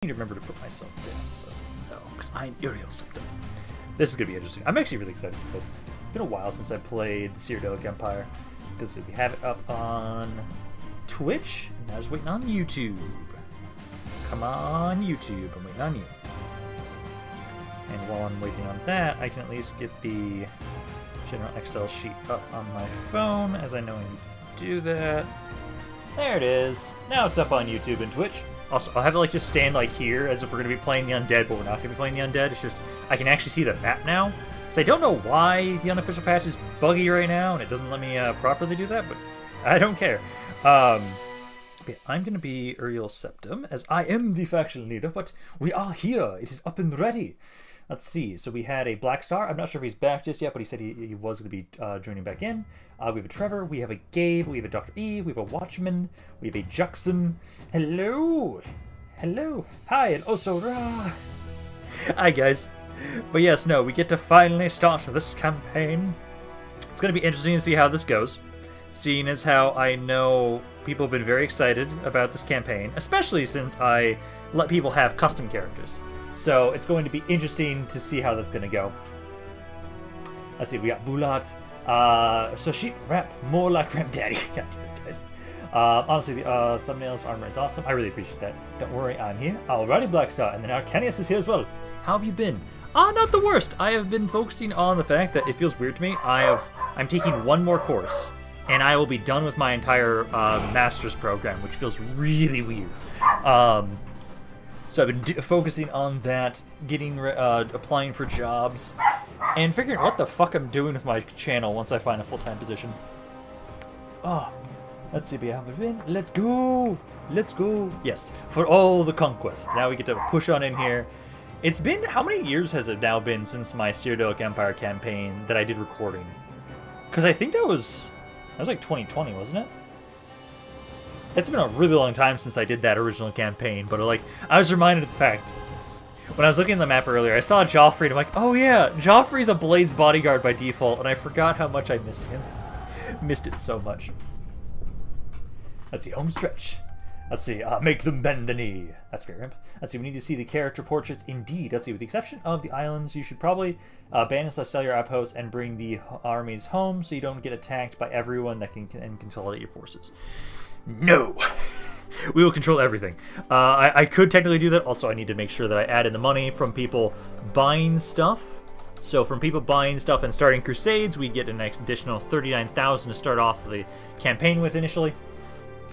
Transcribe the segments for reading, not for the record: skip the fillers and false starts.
need to remember to put myself down, though. No, because I'm Uriel Septim. This is going to be interesting. I'm actually really excited for this. It's been a while since I played the Cyrodilic Empire, because we have it up on Twitch, and I was waiting on YouTube. Come on, YouTube, I'm waiting on you. And while I'm waiting on that, I can at least get the general Excel sheet up on my phone, as I know I need to do that. There it is. Now it's up on YouTube and Twitch. Also, I'll have it like just stand like here, as if we're going to be playing the Undead, but we're not going to be playing the Undead. It's just, I can actually see the map now. So I don't know why the unofficial patch is buggy right now, and it doesn't let me properly do that, but I don't care. I'm going to be Uriel Septim, as I am the faction leader, but we are here. It is up and ready. Let's see. So we had a Black Star. I'm not sure if he's back just yet, but he said he was going to be joining back in. We have a Trevor. We have a Gabe. We have a Dr. E. We have a Watchman. We have a Juxum. Hello. Hello. Hi, and also Ra. Hi, guys. But yes, no, we get to finally start this campaign. It's going to be interesting to see how this goes, seeing as how I know people have been very excited about this campaign, especially since I let people have custom characters. So it's going to be interesting to see how that's going to go. Let's see, we got Bulat. So sheep rap more like Ramp Daddy. God damn it, guys. Honestly, the thumbnails armor is awesome. I really appreciate that. Don't worry, I'm here. Alrighty, Black Star, and then Arcanius is here as well. How have you been? Not the worst. I have been focusing on the fact that it feels weird to me. I'm taking one more course, and I will be done with my entire master's program, which feels really weird. So I've been focusing on that, applying for jobs, and figuring out what the fuck I'm doing with my channel once I find a full-time position. Oh, let's see, let's go! Let's go! Yes, for all the conquest. Now we get to push on in here. It's been, how many years has it now been since my Cyrodilic Empire campaign that I did recording? Because I think that was like 2020, wasn't it? It's been a really long time since I did that original campaign, but like, I was reminded of the fact, when I was looking at the map earlier, I saw Joffrey, and I'm like, oh yeah, Joffrey's a Blade's bodyguard by default, and I forgot how much I missed him. Missed it so much. Let's see, home stretch. Let's see, make them bend the knee. That's great, Ramp. Let's see, we need to see the character portraits indeed. Let's see, with the exception of the islands, you should probably banish or sell your outposts and bring the armies home so you don't get attacked by everyone that can consolidate your forces. No! We will control everything. I could technically do that. Also, I need to make sure that I add in the money from people buying stuff. So from people buying stuff and starting Crusades, we get an additional 39,000 to start off the campaign with initially.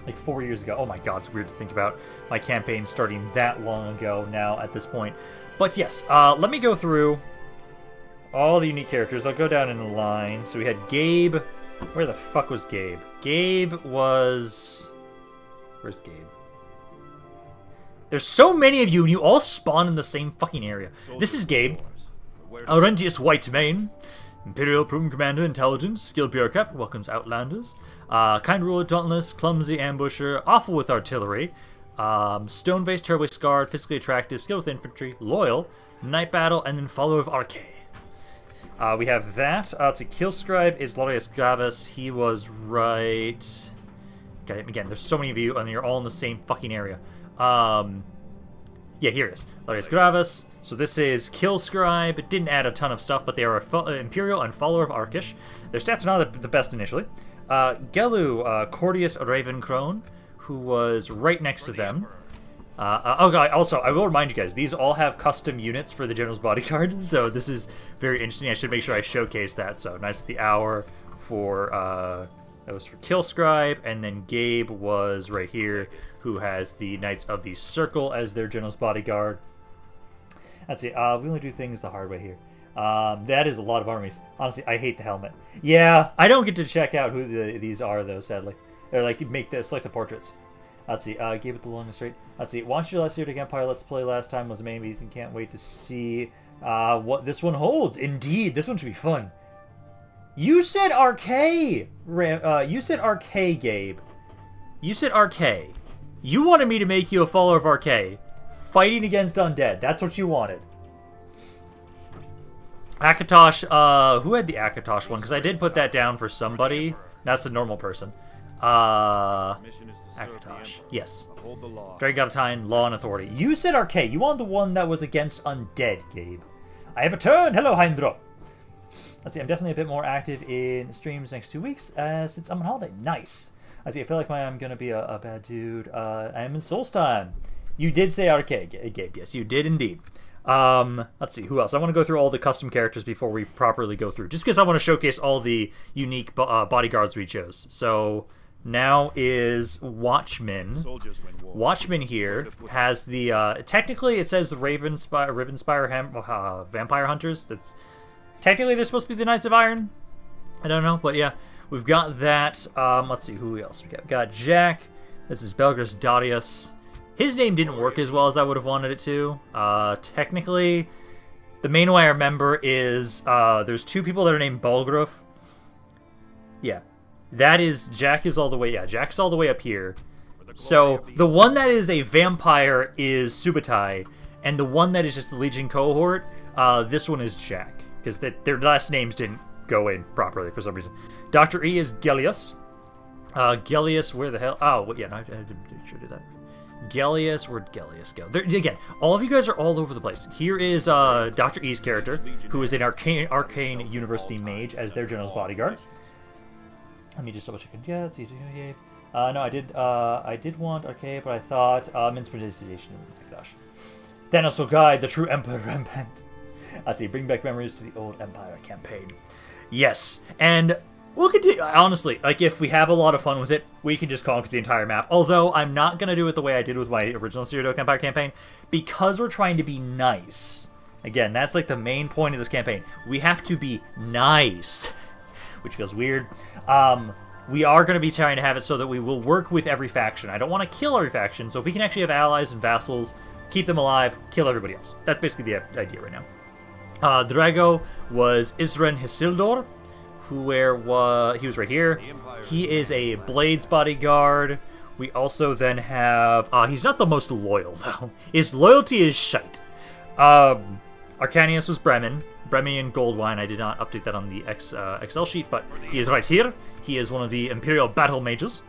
Like 4 years ago. Oh my god, it's weird to think about my campaign starting that long ago now at this point. But yes, let me go through all the unique characters. I'll go down in a line. So we had Gabe. Where the fuck was Gabe? Gabe was... Where's Gabe? There's so many of you, and you all spawn in the same fucking area. This is Gabe. Aurentius Whitemane. Imperial Prime Commander, Intelligence, Skilled Bureaucrat, welcomes Outlanders. Kind Ruler, Dauntless, Clumsy Ambusher, Awful with Artillery. Stone-Faced, Terribly Scarred, Physically Attractive, Skilled with Infantry, Loyal, Night Battle, and then Follower of Arcade. We have that. Let's see, Killscribe is Laureus Gravis. He was right... Okay, again, there's so many of you, and you're all in the same fucking area. Yeah, here it is. Laureus Gravis. So this is Killscribe. It didn't add a ton of stuff, but they are Imperial and Follower of Arkish. Their stats are not the best initially. Gelu, Cordius Ravencrone, who was right next to them. Oh god, also, I will remind you guys, these all have custom units for the General's Bodyguard, so this is very interesting. I should make sure I showcase that. So, Knights of the Hour for, that was for Killscribe, and then Gabe was right here, who has the Knights of the Circle as their General's Bodyguard. Let's see, we only do things the hard way here. That is a lot of armies. Honestly, I hate the helmet. Yeah, I don't get to check out who these are, though, sadly. Or, like, select the portraits. Let's see, gave it the longest rate. Let's see, watched your last Cyrodilic Empire Let's Play last time was the main reason. Can't wait to see what this one holds. Indeed, this one should be fun. You said Arcade! You said Arcade, Gabe. You said Arcade. You wanted me to make you a follower of Arcade. Fighting against undead. That's what you wanted. Akatosh, who had the Akatosh one? Because I did put that down for somebody. That's a normal person. Akatosh. Yes. Dragon Law and Authority. You said Arcade. You want the one that was against Undead, Gabe. I have returned. Hello, Hindro. Let's see. I'm definitely a bit more active in streams next 2 weeks since I'm on holiday. Nice. I see. I feel like I'm going to be a bad dude. I am in Souls time. You did say Arcade, Gabe. Yes, you did indeed. Let's see. Who else? I want to go through all the custom characters before we properly go through. Just because I want to showcase all the unique bodyguards we chose. So... now is Watchman. Watchman here has the technically it says the Rivenspire Vampire Hunters. That's technically they're supposed to be the Knights of Iron. I don't know, but yeah, we've got that. Let's see who else we got. We've got Jack. This is Belgris Darius. His name didn't work as well as I would have wanted it to. Technically, the main way I remember is there's two people that are named Balgruf. Yeah. That is, Jack is all the way, yeah, Jack's all the way up here. So, the one that is a vampire is Subutai, and the one that is just the Legion cohort, this one is Jack. Because their last names didn't go in properly for some reason. Dr. E is Gellius. Gellius, where the hell? Oh, well, yeah, no, I should do that. Gellius, where'd Gellius go? There, again, all of you guys are all over the place. Here is Dr. E's character, who is an Arcane University mage as their general's bodyguard. Let me just double check. Yeah, let's see. No, I did want Arcade, but I thought Inspiration. Oh my gosh. Thanos will guide the true Emperor rampant. Let's see. Bring back memories to the old Empire campaign. Yes, and we'll continue. Honestly, like if we have a lot of fun with it, we can just conquer the entire map. Although I'm not gonna do it the way I did with my original Cyrodilic Empire campaign, because we're trying to be nice. Again, that's like the main point of this campaign. We have to be nice. Which feels weird. We are going to be trying to have it so that we will work with every faction. I don't want to kill every faction, so if we can actually have allies and vassals, keep them alive, kill everybody else. That's basically the idea right now. Drago was Isren Hisildor, he was right here. He is a Blades bodyguard. We also then have... he's not the most loyal, though. His loyalty is shite. Arcanius was Bremen. Bremian Goldwine. I did not update that on the Excel sheet, but he is right here. He is one of the Imperial Battle Mages.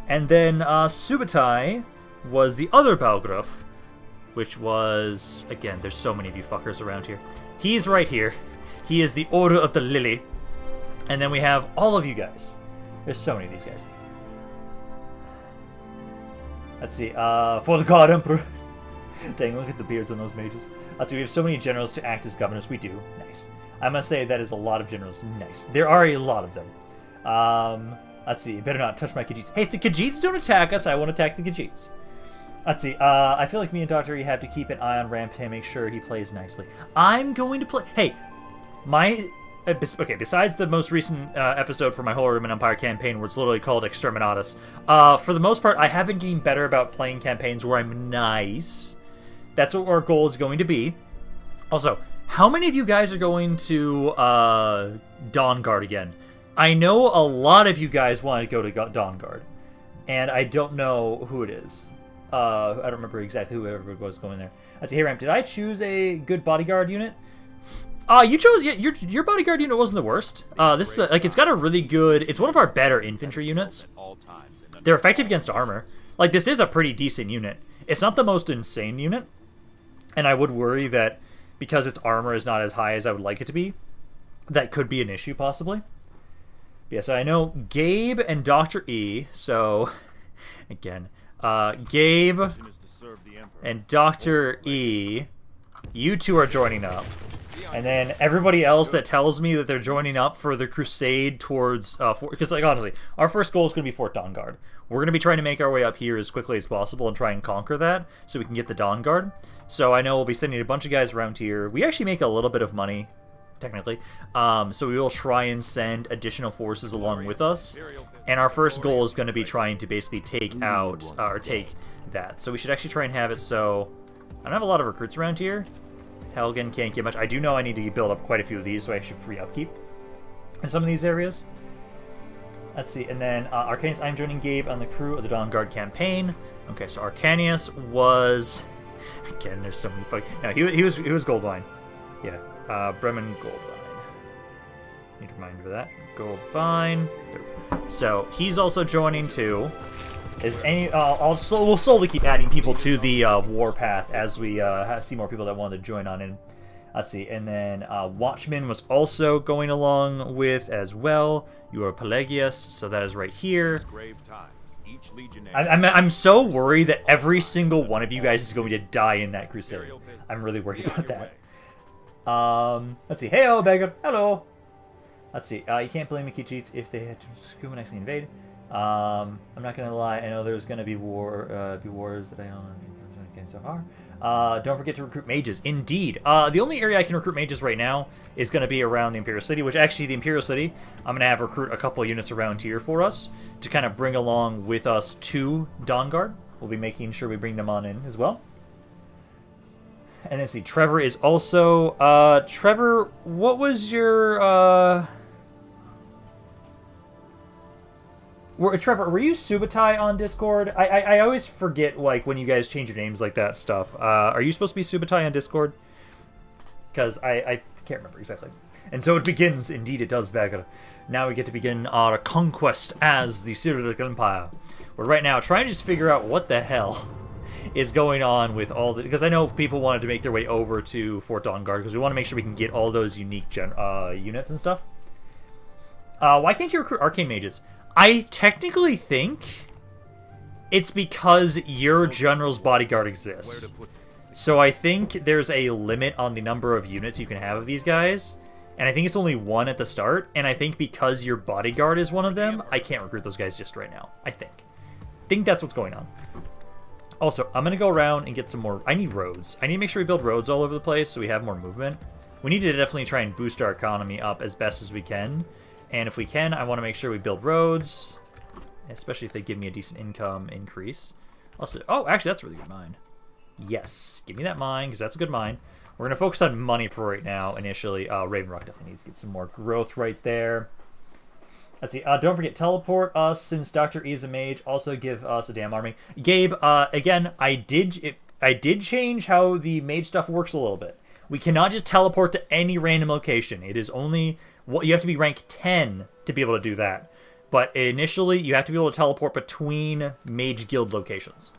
And then Subutai was the other Balgruf, which was... again, there's so many of you fuckers around here. He's right here. He is the Order of the Lily. And then we have all of you guys. There's so many of these guys. Let's see. For the God Emperor. Dang, look at the beards on those mages. Let's see, we have so many generals to act as governors. We do. Nice. I must say that is a lot of generals. Nice. There are a lot of them. Let's see. Better not touch my Khajiits. Hey, if the Khajiits don't attack us, I won't attack the Khajiits. Let's see. I feel like me and Dr. E have to keep an eye on Ramp and make sure he plays nicely. I'm going to play... Hey, my... okay, besides the most recent episode for my Holy Roman Empire campaign where it's literally called Exterminatus, for the most part, I have been getting better about playing campaigns where I'm nice. That's what our goal is going to be. Also, how many of you guys are going to Dawnguard again? I know a lot of you guys want to go to Dawnguard, and I don't know who it is. I don't remember exactly who everybody was going there. Let's see, hey Ramp, did I choose a good bodyguard unit? You chose... yeah, your bodyguard unit wasn't the worst. This is like, it's got a really good... it's one of our better infantry units. They're effective against armor. Like, this is a pretty decent unit. It's not the most insane unit. And I would worry that because its armor is not as high as I would like it to be, that could be an issue, possibly. But yeah, so I know Gabe and Dr. E, so, again, Gabe and Dr. E, you two are joining up. And then everybody else that tells me that they're joining up for the Crusade towards... because, like, honestly, our first goal is going to be Fort Dawnguard. We're going to be trying to make our way up here as quickly as possible and try and conquer that so we can get the Dawnguard. So I know we'll be sending a bunch of guys around here. We actually make a little bit of money, technically. So we will try and send additional forces along with us. And our first goal is going to be trying to basically take out, or take that. So we should actually try and have it so... I don't have a lot of recruits around here. Helgen can't get much. I do know I need to build up quite a few of these so I should free upkeep in some of these areas. Let's see, and then Arcanius, I'm joining Gabe on the crew of the Dawnguard campaign. Okay, so Arcanius was... again, there's so many... no, he was Goldwine. Yeah, Bremen Goldwine. Need to remind you of that. Gold, fine. So he's also joining too. Is any? We'll slowly keep adding people to the warpath as we see more people that want to join on in. Let's see, and then Watchman was also going along with as well. You are Pelagius, so that is right here. I'm so worried that every single one of you guys is going to die in that crusade. I'm really worried about that. Let's see. Hey, Beggar. Hello. Let's see. You can't blame Mickey cheats if they had to scuba next invade. I'm not gonna lie. I know there's gonna be wars that I don't know so far. Don't forget to recruit mages. Indeed. The only area I can recruit mages right now is going to be around the Imperial City, which actually the Imperial City, I'm going to have recruit a couple of units around here for us to kind of bring along with us to Dawnguard. We'll be making sure we bring them on in as well. And then see, Trevor is also... Trevor, what was your... Trevor, were you Subutai on Discord? I always forget, like, when you guys change your names like that stuff. Are you supposed to be Subutai on Discord? Because I can't remember exactly. And so it begins. Indeed, it does, Vagger. Now we get to begin our conquest as the Cyrodilic Empire. We're right now trying to just figure out what the hell is going on with all the... Because I know people wanted to make their way over to Fort Dawnguard because we want to make sure we can get all those unique units and stuff. Why can't you recruit arcane mages? I technically think it's because your general's bodyguard exists. So I think there's a limit on the number of units you can have of these guys. And I think it's only one at the start. And I think because your bodyguard is one of them, I can't recruit those guys just right now. I think that's what's going on. Also, I'm going to go around and get some more... I need roads. I need to make sure we build roads all over the place so we have more movement. We need to definitely try and boost our economy up as best as we can. And if we can, I want to make sure we build roads, especially if they give me a decent income increase. Also, oh, actually, that's a really good mine. Yes, give me that mine, because that's a good mine. We're going to focus on money for right now, initially. Raven Rock definitely needs to get some more growth right there. Let's see. Don't forget, teleport us, since Dr. E is a mage. Also give us a damn army. Gabe, again, I did change how the mage stuff works a little bit. We cannot just teleport to any random location. It is only... you have to be rank 10 to be able to do that. But initially, you have to be able to teleport between Mage Guild locations.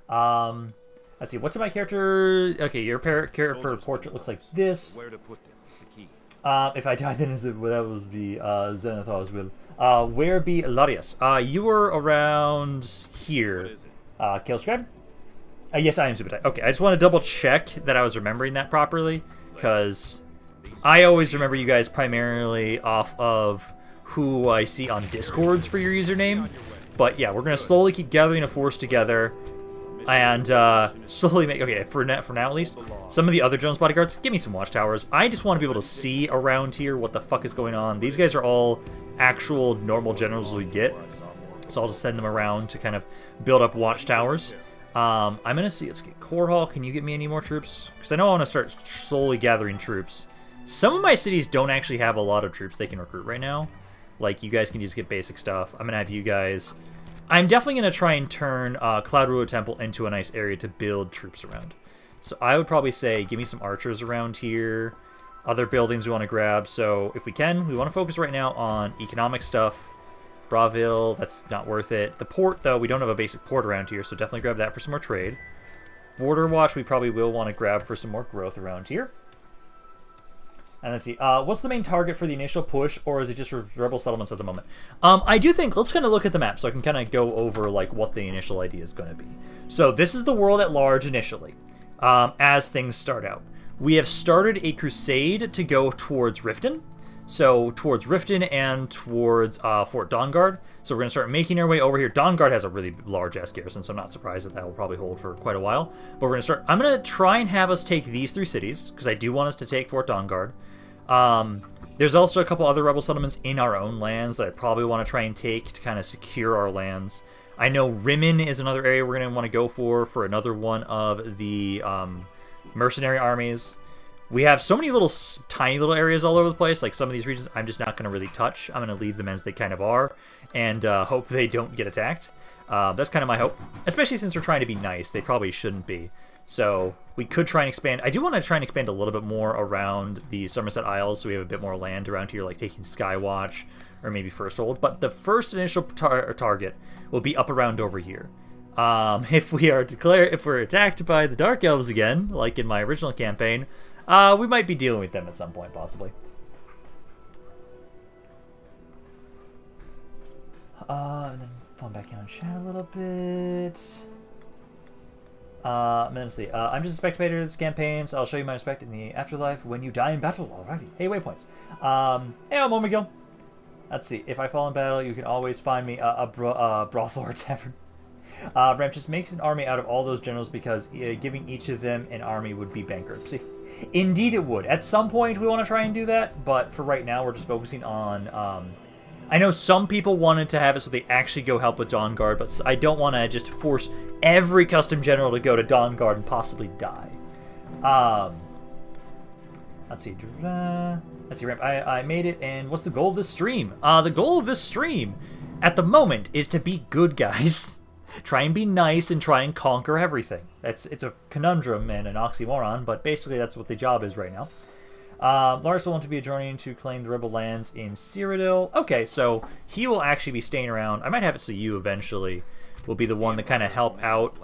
Let's see, what's my character? Okay, your character portrait looks like this. If I die, then that would be Zenithos will. Where be Larius? You were around here. Killscribe? Yes, I am Subutai. Okay, I just want to double check that I was remembering that properly, because I always remember you guys primarily off of who I see on Discords for your username. But yeah, we're going to slowly keep gathering a force together and slowly make... Okay, for now at least, some of the other Jones bodyguards, give me some watchtowers. I just want to be able to see around here what the fuck is going on. These guys are all actual normal generals we get, so I'll just send them around to kind of build up watchtowers. I'm going to see... Let's get Core Hall. Can you get me any more troops? Because I know I want to start slowly gathering troops. Some of my cities don't actually have a lot of troops they can recruit right now. Like, you guys can just get basic stuff. I'm going to have you guys... I'm definitely going to try and turn Cloud Ruler Temple into a nice area to build troops around. So I would probably say, give me some archers around here. Other buildings we want to grab. So if we can, we want to focus right now on economic stuff. Braville, that's not worth it. The port, though, we don't have a basic port around here, so definitely grab that for some more trade. Border Watch, we probably will want to grab for some more growth around here. And let's see, what's the main target for the initial push, or is it just rebel settlements at the moment? I do think, let's kind of look at the map so I can kind of go over like what the initial idea is going to be. So this is the world at large initially, as things start out. We have started a crusade to go towards Riften. So towards Riften and towards Fort Dawnguard. So we're going to start making our way over here. Dawnguard has a really large-ass garrison, so I'm not surprised that will probably hold for quite a while. But we're going to start... I'm going to try and have us take these 3 cities, because I do want us to take Fort Dawnguard. There's also a couple other rebel settlements in our own lands that I probably want to try and take to kind of secure our lands. I know Rimmon is another area we're going to want to go for another one of the mercenary armies. We have so many little, tiny little areas all over the place. Like some of these regions, I'm just not going to really touch. I'm going to leave them as they kind of are and hope they don't get attacked. That's kind of my hope. Especially since they're trying to be nice. They probably shouldn't be. So we could try and expand. I do want to try and expand a little bit more around the Somerset Isles, so we have a bit more land around here, like taking Skywatch or maybe First Hold. But the first initial target will be up around over here. If we're attacked by the Dark Elves again, like in my original campaign, we might be dealing with them at some point, possibly. And then falling back down chat a little bit. And then let's see. I'm just a spectator of this campaign, so I'll show you my respect in the afterlife when you die in battle. Alrighty. Hey, waypoints. Hey, I'm Omigil. Let's see. If I fall in battle, you can always find me a brothel or tavern. Ramp just makes an army out of all those generals because giving each of them an army would be bankruptcy. Indeed, it would. At some point, we want to try and do that, but for right now, we're just focusing on. I know some people wanted to have it so they actually go help with Dawn Guard, but I don't want to just force every custom general to go to Dawn Guard and possibly die. Let's see. Let's see, Ramp. I made it, and what's the goal of this stream? The goal of this stream, at the moment, is to be good guys. Try and be nice and try and conquer everything. It's a conundrum and an oxymoron, but basically that's what the job is right now. Lars will want to be joining to claim the rebel lands in Cyrodiil. Okay, so he will actually be staying around. I might have it so you eventually will be the one to kind of help out.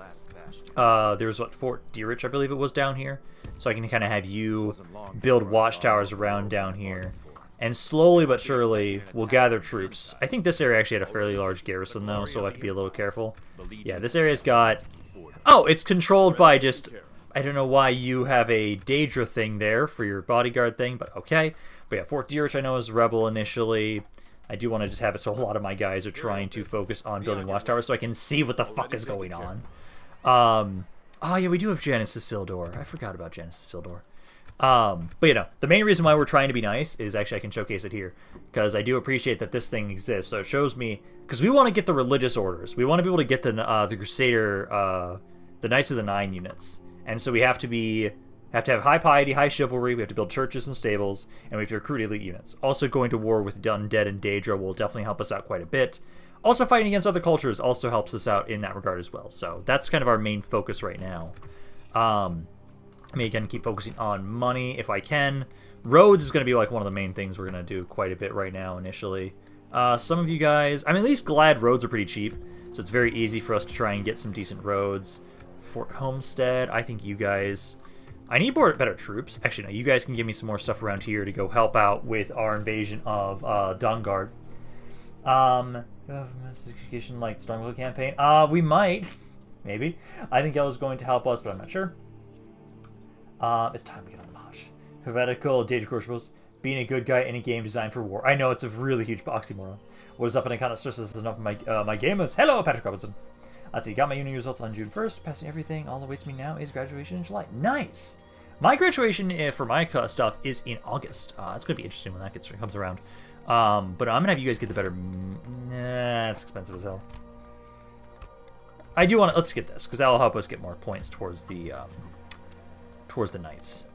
There's what, Fort Deerich, I believe it was, down here. So I can kind of have you build watchtowers around down here. And slowly but surely, we'll gather troops. I think this area actually had a fairly large garrison, though, so I'll have to be a little careful. Yeah, this area's got... Oh, it's controlled by just... I don't know why you have a Daedra thing there for your bodyguard thing, but okay. But yeah, Fort Deerich I know is rebel initially. I do want to just have it so a lot of my guys are trying to focus on building watchtowers so I can see what the fuck is going on. Oh yeah, we do have Janus Isildur. I forgot about Janus Isildur. But you know, the main reason why we're trying to be nice is actually I can showcase it here, because I do appreciate that this thing exists. So it shows me, because we want to get the religious orders. We want to be able to get the Crusader, the Knights of the Nine units. And so we have to have high piety, high chivalry, we have to build churches and stables, and we have to recruit elite units. Also going to war with Undead and Daedra will definitely help us out quite a bit. Also fighting against other cultures also helps us out in that regard as well. So that's kind of our main focus right now. I mean, again, keep focusing on money if I can. Roads is going to be like one of the main things we're going to do quite a bit right now initially. Some of you guys, I mean, at least Glad roads are pretty cheap, so it's very easy for us to try and get some decent roads. Fort Homestead, I think you guys... I need better troops. Actually, no, you guys can give me some more stuff around here to go help out with our invasion of Dawnguard. Investigation like Stormglow campaign? We might. Maybe. I think Yellow's going to help us, but I'm not sure. It's time to get on the march. Heretical data crucibles. Being a good guy in a game designed for war. I know, it's a really huge oxymoron. What is up, and I kind of stress this enough of my gamers. Hello, Patrick Robinson. Let's see, got my uni results on June 1st. Passing everything. All that awaits me now is graduation in July. Nice! My graduation for my stuff is in August. It's going to be interesting when that comes around. But I'm going to have you guys get the better... Nah, it's expensive as hell. I do want to... Let's get this, because that will help us get more points towards the knights.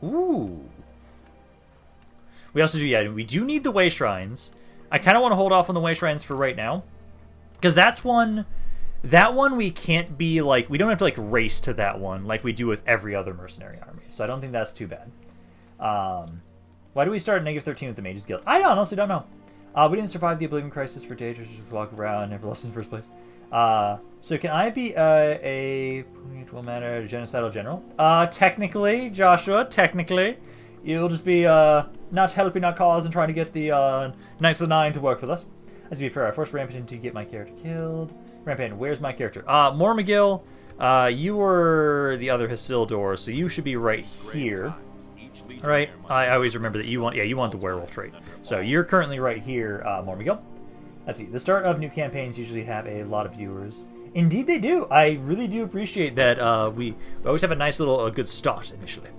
Ooh. We also do... Yeah, we do need the way shrines. I kind of want to hold off on the way shrines for right now. Because that one we can't be like, we don't have to like race to that one like we do with every other mercenary army. So I don't think that's too bad. Why do we start at -13 with the Mages Guild? I honestly don't know. We didn't survive the Oblivion Crisis for days, just walk around and never lost in the first place. So can I be a will matter genocidal general? Technically, Joshua, technically. You'll just be not helping our cause and trying to get the Knights of the Nine to work with us. Let's be fair, I forced Rampant to get my character killed. Rampant, where's my character? Mormagil, you were the other Isildur, so you should be right here. Alright, I always remember that you want the werewolf trait. So you're currently right here, Mormagil. Let's see, the start of new campaigns usually have a lot of viewers. Indeed they do. I really do appreciate that we always have a nice little good start initially.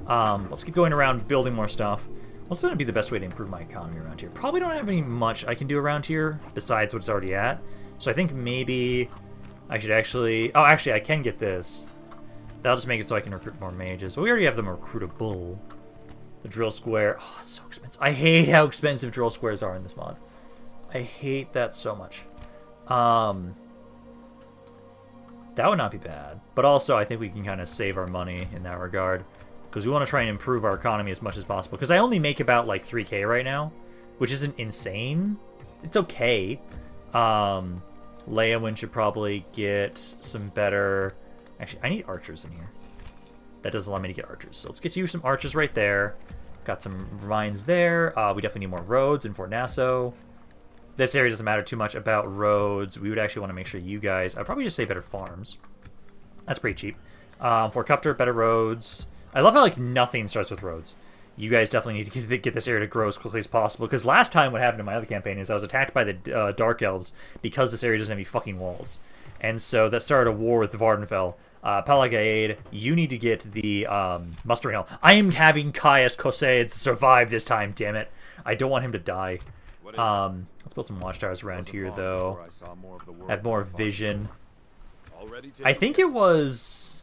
Let's keep going around building more stuff. What's going to be the best way to improve my economy around here? Probably don't have any much I can do around here besides what's already at. So I think maybe I should actually... Oh, actually, I can get this. That'll just make it so I can recruit more mages. Well, we already have them recruitable. The drill square. Oh, it's so expensive. I hate how expensive drill squares are in this mod. I hate that so much. That would not be bad. But also, I think we can kind of save our money in that regard. Because we want to try and improve our economy as much as possible. Because I only make about, like, 3k right now. Which isn't insane. It's okay. Leowin should probably get some better... Actually, I need archers in here. That doesn't allow me to get archers. So let's get you some archers right there. Got some mines there. We definitely need more roads in Fort Nassau. This area doesn't matter too much about roads. We would actually want to make sure you guys... I'd probably just say better farms. That's pretty cheap. Fort Cupter, better roads. I love how, like, nothing starts with roads. You guys definitely need to get this area to grow as quickly as possible. Because last time what happened in my other campaign is I was attacked by the Dark Elves because this area doesn't have any fucking walls. And so that started a war with the Vardenfell. Pelagaid, you need to get the mustering hell. I am having Caius Crusade survive this time, damn it. I don't want him to die. Let's build some watchtowers around here, though. Have more vision. I think it was...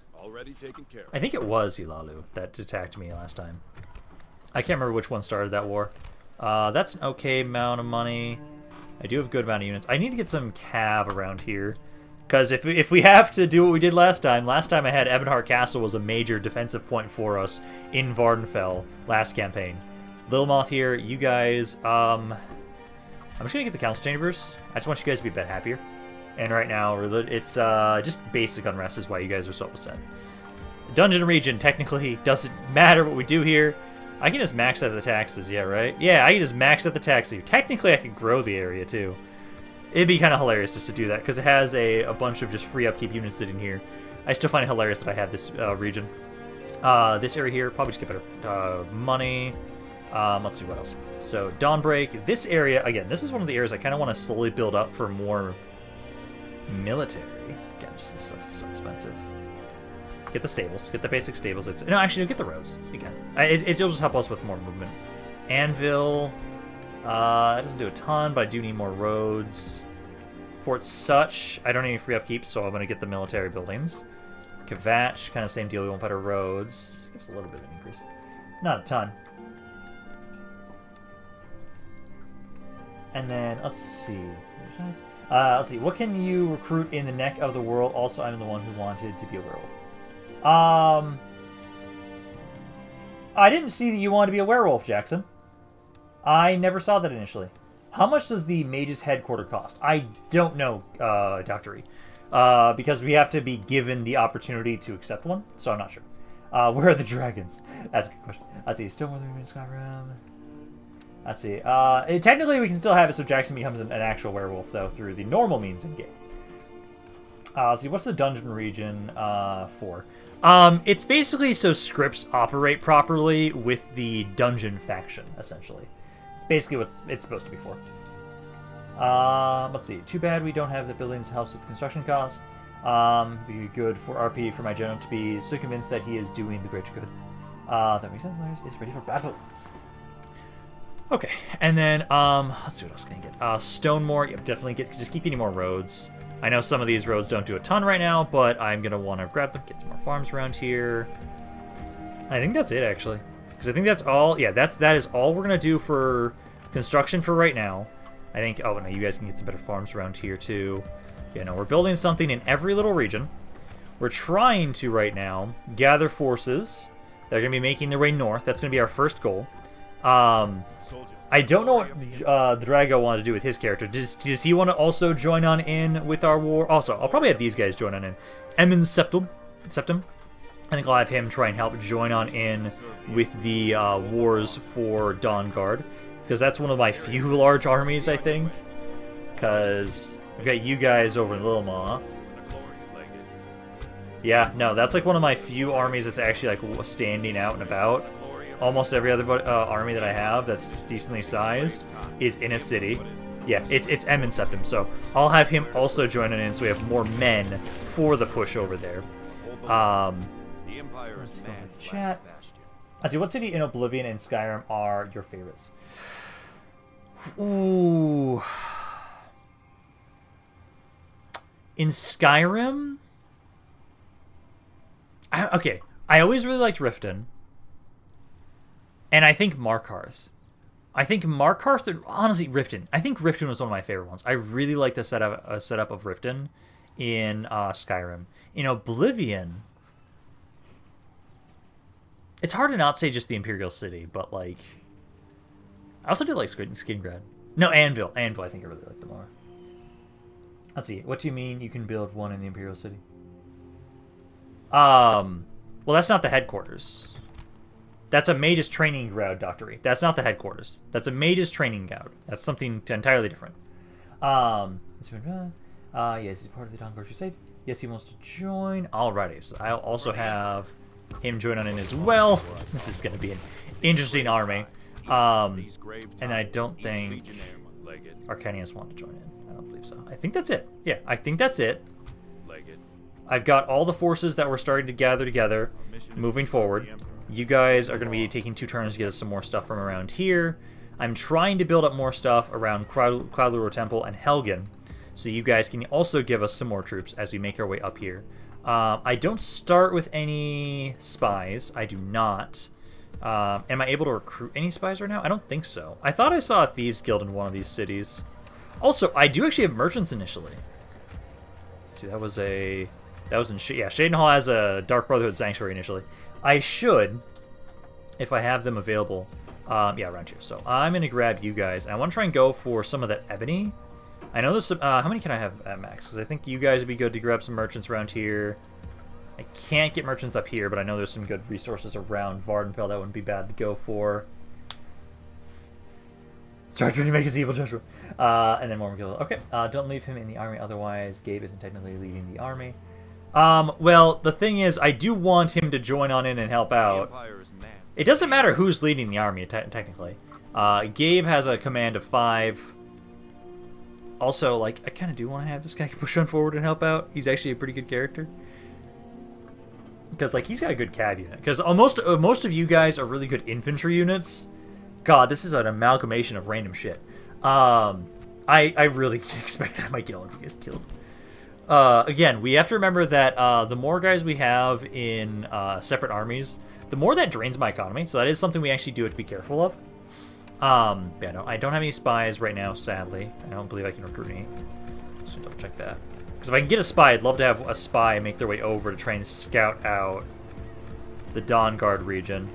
I think it was Hilalu that attacked me last time. I can't remember which one started that war. That's an okay amount of money. I do have a good amount of units. I need to get some cav around here. Because if we have to do what we did last time I had Ebonheart Castle was a major defensive point for us in Vardenfell last campaign. Lilmoth here, you guys, I'm just going to get the Council Chambers. I just want you guys to be a bit happier. And right now, it's just basic unrest is why you guys are so upset. Dungeon region, technically, doesn't matter what we do here. I can just max out the taxes, yeah, right? Yeah, I can just max out the taxes. Technically, I could grow the area, too. It'd be kind of hilarious just to do that, because it has a bunch of just free upkeep units sitting here. I still find it hilarious that I have this region. This area here, probably just get better money. Let's see what else. So, Dawnbreak. This area, again, this is one of the areas I kind of want to slowly build up for more military. Again, just this stuff is so expensive. Get the stables. Get the basic stables. No, actually, get the roads. Again. It'll just help us with more movement. Anvil. That doesn't do a ton, but I do need more roads. Fort Such. I don't need any free upkeep, so I'm going to get the military buildings. Kvatch. Kind of same deal. We want better roads. Gives a little bit of an increase. Not a ton. And then, let's see. Let's see. What can you recruit in the neck of the world? Also, I'm the one who wanted to be a werewolf. I didn't see that you wanted to be a werewolf, Jackson. I never saw that initially. How much does the Mage's Headquarter cost? I don't know, Dr. E. Because we have to be given the opportunity to accept one, so I'm not sure. Where are the dragons? That's a good question. Let's see. Still more than in Skyrim. Let's see. Technically, we can still have it so Jackson becomes an actual werewolf, though, through the normal means in game. Let's see. What's the dungeon region for? It's basically so scripts operate properly with the dungeon faction, essentially. It's basically what it's supposed to be for. Let's see. Too bad we don't have the buildings house with construction costs. Be good for RP for my general to be so convinced that he is doing the greater good. That makes sense. Lars is ready for battle. Okay, and then let's see what else can I get. Stonemore. Yep, definitely just keep getting more roads. I know some of these roads don't do a ton right now, but I'm gonna want to grab them, get some more farms around here. I think that's it actually, because I think that's all. Yeah, that is all we're gonna do for construction for right now. I think. Oh no, you guys can get some better farms around here too. Yeah, no, we're building something in every little region. We're trying to right now gather forces that are gonna be making their way north. That's gonna be our first goal. I don't know what the Drago wanted to do with his character. Does he want to also join on in with our war? Also, I'll probably have these guys join on in. Emin Septum. I think I'll have him try and help join on in with the wars for Dawnguard. Because that's one of my few large armies, I think. Because I've got you guys over in Lilmoth. Yeah, no, that's like one of my few armies that's actually like standing out and about. Almost every other army that I have that's decently sized is in a city. Yeah, it's Emin Septum, so I'll have him also join in so we have more men for the push over there. Let's go to chat. Let's see, what city in Oblivion and Skyrim are your favorites? Ooh. In Skyrim? Okay, I always really liked Riften. And I think Markarth. Honestly, Riften. I think Riften was one of my favorite ones. I really like the setup of Riften. in Skyrim. In Oblivion, it's hard to not say just the Imperial City, but like, I also do like Skingrad. No, Anvil. Anvil, I think I really like the more. Let's see. What do you mean you can build one in the Imperial City? Well, that's not the headquarters. That's a mage's training ground, Dr. E. That's not the headquarters. That's a mage's training ground. That's something entirely different. Yes, he's part of the Dawn Guard Crusade. Yes, he wants to join. Alrighty, so I'll also have him join on in as well. This is going to be an interesting army. And I don't think Arcanius want to join in. I don't believe so. I think that's it. Yeah, I think that's it. I've got all the forces that we're starting to gather together, moving forward. You guys are going to be taking 2 turns to get us some more stuff from around here. I'm trying to build up more stuff around Cloudlure Temple and Helgen, so you guys can also give us some more troops as we make our way up here. I don't start with any spies. I do not. Am I able to recruit any spies right now? I don't think so. I thought I saw a Thieves Guild in one of these cities. Also, I do actually have merchants initially. See, that was in Shadenhall has a Dark Brotherhood Sanctuary initially. I should, if I have them available, around here. So I'm gonna grab you guys. I want to try and go for some of that ebony. I know there's some. How many can I have at max? Because I think you guys would be good to grab some merchants around here. I can't get merchants up here, but I know there's some good resources around Vardenfell that wouldn't be bad to go for. Start trying to make his evil judgment. And then more kill. Okay, don't leave him in the army, otherwise Gabe isn't technically leading the army. Well, the thing is, I do want him to join on in and help out. It doesn't matter who's leading the army, technically. Gabe has a command of 5. Also, like, I kind of do want to have this guy push on forward and help out. He's actually a pretty good character. Because, like, he's got a good cav unit. Because most of you guys are really good infantry units. God, this is an amalgamation of random shit. I really expect that I might get all of you guys killed. Again, we have to remember that the more guys we have in separate armies, the more that drains my economy. So that is something we actually do have to be careful of. Yeah, no, I don't have any spies right now, sadly. I don't believe I can recruit any. Just double check that. Because if I can get a spy, I'd love to have a spy make their way over to try and scout out the Dawn Guard region.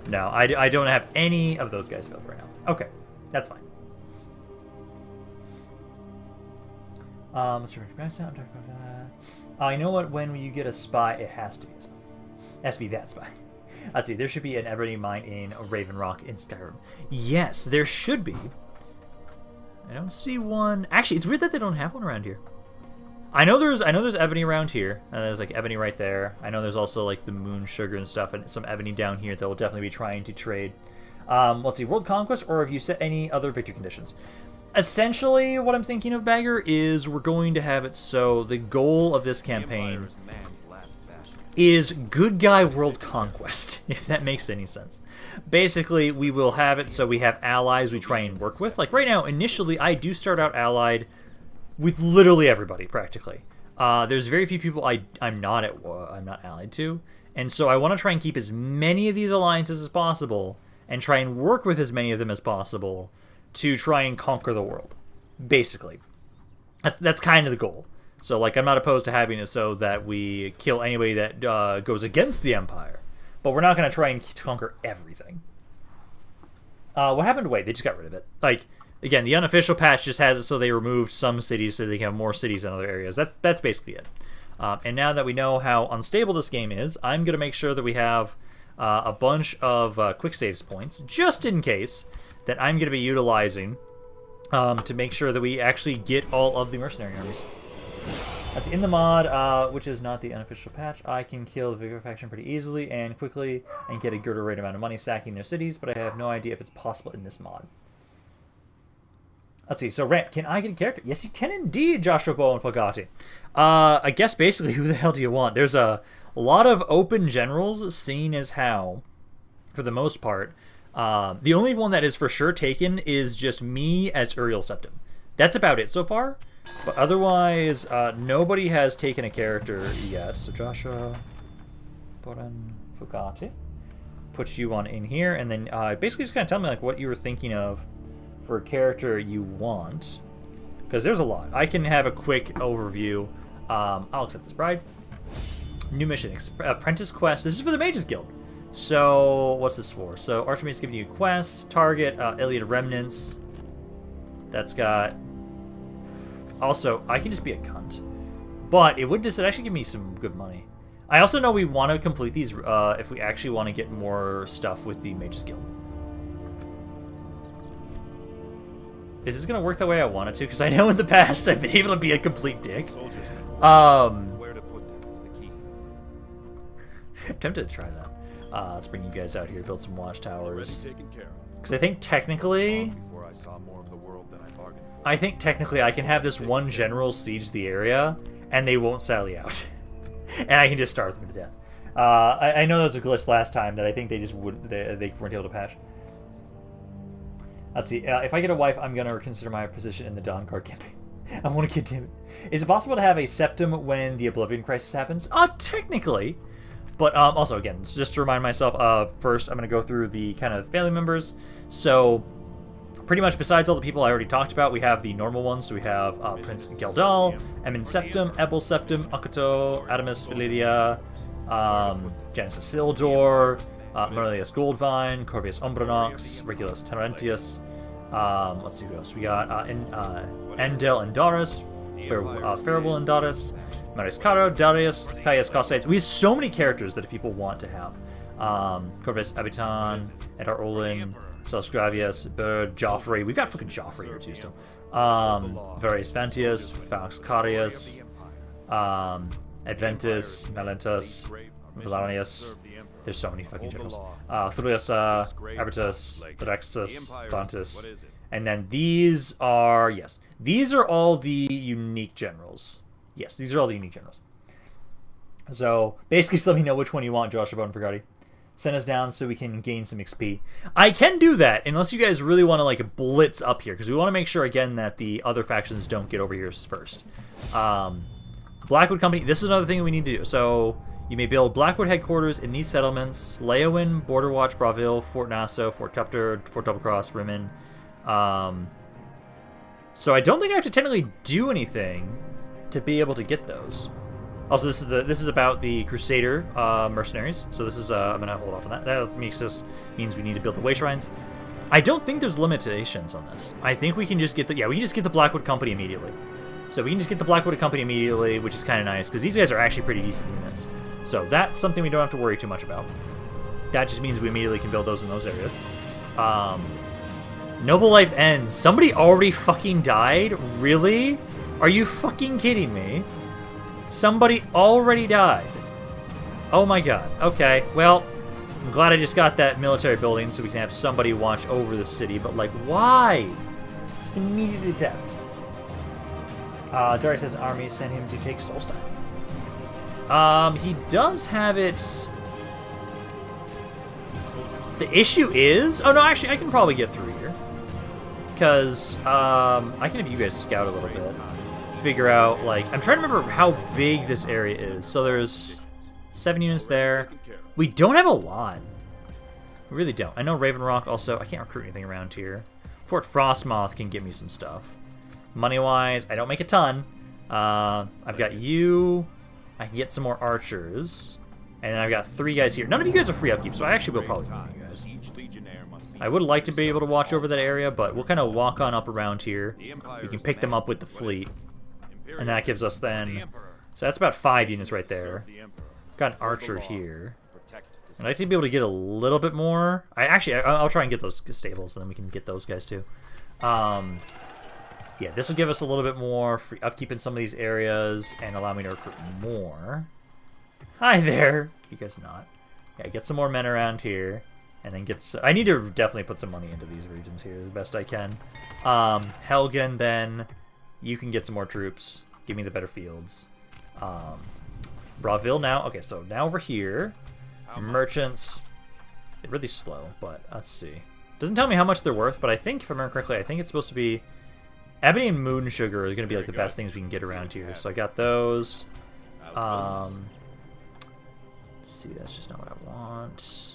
No, I don't have any of those guys available right now. Okay, that's fine. Let's I'm talking about that. You know what? When you get a spy, it has to be a spy. It has to be that spy. Let's see. There should be an ebony mine in Raven Rock in Skyrim. Yes, there should be. I don't see one. Actually, it's weird that they don't have one around here. I know there's ebony around here, and there's like ebony right there. I know there's also like the moon sugar and stuff, and some ebony down here that will definitely be trying to trade. Let's see, World Conquest, or have you set any other victory conditions? Essentially, what I'm thinking of, Bagger, is we're going to have it so the goal of this campaign is good guy world conquest, if that makes any sense. Basically, we will have it so we have allies we try and work with. Like right now, initially, I do start out allied with literally everybody, practically. There's very few people I'm not allied to, and so I want to try and keep as many of these alliances as possible, and try and work with as many of them as possible to try and conquer the world, basically. That's kind of the goal. So, like, I'm not opposed to having it so that we kill anybody that goes against the Empire, but we're not going to try and conquer everything. What happened to Wade? They just got rid of it. Like, again, the unofficial patch just has it so they removed some cities so they can have more cities in other areas. That's basically it. And now that we know how unstable this game is, I'm going to make sure that we have a bunch of quick saves points, just in case, that I'm going to be utilizing to make sure that we actually get all of the mercenary armies. That's in the mod, which is not the unofficial patch. I can kill the Vivec faction pretty easily and quickly and get a good rate amount of money sacking their cities, but I have no idea if it's possible in this mod. Let's see, so Ramp, can I get a character? Yes, you can indeed, Joshua Bow and Fogati. I guess basically who the hell do you want? There's a lot of open generals, seeing as how, for the most part, the only one that is for sure taken is just me as Uriel Septim. That's about it so far. But otherwise, nobody has taken a character yet. So Joshua, Boran, Fogati, puts you on in here, and then basically just kind of tell me like what you were thinking of for a character you want, because there's a lot. I can have a quick overview. I'll accept this bride. New mission, apprentice quest. This is for the Mages Guild. So what's this for? So Archimedes giving you a quest. Target Iliad Remnants. That's got. Also, I can just be a cunt, but it would actually give me some good money. I also know we want to complete these if we actually want to get more stuff with the Mages Guild. Is this gonna work the way I want it to? Because I know in the past I've been able to be a complete dick. Where to put them is the key. I'm tempted to try that. Let's bring you guys out here, build some watchtowers. Because I think technically, I can have this one general siege the area, and they won't sally out, and I can just starve them to death. I know there was a glitch last time that I think they just they weren't able to patch. Let's see. If I get a wife, I'm gonna consider my position in the Dawn Guard campaign. I want to get him. Is it possible to have a septum when the Oblivion Crisis happens? Technically. But also, again, just to remind myself, first I'm going to go through the kind of family members. So, pretty much besides all the people I already talked about, we have the normal ones. So we have Prince Geldal, Emin Septim, Ebel Septim, Akuto, Adamus Validia, Janus Isildur, Marlius Goldvine, Corvius Umbranox, Regulus Terentius. Let's see who else. We got Endel and Doris, Farewell and Doris, Marius Caro, Darius, Caius Cossades. We have so many characters that people want to have. Corvus Abitan, Edar Olin, Selsgravius, Bird, Joffrey. We've got fucking Joffrey here too still. Various Vantius, Fax Carius, Adventus, Melentus, Valanius. There's so many fucking generals. Thurius, Abertus, Rexus, Vantus. And then these are, yes, these are all the unique generals. Yes, these are all the unique generals. So basically, just let me know which one you want, Joshua and Fragati. Send us down so we can gain some XP. I can do that, unless you guys really want to like blitz up here, because we want to make sure, again, that the other factions don't get over here first. Blackwood Company, this is another thing we need to do. So you may build Blackwood headquarters in these settlements: Leowin, Border Watch, Braville, Fort Nassau, Fort Cupter, Fort Double Cross, Rimmon. So I don't think I have to technically do anything to be able to get those. Also, this is about the Crusader mercenaries. So this is I'm gonna hold off on that. That means we need to build the way shrines. I don't think there's limitations on this. I think we can just get we can just get the Blackwood Company immediately. So we can just get the Blackwood Company immediately, which is kind of nice because these guys are actually pretty decent units. So that's something we don't have to worry too much about. That just means we immediately can build those in those areas. Noble Life ends. Somebody already fucking died? Really? Are you fucking kidding me? Somebody already died. Oh my god. Okay, well, I'm glad I just got that military building so we can have somebody watch over the city, but like, why? Just immediately death. Darius has an army, send him to take Solstein. He does have it. The issue is... Oh, no, actually, I can probably get through here. Because, I can have you guys scout a little bit. Figure out, like... I'm trying to remember how big this area is. So there's 7 units there. We don't have a lot. We really don't. I know Raven Rock also... I can't recruit anything around here. Fort Frostmoth can get me some stuff. Money-wise, I don't make a ton. I've got you. I can get some more archers. And then I've got 3 guys here. None of you guys are free upkeep, so I actually will probably need you guys. I would like to be able to watch over that area, but we'll kind of walk on up around here. We can pick them up with the fleet. And that gives us then... So that's about 5 units right there. Got an archer here. And I think be able to get a little bit more. I'll try and get those stables, and then we can get those guys too. Yeah, this will give us a little bit more free upkeep in some of these areas and allow me to recruit more. Hi there. You guys not. Yeah, get some more men around here. And then get... I need to definitely put some money into these regions here the best I can. Helgen, then. You can get some more troops. Give me the better fields. Braville now. Okay, so now over here. Merchants. They're really slow, but let's see. Doesn't tell me how much they're worth, but I think, if I remember correctly, I think it's supposed to be... Ebony and Moon Sugar are going to be like the best things we can get around here. So I got those. Let's see, that's just not what I want.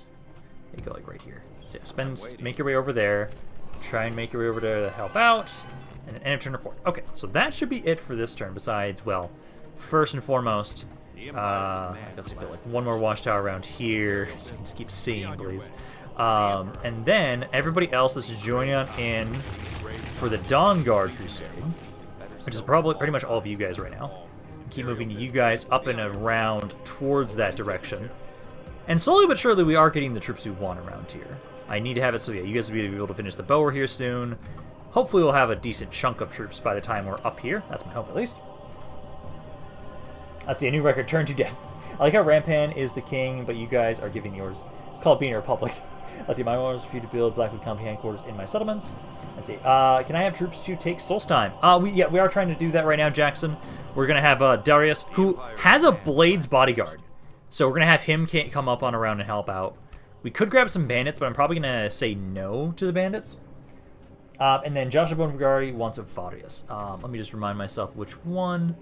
They go like right here. So yeah, make your way over there. Try and make your way over there to help out. And then end of turn report. Okay, so that should be it for this turn. Besides, well, first and foremost, let's build like one more watchtower around here, so you can just keep seeing, please. And then everybody else is joining on in for the Dawn Guard Crusade, which is probably pretty much all of you guys right now. Keep moving you guys up and around towards that direction. And slowly but surely we are getting the troops we want around here. I need to have it so yeah, you guys will be able to finish the bower here soon. Hopefully we'll have a decent chunk of troops by the time we're up here. That's my hope at least. Let's see, a new record, turn to death. I like how Rampan is the king, but you guys are giving yours. It's called being a republic. Let's see, my orders for you to build Blackwood Company quarters in my settlements. Let's see, can I have troops to take Solstheim? We are trying to do that right now, Jackson. We're going to have Darius, who has a Blades bodyguard. So we're going to have him come up on around and help out. We could grab some bandits, but I'm probably going to say no to the bandits. And then Joshua Bonfigari wants a Varius. Let me just remind myself which one.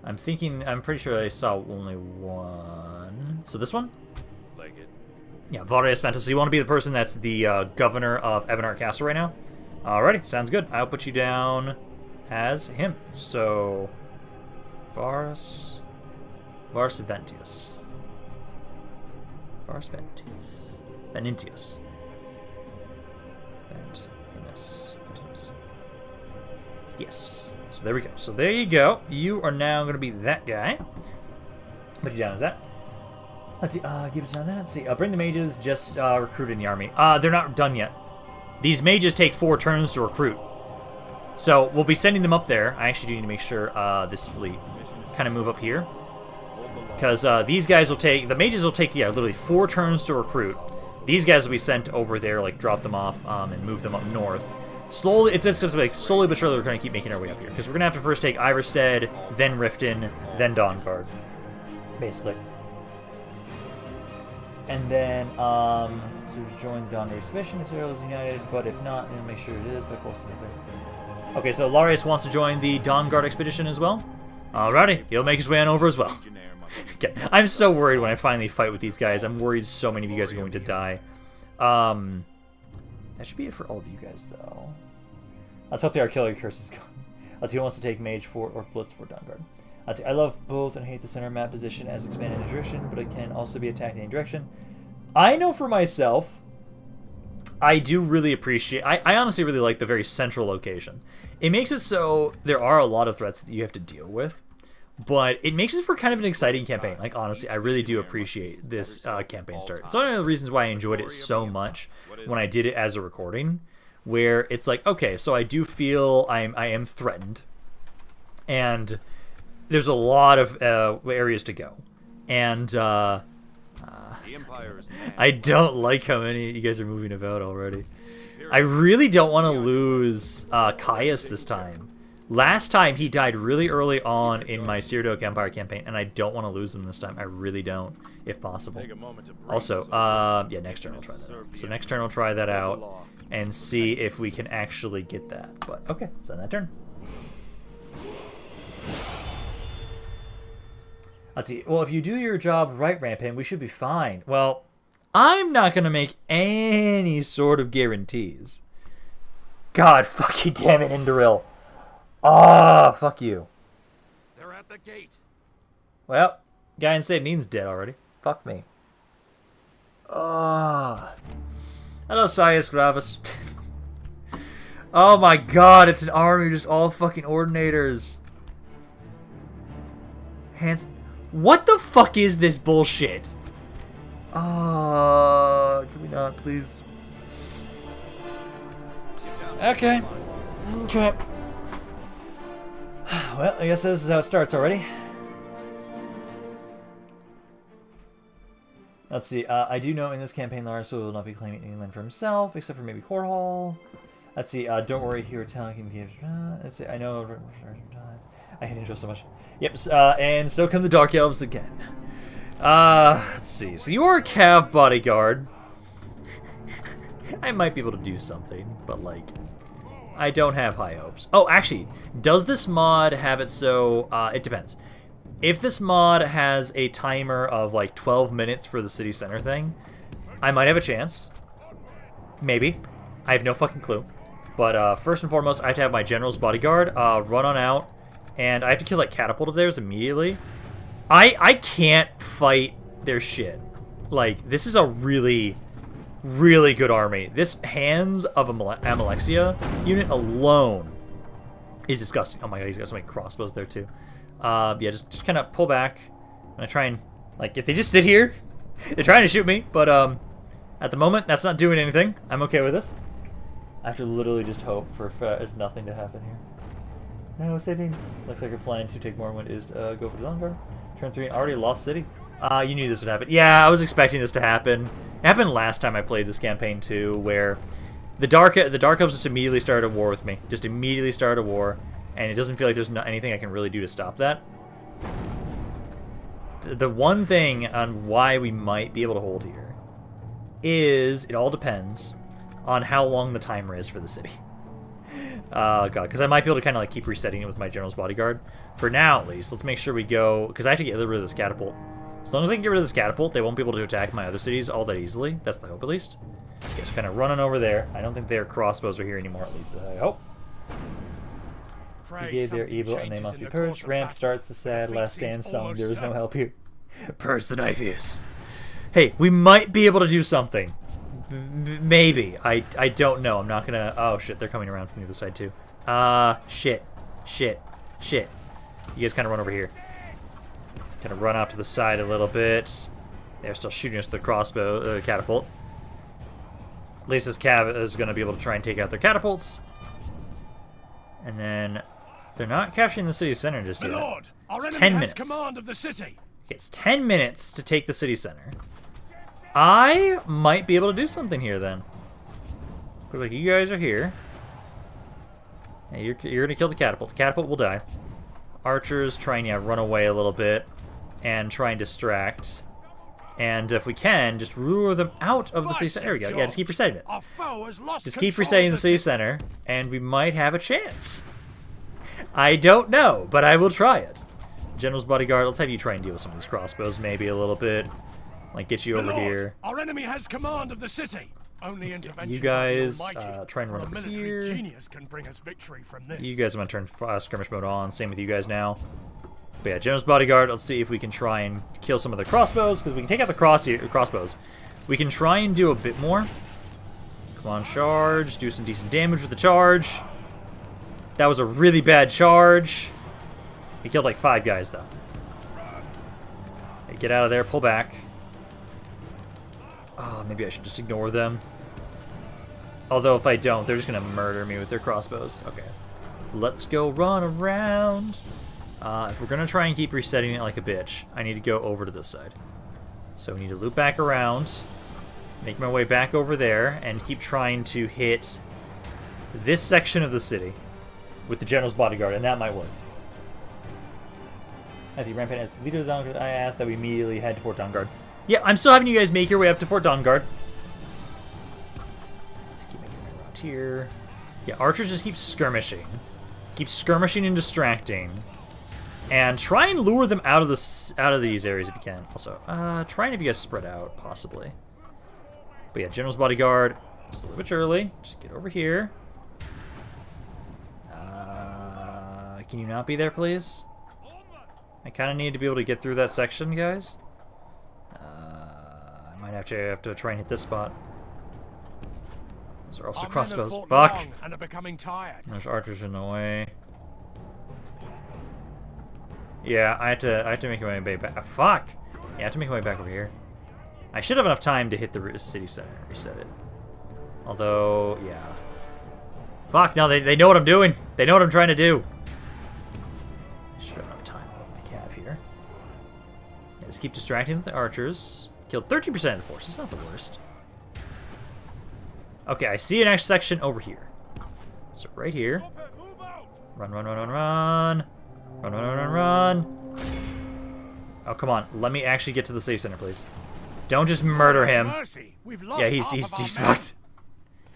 I'm pretty sure I saw only one. So this one? Like it. Yeah, Varius Ventus. So you want to be the person that's the governor of Ebonheart Castle right now? Alrighty, sounds good. I'll put you down as him. So, Varus Ventius. Varus Ventius. Venentius. Ventinus. Yes. So there we go. So there you go. You are now going to be that guy. Put you down as that. Let's see. Give us down that. Let's see. Bring the mages. Just recruit in the army. They're not done yet. These mages take 4 turns to recruit. So we'll be sending them up there. I actually do need to make sure this fleet kind of move up here. Because these guys will take... The mages will take, yeah, literally 4 turns to recruit. These guys will be sent over there, like drop them off and move them up north. Slowly, it's just like slowly but surely we're going to keep making our way up here. Because we're going to have to first take Iverstead, then Riften, then Dawnguard. Basically. And then, so join the Dawn Expedition if Cyrodiil is united, but if not, then make sure it is by forcing it. Okay, so Larius wants to join the Dawnguard Expedition as well. Alrighty, he'll make his way on over as well. Okay, I'm so worried when I finally fight with these guys. I'm worried so many of you guys are going to die. That should be it for all of you guys, though. Let's hope the artillery curse is gone. Let's see who wants to take Mage for or Blitz for Dawnguard. Let's see, I love both and hate the center map position as expanded in direction, but it can also be attacked in any direction. I know for myself, I do really appreciate... I honestly really like the very central location. It makes it so there are a lot of threats that you have to deal with, but it makes it for kind of an exciting campaign. Like, honestly, I really do appreciate this campaign start. It's one of the reasons why I enjoyed it so much when I did it as a recording, where it's like, okay, so I do feel I am threatened, and there's a lot of areas to go. And I don't like how many you guys are moving about already. I really don't want to lose Caius this time. Last time he died really early on in my Cyrodilic Empire campaign, and I don't want to lose him this time. I really don't, if possible. Also, yeah, next turn we'll try that out. So next turn we'll try that out and see if we can actually get that. But okay, so that turn. Let's see. Well, if you do your job right, Rampant, we should be fine. Well, I'm not going to make any sort of guarantees. God fucking damn it, Indoril. Ah, fuck you. They're at the gate. Well, guy in St. Neen's dead already. Fuck me. Ah. Hello, Sias Gravis. Oh my god, it's an army just all fucking ordinators. Hands. What the fuck is this bullshit? Can we not, please? Okay. Okay. Well, I guess this is how it starts already. Let's see. I do know in this campaign, Lawrence will not be claiming England for himself, except for maybe Cornwall. Let's see. Don't worry, here Italian can give. Let's see. I know. I hate intro so much. Yep. And so come the Dark Elves again. Let's see. So you are a Cav bodyguard. I might be able to do something, but like, I don't have high hopes. Oh, actually, does this mod have it so? It depends. If this mod has a timer of like 12 minutes for the city center thing, I might have a chance. Maybe. I have no fucking clue. But first and foremost, I have to have my general's bodyguard run on out and I have to kill that catapult of theirs immediately. I can't fight their shit. Like, this is a really, really good army. This Hands of Amalexia unit alone is disgusting. Oh my god, he's got so many crossbows there too. Yeah, just kind of pull back. I'm gonna try and, like, if they just sit here, they're trying to shoot me, but at the moment, that's not doing anything. I'm okay with this. I have to literally just hope for nothing to happen here. No, sitting. Looks like your plan to take Morrowind is to go for the Dawnguard. Turn 3 and already lost city. You knew this would happen. Yeah, I was expecting this to happen. It happened last time I played this campaign too, where the Dark Elves just immediately started a war with me. Just immediately started a war, and it doesn't feel like there's anything I can really do to stop that. The one thing on why we might be able to hold here is it all depends on how long the timer is for the city. God, because I might be able to kind of like keep resetting it with my General's Bodyguard. For now, at least, let's make sure we go, because I have to get rid of this catapult. As long as I can get rid of this catapult, they won't be able to attack my other cities all that easily. That's the hope, at least. Okay, so kind of running over there. I don't think their crossbows are here anymore, at least I hope. He gave their evil and they must be purged. Ramp starts the sad last stand song. There is no help here. Purge the knife is. Hey, we might be able to do something. Maybe. I don't know. I'm not gonna... Oh, shit. They're coming around from the other side, too. Shit. You guys kind of run over here. Kind of run off to the side a little bit. They're still shooting us with the crossbow catapult. At least this cav is going to be able to try and take out their catapults. And then... They're not capturing the city center just yet. Lord, our it's enemy 10 has minutes. command of the city. Okay, it's 10 minutes to take the city center. I might be able to do something here then. Looks like you guys are here. Hey, you're gonna kill the catapult. The catapult will die. Archers try and run away a little bit and try and distract. And if we can, just lure them out of the city center. There we go. Yeah, just keep resetting it. Our foe has lost Just keep control resetting of the city center, and we might have a chance. I don't know, but I will try it. General's Bodyguard, let's have you try and deal with some of these crossbows maybe a little bit. Like, get you over Lord, here. Our enemy has command of the city. Only intervention You guys by the Almighty try and run or a over military here. genius can bring us victory from this. You guys are going to turn skirmish mode on. Same with you guys now. But yeah, General's Bodyguard, let's see if we can try and kill some of the crossbows, because we can take out the crossbows. We can try and do a bit more. Come on, charge. Do some decent damage with the charge. That was a really bad charge. He killed like 5 guys, though. Hey, get out of there. Pull back. Oh, maybe I should just ignore them. Although if I don't, they're just going to murder me with their crossbows. Okay. Let's go run around. If we're going to try and keep resetting it like a bitch, I need to go over to this side. So we need to loop back around, make my way back over there, and keep trying to hit this section of the city with the General's Bodyguard, and that might work. As the rampant as the leader of the Dawnguard, I asked that we immediately head to Fort Dawnguard. Yeah, I'm still having you guys make your way up to Fort Dawnguard. Let's keep making my way around here. Yeah, archers just keep skirmishing. Keep skirmishing and distracting. And try and lure them out of these areas if you can. Also, try and have you guys spread out, possibly. But yeah, General's Bodyguard, just a little bit early. Just get over here. Can you not be there, please? I kind of need to be able to get through that section, guys. I might have to try and hit this spot. Those are also crossbows. Fuck! And are becoming tired. There's archers in the way. Yeah, I have to make my way back. Fuck! Yeah, I have to make my way back over here. I should have enough time to hit the city center and reset it. Although, yeah. Fuck, no, they know what I'm doing. They know what I'm trying to do. I should have enough time with my cav here. Yeah, just keep distracting with the archers. Killed 13% of the force. It's not the worst. Okay, I see an next section over here. So right here. Run, run, run, run, run. Run, run, run, run, run. Oh, come on. Let me actually get to the city center, please. Don't just murder him. Yeah, he's fucked.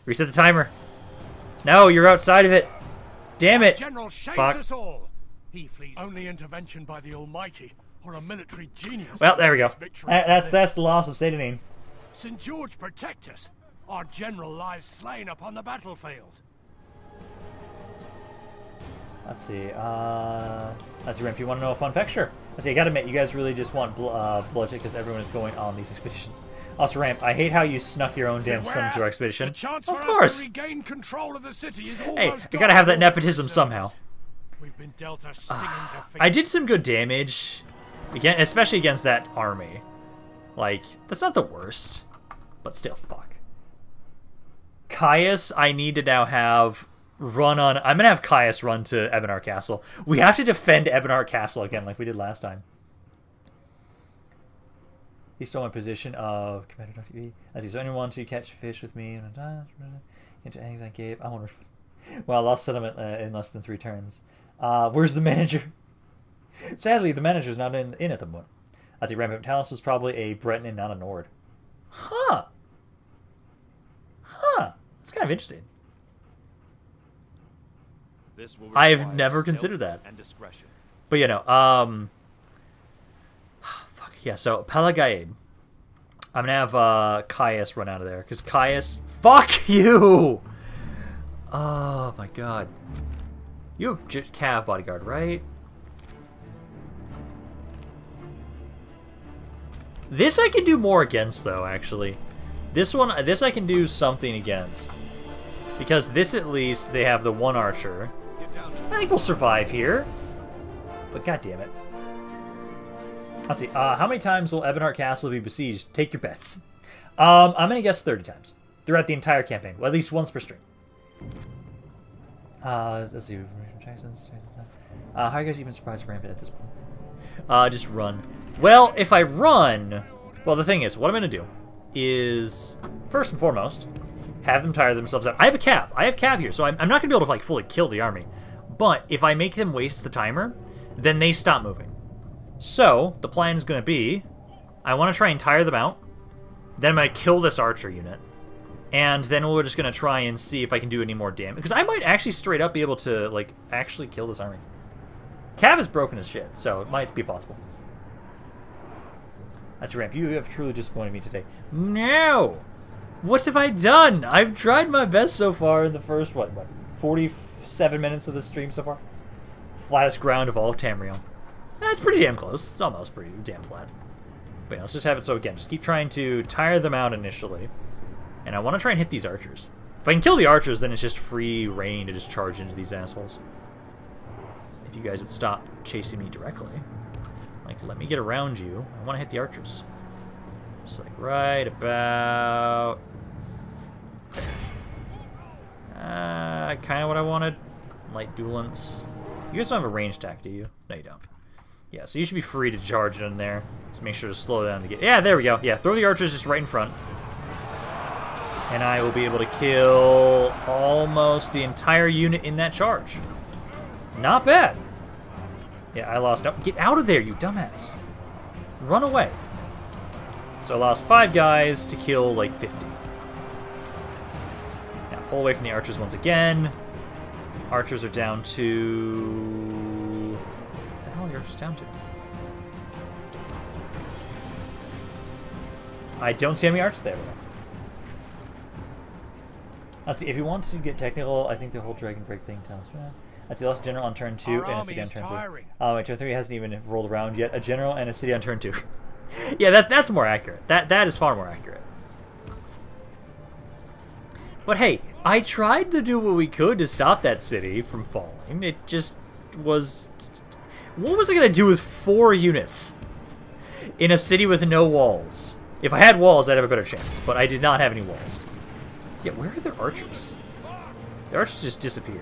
Reset the timer. No, you're outside of it. Damn it. General shames Fuck. us all. He flees only intervention by the Almighty or a military genius. Well, there we go. That's the loss of Cyrodilic. St. George protect us. Our general lies slain upon the battlefield. Let's see. Let's see, Ramp. You want to know a fun fact? Sure. Let's see. I gotta admit, you guys really just want bloodshed because everyone is going on these expeditions. Also, Ramp, I hate how you snuck your own damn son to our expedition. The chance of for course. us to regain control of the city is Hey, almost you gotta have that gone. nepotism somehow. We've been dealt a stinging defeat. I did some good damage, again, especially against that army. Like, that's not the worst, but still, fuck. Caius, I need to now have run on. I'm gonna have Caius run to Ebenar Castle. We have to defend Ebenar Castle again, like we did last time. He stole my position of Commander TV. As he's only want to catch fish with me into anything I gave. I want to. Well, I lost settlement in less than 3 turns. Where's the manager? Sadly, the manager's not in at the moment. I'd say Rampant Talus was probably a Breton and not a Nord. Huh. That's kind of interesting. This will I've never considered that. And discretion. But you know, fuck yeah. So Pelagaid, I'm gonna have Caius run out of there because Caius. Fuck you! Oh my god. You have Cav bodyguard, right? This I can do more against, though, actually. This I can do something against. Because this, at least, they have the 1 archer. I think we'll survive here. But god damn it. Let's see, how many times will Ebenar Castle be besieged? Take your bets. I'm gonna guess 30 times. Throughout the entire campaign. Well, at least once per stream. Let's see. How are you guys even surprised Rampant at this point? Just run. Well, if I run... Well, the thing is, what I'm going to do is, first and foremost, have them tire themselves out. I have a Cav. I have Cav here, so I'm not going to be able to, like, fully kill the army. But if I make them waste the timer, then they stop moving. So, the plan is going to be, I want to try and tire them out. Then I'm going to kill this archer unit. And then we're just going to try and see if I can do any more damage. Because I might actually straight up be able to, like, actually kill this army. Cav is broken as shit, so it might be possible. That's Ramp. You have truly disappointed me today. No! What have I done? I've tried my best so far in the first, what 47 minutes of the stream so far? Flattest ground of all of Tamriel. That's pretty damn close. It's almost pretty damn flat. But yeah, let's just have it so, again, just keep trying to tire them out initially. And I want to try and hit these archers. If I can kill the archers, then it's just free reign to just charge into these assholes. If you guys would stop chasing me directly. Like, let me get around you. I want to hit the archers. Just like right about there. Kind of what I wanted. Light duelants. You guys don't have a range attack, do you? No, you don't. Yeah, so you should be free to charge it in there. Just make sure to slow down to get... Yeah, there we go. Yeah, throw the archers just right in front. And I will be able to kill almost the entire unit in that charge. Not bad. Yeah, I lost... No, get out of there, you dumbass. Run away. So I lost 5 guys to kill, like, 50. Now, pull away from the archers once again. Archers are down to... What the hell are the archers down to? I don't see any archers there. Let's see, if you want to get technical, I think the whole Dragon Break thing tells me. Let's see, lost a general on turn 2 and a city on turn 3. My turn 3 hasn't even rolled around yet. A general and a city on turn 2. Yeah, that's more accurate. That is far more accurate. But hey, I tried to do what we could to stop that city from falling. It just was... What was I going to do with 4 units in a city with no walls? If I had walls, I'd have a better chance, but I did not have any walls. Yeah, where are their archers? The archers just disappeared.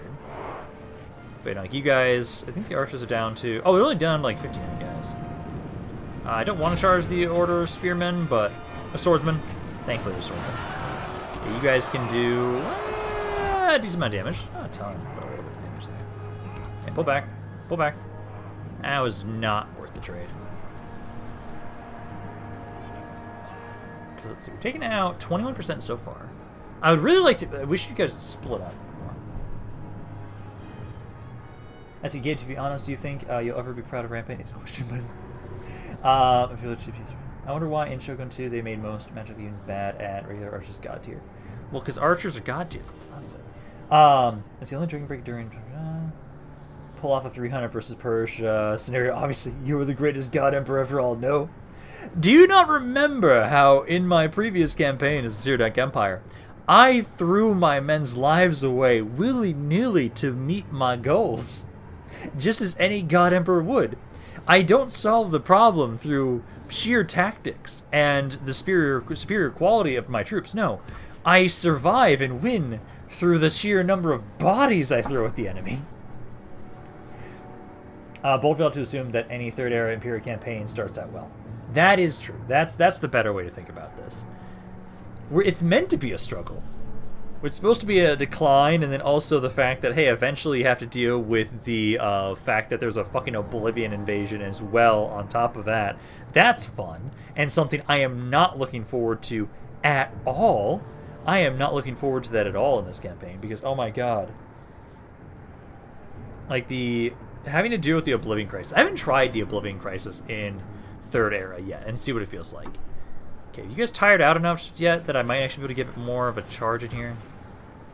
But like you guys, I think the archers are down to... Oh, they're only down to like 59 guys. I don't want to charge the Order Spearmen, but... A Swordsman. Thankfully, they're Swordsmen. Yeah, you guys can do... a decent amount of damage. Not a ton, but a little bit of damage there. And pull back. Pull back. That was not worth the trade. Because let's see, we're taking out 21% so far. I would really like to... I wish you guys would split up. As you get, to be honest, do you think you'll ever be proud of Rampant? It's a question, by the way. I wonder why in Shogun 2 they made most magical units bad at regular archers god tier. Well, because archers are god tier. It's the only Dragon Break during... pull off a 300 versus Persia scenario. Obviously, you were the greatest god emperor ever all know. Do you not remember how in my previous campaign as the Cyrodilic Empire, I threw my men's lives away willy-nilly to meet my goals? Just as any god emperor would. I don't solve the problem through sheer tactics and the superior quality of my troops. No, I survive and win through the sheer number of bodies I throw at the enemy. Bold failed to assume that any Third Era Imperial campaign starts out well. That is true. That's the better way to think about this. It's meant to be a struggle. It's supposed to be a decline, and then also the fact that, hey, eventually you have to deal with the fact that there's a fucking Oblivion invasion as well on top of that. That's fun, and something I am not looking forward to at all. I am not looking forward to that at all in this campaign, because, oh my god. Like, having to deal with the Oblivion Crisis. I haven't tried the Oblivion Crisis in Third Era yet, and see what it feels like. Okay, you guys tired out enough yet that I might actually be able to get it more of a charge in here?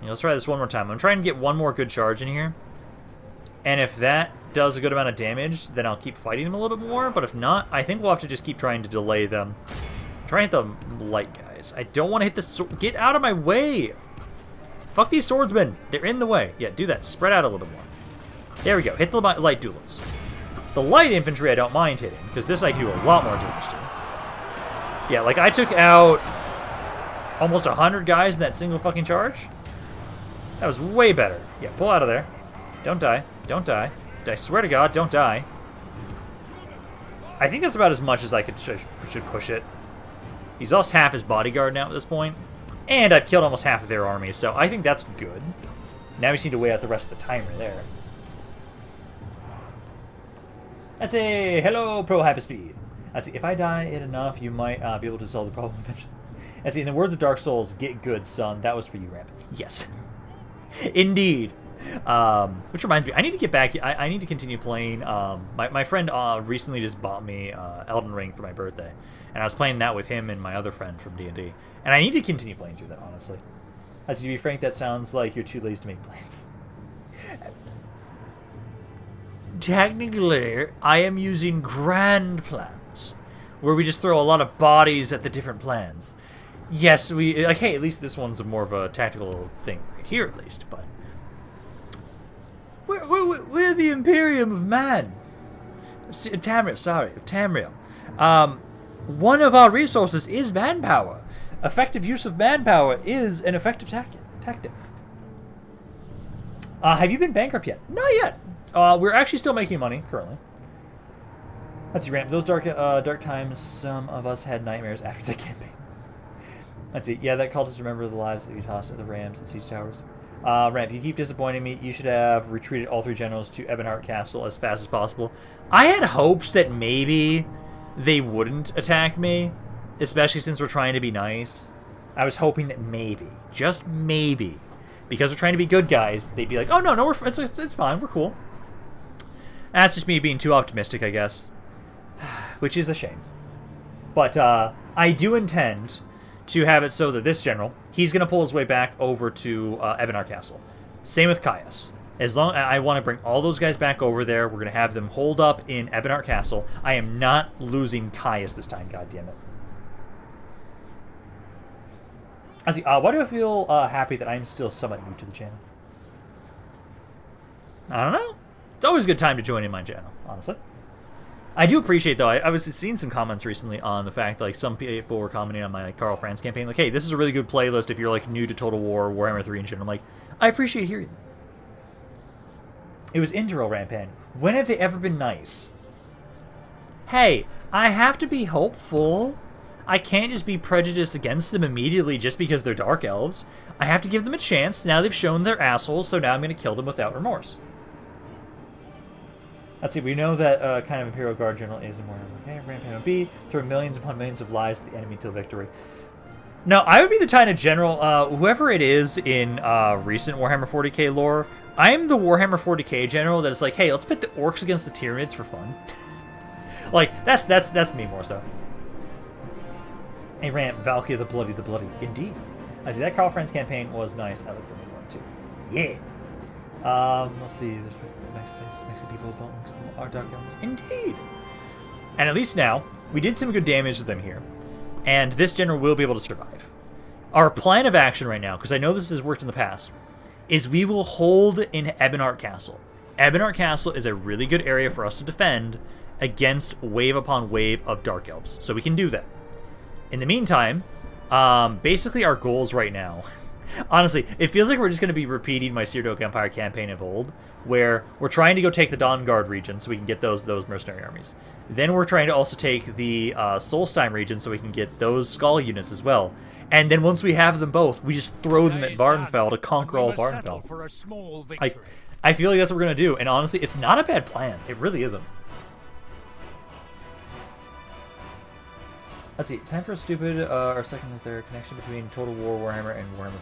Let's try this one more time. I'm trying to get one more good charge in here. And if that does a good amount of damage, then I'll keep fighting them a little bit more. But if not, I think we'll have to just keep trying to delay them. Try and hit the light guys. I don't want to hit the sword. Get out of my way! Fuck these swordsmen. They're in the way. Yeah, do that. Spread out a little bit more. There we go. Hit the light duelists. The light infantry I don't mind hitting, because this I can do a lot more damage to. Yeah, like I took out almost 100 guys in that single fucking charge. That was way better. Yeah, pull out of there. Don't die. Don't die. I swear to God, don't die. I think that's about as much as I should push it. He's lost half his bodyguard now at this point. And I've killed almost half of their army, so I think that's good. Now we just need to wait out the rest of the timer there. That's a hello pro hyperspeed. Let's see, if I die it enough, you might be able to solve the problem eventually. Let's see, in the words of Dark Souls, get good, son. That was for you, Ramp. Yes. Indeed. Which reminds me, I need to get back. I need to continue playing. My friend recently just bought me Elden Ring for my birthday, and I was playing that with him and my other friend from D&D. And I need to continue playing through that, honestly. As to be frank, that sounds like you're too lazy to make plans. Technically, I am using grand plans, where we just throw a lot of bodies at the different plans. Yes, like, hey, at least this one's more of a tactical thing right here, at least, but... We're the Imperium of Man. Tamriel, sorry, Tamriel. One of our resources is manpower. Effective use of manpower is an effective tactic. Have you been bankrupt yet? Not yet. We're actually still making money, currently. Let's see, Ramp. Those dark times, some of us had nightmares after the campaign. Let's see. Yeah, that cultists remember the lives that you tossed at the Rams and Siege Towers. Ramp, you keep disappointing me. You should have retreated all 3 generals to Ebonheart Castle as fast as possible. I had hopes that maybe they wouldn't attack me, especially since we're trying to be nice. I was hoping that maybe, just maybe, because we're trying to be good guys, they'd be like, oh, no, it's fine, we're cool. That's just me being too optimistic, I guess. Which is a shame. But I do intend to have it so that this general, he's going to pull his way back over to Ebonheart Castle. Same with Caius. As long I want to bring all those guys back over there, we're going to have them hold up in Ebonheart Castle. I am not losing Caius this time, goddammit. I see. Why do I feel happy that I'm still somewhat new to the channel? I don't know. It's always a good time to join in my channel, honestly. I do appreciate, though, I was seeing some comments recently on the fact that, like, some people were commenting on my Carl Franz campaign, like, hey, this is a really good playlist if you're, like, new to Total War, Warhammer 3 and shit. I'm like, I appreciate hearing that. It was Integral Rampan. When have they ever been nice? Hey, I have to be hopeful. I can't just be prejudiced against them immediately just because they're Dark Elves. I have to give them a chance. Now they've shown they're assholes, so now I'm going to kill them without remorse. Let's see, we know that kind of Imperial Guard General is in Warhammer. Okay, Rampan B, throw millions upon millions of lies at the enemy till victory. No, I would be the kind of general, whoever it is in recent Warhammer 40k lore, I'm the Warhammer 40k general that is like, hey, let's pit the orcs against the Tyranids for fun. Like, that's me more so. Hey, Ramp, Valkyrie the Bloody. Indeed. I see, that Carl Franz campaign was nice. I like the new one, too. Yeah. Let's see. There's makes the people amongst them are dark elves. Indeed. And at least now, we did some good damage to them here. And this general will be able to survive. Our plan of action right now, because I know this has worked in the past, is we will hold in Ebonheart Castle. Ebonheart Castle is a really good area for us to defend against wave upon wave of dark elves. So we can do that. In the meantime, basically our goals right now, honestly, it feels like we're just going to be repeating my Cyrodilic Empire campaign of old, where we're trying to go take the Dawnguard region so we can get those mercenary armies. Then we're trying to also take the Solstheim region so we can get those Skull units as well. And then once we have them both, we just throw them at Vardenfell to conquer all of Vardenfell. I feel like that's what we're going to do. And honestly, it's not a bad plan. It really isn't. Let's see. Time for a stupid. Our second, is there a connection between Total War Warhammer and Warhammer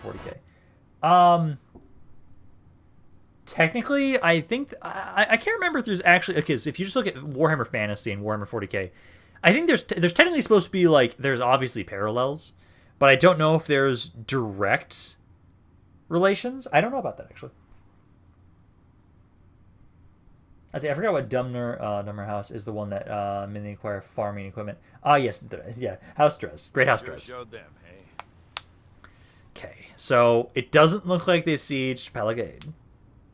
40k? Technically, I think I can't remember if there's actually. Okay, so if you just look at Warhammer Fantasy and Warhammer 40k, I think there's technically supposed to be like there's obviously parallels, but I don't know if there's direct relations. I don't know about that actually. I forgot what Dumner House is the one that mainly acquire farming equipment. Yes, yeah, House Dress, Great House Dress. Showed them, hey? Okay, so it doesn't look like they sieged Pelagade.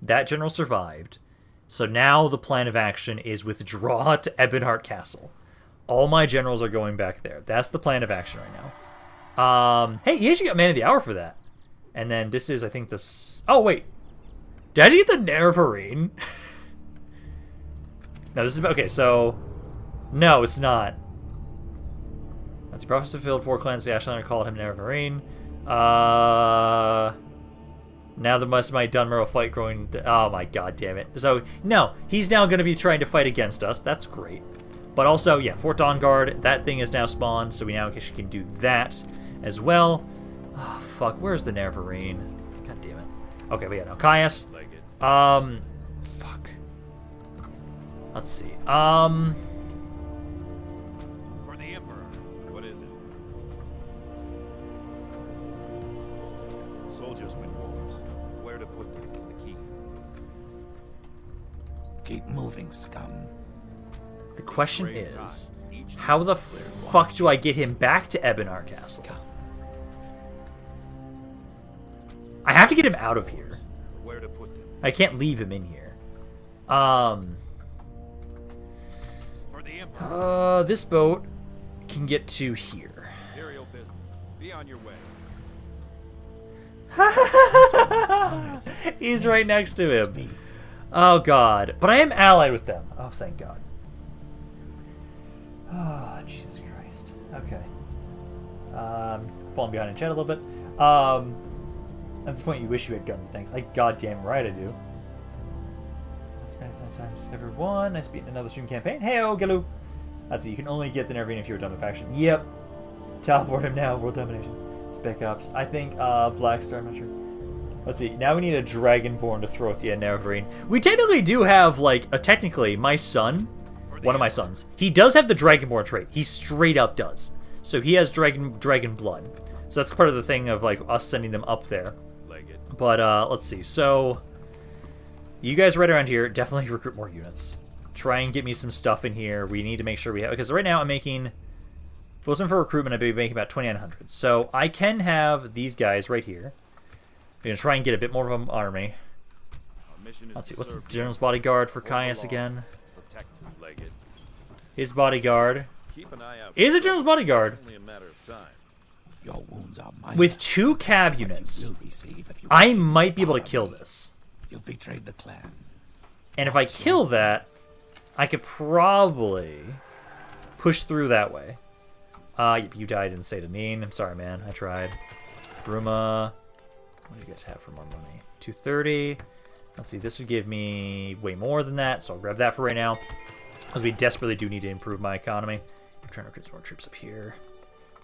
That general survived. So now the plan of action is withdraw to Ebonheart Castle. All my generals are going back there. That's the plan of action right now. Hey, he actually got Man of the Hour for that. And then this is, I think, this. Oh wait, did I get the Nerevarine? No, this is okay. So, no, it's not. That's prophets fulfilled. 4 clans of the Ashlander called him Nerevarine. Now the must my Dunmer fight growing. Oh my god, damn it! So no, he's now going to be trying to fight against us. That's great. But also, yeah, Fort Dawnguard. That thing is now spawned, so we now can do that as well. Oh fuck, where's the Nerevarine? God damn it. Okay, we got no Caius. Fuck. Let's see. For the Emperor. What is it? Soldiers win wars. Where to put them is the key. Keep moving, scum. The question is, how the fuck do I get him back to Ebonheart Castle? I have to get him out of here. Where to put them? I can't leave him in here. This boat can get to here. Imperial business. Be on your way. He's right next to him. Oh god. But I am allied with them. Oh, thank god. Oh, Jesus Christ. Okay. Falling behind in chat a little bit. At this point, you wish you had guns, thanks. Goddamn right I do. Sometimes everyone. Nice beating another stream campaign. Hey-o, Galoo. That's it. You can only get the Nerevarine if you're a dumb faction. Yep. Teleport him now. World domination. Spec Ops. I think Blackstar. I'm not sure. Let's see. Now we need a Dragonborn to throw at the Nerevarine. We technically do have, like, technically, my son, one of my sons, he does have the Dragonborn trait. He straight up does. So he has dragon blood. So that's part of the thing of, like, us sending them up there. But, let's see. So, you guys right around here, definitely recruit more units. Try and get me some stuff in here. We need to make sure we have... Because right now I'm making... If it wasn't for recruitment, I'd be making about 2,900. So, I can have these guys right here. We're going to try and get a bit more of an army. Let's see, what's the General's Bodyguard for Caius again? His bodyguard is a General's Bodyguard. Your wounds are mine. With 2 cav units, I might be able to kill this. You've betrayed the clan. And if I kill that, I could probably push through that way. You died in Cyrodilic. I'm sorry, man. I tried. Bruma. What do you guys have for more money? 230. Let's see. This would give me way more than that, so I'll grab that for right now. Because we desperately do need to improve my economy. I'm trying to recruit some more troops up here.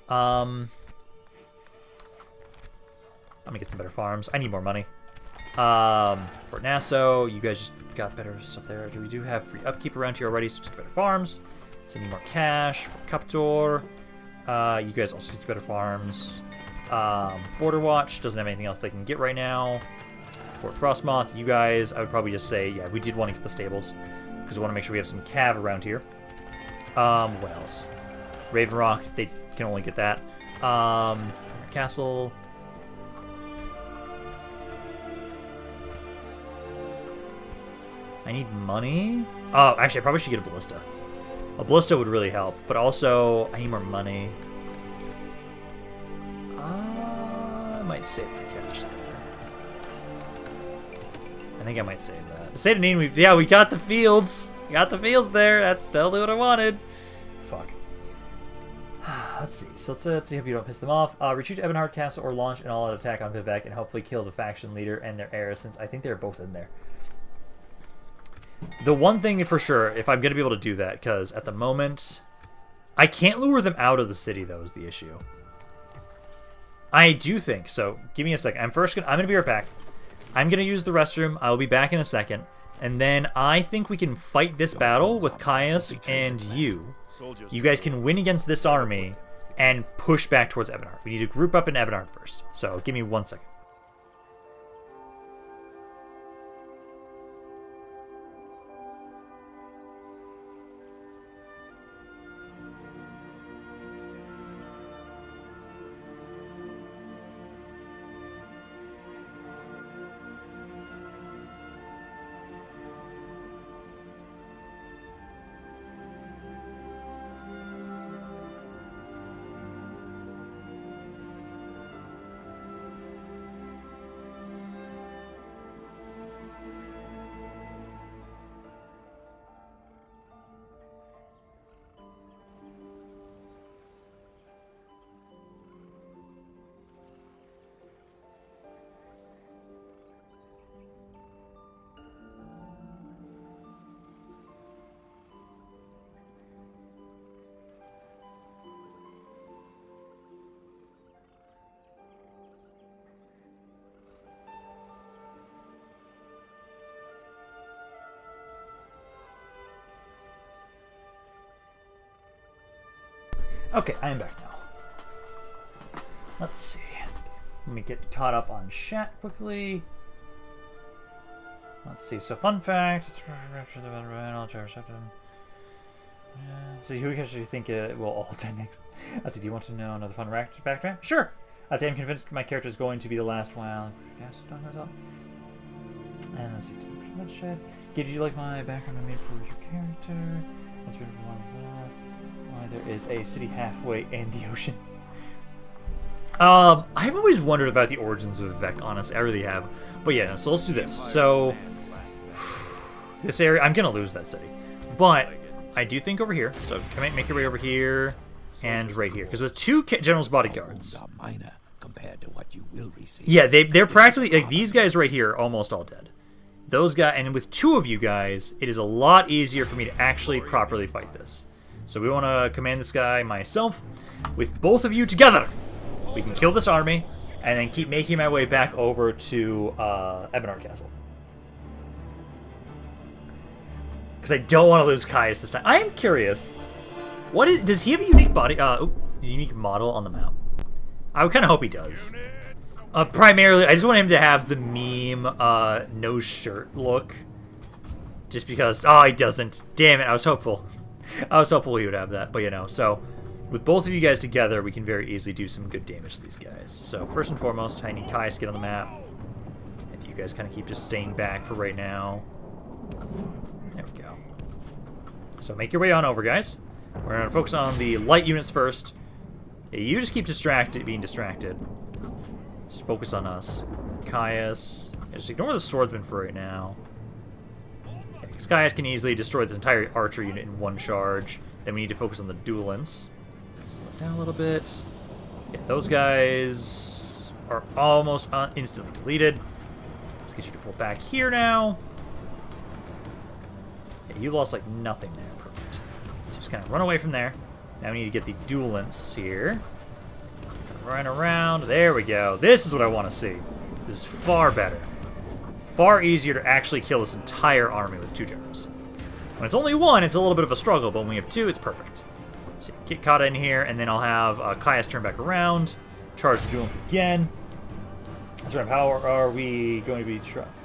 I'm gonna get some better farms. I need more money. For Nassau, you guys just got better stuff there. We do have free upkeep around here already, so just better farms. So I need more cash. For Captor, you guys also get better farms. Border Watch doesn't have anything else they can get right now. Fort Frostmoth. You guys, I would probably just say, yeah, we did want to get the stables because we want to make sure we have some cav around here. What else? Raven Rock, they can only get that. Castle. I need money. Oh, actually, I probably should get a ballista. A ballista would really help, but also I need more money. I might save the cash there. I think I might save that. The state of need, we got the fields. We got the fields there. That's totally what I wanted. Fuck. Let's see. So let's see if you don't piss them off. Retreat to Ebonheart Castle or launch an all-out attack on Vivec and hopefully kill the faction leader and their heir, since I think they're both in there. The one thing for sure, if I'm going to be able to do that, because at the moment, I can't lure them out of the city, though, is the issue. I do think, so give me a second. I'm going to be right back. I'm going to use the restroom. I'll be back in a second. And then I think we can fight this battle with Caius and you. You guys can win against this army and push back towards Ebonheart. We need to group up in Ebonheart first. So give me 1 second. Okay, I am back now. Let's see. Let me get caught up on chat quickly. Let's see. So, fun fact. See, who do you think it will all die next? Let's see. Do you want to know another fun fact? Sure. I'm convinced my character is going to be the last while. And let's see. Did you like my background I made for your character? That's really why there is a city halfway in the ocean. I've always wondered about the origins of Vivec, honestly. I really have. But yeah, so let's do this. So, this area, I'm going to lose that city. But I do think over here. So, make your way over here and right here. Because with 2 general's bodyguards. Minor compared to what you will receive. Yeah, they're practically, like, these guys right here are almost all dead. Those guys, and with 2 of you guys, it is a lot easier for me to actually properly fight this. So we want to command this guy myself. With both of you together, we can kill this army and then keep making my way back over to Ebonheart Castle. Because I don't want to lose Caius this time. I am curious. Does he have a unique unique model on the map? I would kind of hope he does. Primarily, I just want him to have the meme no shirt look. Just because, he doesn't. Damn it, I was hopeful. I was hopeful he would have that, but you know, so with both of you guys together, we can very easily do some good damage to these guys. So first and foremost, I need Caius to get on the map. And you guys kind of keep just staying back for right now. There we go. So make your way on over, guys. We're going to focus on the light units first. Yeah, you just keep being distracted. Just focus on us. Caius. Yeah, just ignore the swordsman for right now. Because Caius can easily destroy this entire archer unit in 1 charge. Then we need to focus on the duelants. Slow down a little bit. Yeah, those guys are almost instantly deleted. Let's get you to pull back here now. Yeah, you lost like nothing there. Perfect. So just kind of run away from there. Now we need to get the duelants here. Run around. There we go. This is what I want to see. This is far better. Far easier to actually kill this entire army with 2 generals. When it's only 1, it's a little bit of a struggle, but when we have 2, it's perfect. So get caught in here, and then I'll have Caius turn back around, charge the duelants again, That's right. How are we going to be?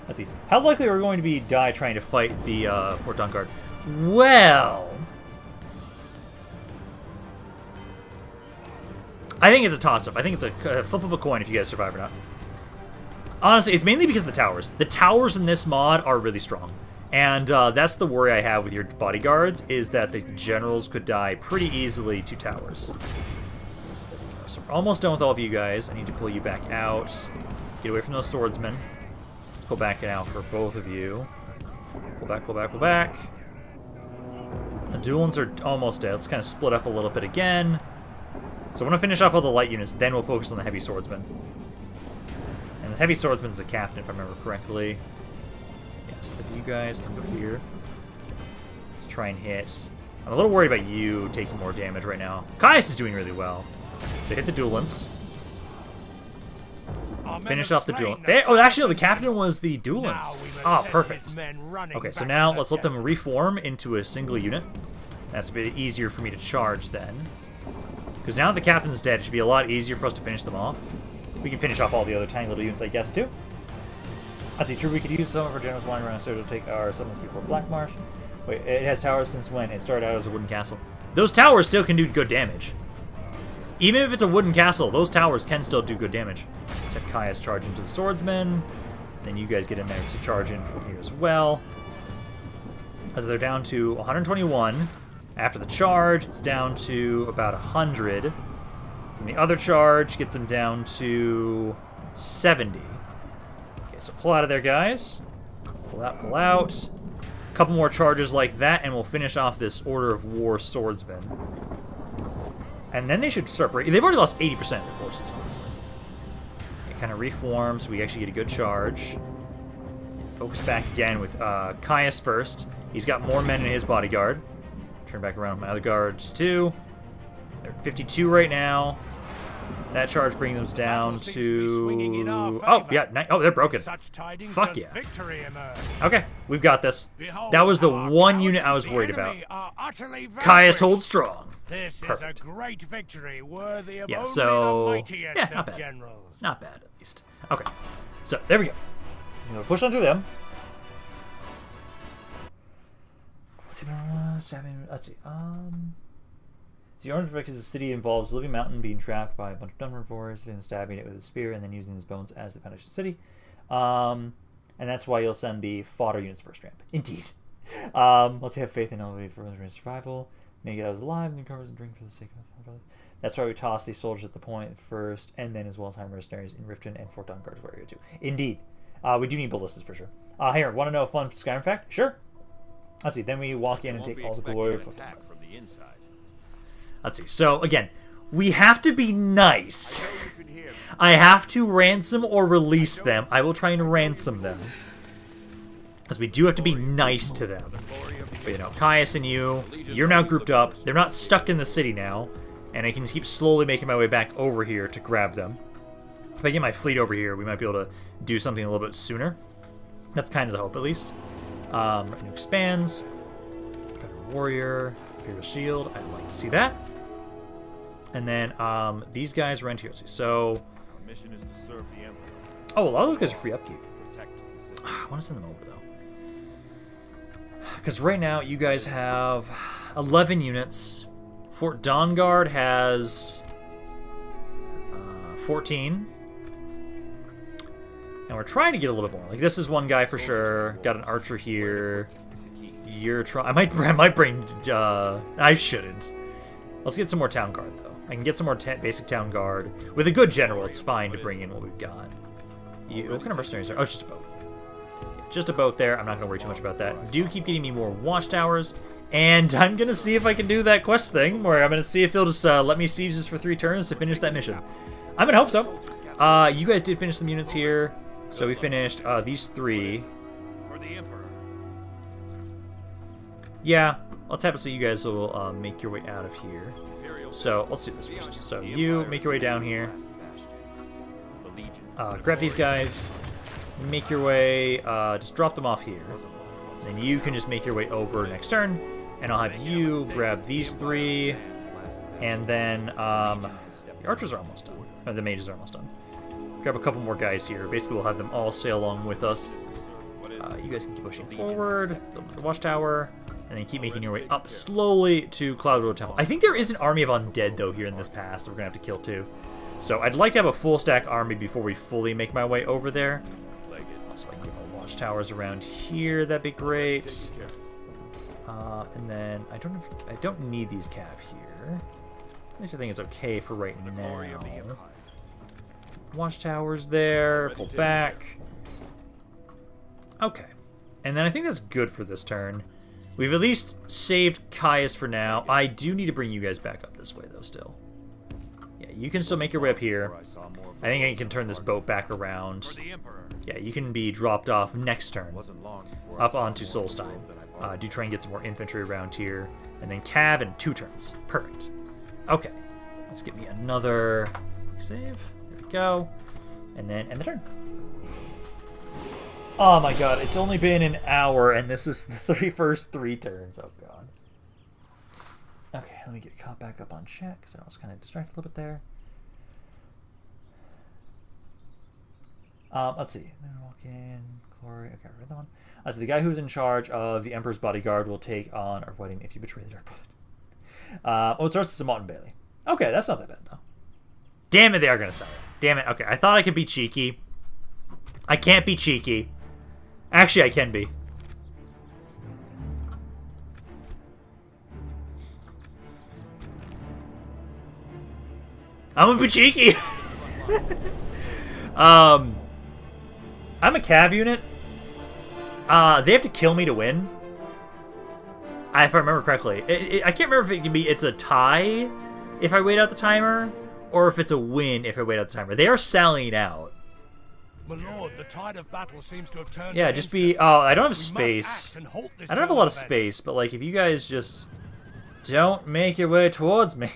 Let's see. How likely are we going to be trying to fight the Fort Dungard? Well, I think it's a toss-up. I think it's a flip of a coin if you guys survive or not. Honestly, it's mainly because of the towers. The towers in this mod are really strong. And that's the worry I have with your bodyguards, is that the generals could die pretty easily to towers. So we're almost done with all of you guys. I need to pull you back out. Get away from those swordsmen. Let's pull back out for both of you. Pull back, pull back, pull back. The dual ones are almost dead. Let's kind of split up a little bit again. So I want to finish off all the light units, then we'll focus on the heavy swordsmen. And the heavy swordsman is the captain, if I remember correctly. Yes, so you guys can go here. Let's try and hit. I'm a little worried about you taking more damage right now. Caius is doing really well. So hit the duelants. Finish off the duel. Oh, actually, no, the captain was the duelants. Oh, perfect. Okay, so now let's let them reform into a single unit. That's a bit easier for me to charge then. Because now that the captain's dead, it should be a lot easier for us to finish them off. We can finish off all the other tiny little units, I guess, too. Let's see, true, we could use some of our generals wandering around so to take our settlements before Black Marsh. Wait, it has towers since when? It started out as a wooden castle. Those towers still can do good damage. Even if it's a wooden castle, those towers can still do good damage. Let's have Caius charge into the swordsmen. Then you guys get in there to charge in from here as well. As they're down to 121. After the charge, it's down to about 100. From the other charge, gets them down to 70. Okay, so pull out of there, guys. Pull out, pull out. A couple more charges like that, and we'll finish off this Order of War swordsman. And then they should start breaking. They've already lost 80% of their forces, honestly. It kind of reforms, so we actually get a good charge. Focus back again with Caius first. He's got more men in his bodyguard. Turn back around with my other guards, too. They're 52 right now. That charge brings them down to... Oh, yeah. Oh, they're broken. Fuck yeah. Okay, we've got this. That was the one unit I was worried about. Caius holds strong. This Perfect. is a great victory, worthy of only so... the mightiest Yeah, not of bad. generals. Not bad, at least. Okay, so there we go. I'm gonna push on through them. Let's see. The orange because the city involves living mountain being trapped by a bunch of dumb herbivores, and stabbing it with a spear, and then using his bones as the foundation of the city. And that's why you'll send the fodder units first ramp. Indeed. Let's have faith in elevated for survival. Make it out alive and covers and drink for the sake of others. That's why we toss these soldiers at the point first, and then as well as high mercenaries in Riften and Fort Dungard is where we go to. Indeed. We do need ballistas for sure. Here, want to know a fun Skyrim fact? Sure. Let's see. Then we walk in and take all the glory of attack from the inside. Let's see. So, again, we have to be nice. I have to ransom or release them. I will try and ransom them. Because we do have to be nice to them. But, you know, Caius and you're now grouped up. They're not stuck in the city now. And I can keep slowly making my way back over here to grab them. If I get my fleet over here, we might be able to do something a little bit sooner. That's kind of the hope, at least. Retinue expands. Better warrior. Imperial shield. I'd like to see that. And then these guys rent here. So, Our mission is to serve the Emperor. oh, a lot of those guys are free upkeep. Protect the city. I want to send them over though, because right now you guys have 11 units. Fort Dungard has 14, and we're trying to get a little bit more. Like this is one guy for sure. Got an archer here. You're trying. I might bring. I shouldn't. Let's get some more town guard though. I can get some more basic town guard with a good general. It's fine to bring in what we've got. What kind of mercenaries are? Oh, it's just a boat. Yeah, just a boat there. I'm not going to worry too much about that. Do keep getting me more watchtowers. And I'm going to see if I can do that quest thing, where I'm going to see if they'll just let me siege this for 3 turns to finish that mission. I'm going to hope so. You guys did finish some units here. So we finished these 3. For the Emperor. Yeah, let's have it so you guys will make your way out of here. So let's do this first. So you make your way down here. Grab these guys. Make your way. Just drop them off here. Then you can just make your way over next turn. And I'll have you grab these 3. And then the archers are almost done. Or the mages are almost done. grab a couple more guys here. Basically, we'll have them all sail along with us. You guys can keep pushing forward, build the watchtower, and then keep making your way up slowly to Cloud Road Temple. I think there is an army of undead, though, here in this pass that we're going to have to kill, too. So I'd like to have a full stack army before we fully make my way over there. Also, I can get my watchtowers around here. That'd be great. And then I don't need these cav here. At least I think it's okay for right now. Watchtowers there. Pull back. Okay. And then I think that's good for this turn. We've at least saved Caius for now. I do need to bring you guys back up this way, though, still. Yeah, you can still make your way up here. I think I can turn this boat back around. Yeah, you can be dropped off next turn. Up onto Solstein. Do try and get some more infantry around here. And then Cav in 2 turns. Perfect. Okay. Let's get me another save. There we go. And then end the turn. Oh my god, it's only been an hour, and this is the first 3 turns. Oh god. Okay, let me get caught back up on check, because I was kind of distracted a little bit there. Let's see. Walk in, glory. Okay, I read that one. So the guy who's in charge of the Emperor's bodyguard will take on our wedding if you betray the Dark Brotherhood. It starts as a Martin Bailey. Okay, that's not that bad, though. Damn it, they are going to sell it. Damn it. Okay, I thought I could be cheeky. I can't be cheeky. Actually, I can be. I'm gonna be cheeky. I'm a cav unit. They have to kill me to win. If I remember correctly. I can't remember if it can be it's a tie if I wait out the timer, or if it's a win if I wait out the timer. They are sallying out. My lord, the tide of battle seems to have turned. Yeah, just be. Oh, I don't have space. I don't have a lot of space, but like, if you guys just don't make your way towards me,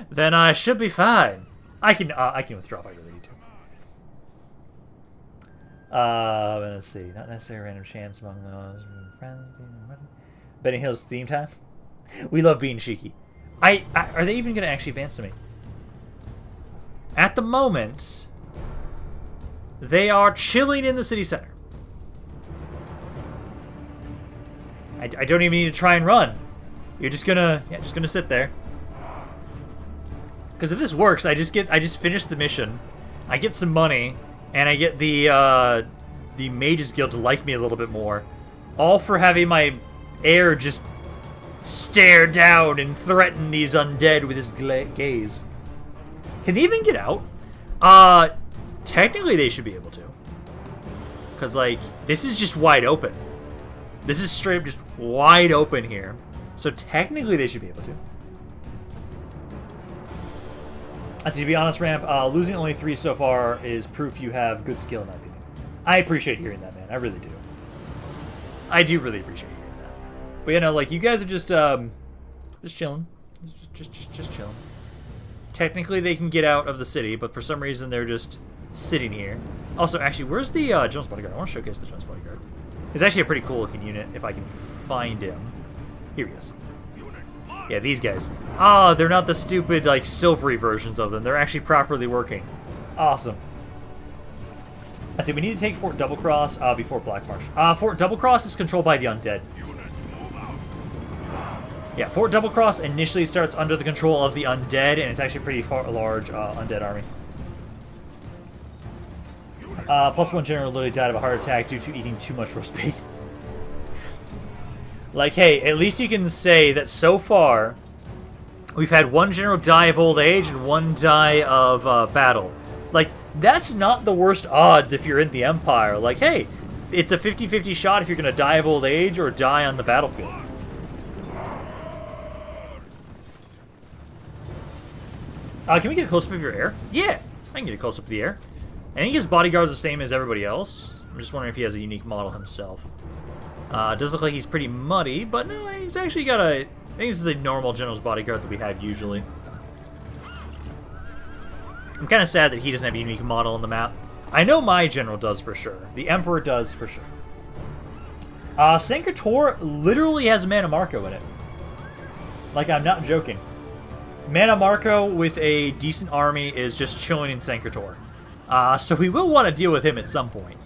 then I should be fine. I can withdraw if I really need to. Let's see. Not necessarily random chance among those friends. Benny Hill's theme time. We love being cheeky. Are they even going to actually advance to me? At the moment, they are chilling in the city center. I don't even need to try and run. You're just gonna sit there. Because if this works, I just finish the mission, I get some money, and I get the Mages Guild to like me a little bit more, all for having my heir just stare down and threaten these undead with his gaze. Can they even get out? Technically they should be able to. Because, like, this is just wide open. This is straight up just wide open here. So technically they should be able to. To be honest, Ramp, losing only 3 so far is proof you have good skill, in my opinion. I appreciate hearing that, man. I really do. I do really appreciate hearing that. But, you know, like, you guys are just chilling. Just chilling. Technically, they can get out of the city, but for some reason, they're just sitting here. Also, actually, where's the Jones Bodyguard? I want to showcase the Jones Bodyguard. He's actually a pretty cool-looking unit, if I can find him. Here he is. Yeah, these guys. Oh, they're not the stupid, like, silvery versions of them. They're actually properly working. Awesome. That's it. We need to take Fort Double Cross before Black Marsh. Fort Double Cross is controlled by the undead. Yeah, Fort Double Cross initially starts under the control of the undead, and it's actually a pretty large undead army. +1 general literally died of a heart attack due to eating too much roast beef. Like, hey, at least you can say that so far, we've had 1 general die of old age and 1 die of battle. Like, that's not the worst odds if you're in the Empire. Like, hey, it's a 50-50 shot if you're going to die of old age or die on the battlefield. Can we get a close-up of your air? Yeah, I can get a close-up of the air. I think his bodyguard's the same as everybody else. I'm just wondering if he has a unique model himself. It does look like he's pretty muddy, but no, he's actually got a... I think this is the normal general's bodyguard that we have usually. I'm kind of sad that he doesn't have a unique model on the map. I know my general does for sure. The Emperor does for sure. Sankator literally has Mana Marco in it. Like, I'm not joking. Mana Marco with a decent army is just chilling in Sankrator. So we will want to deal with him at some point.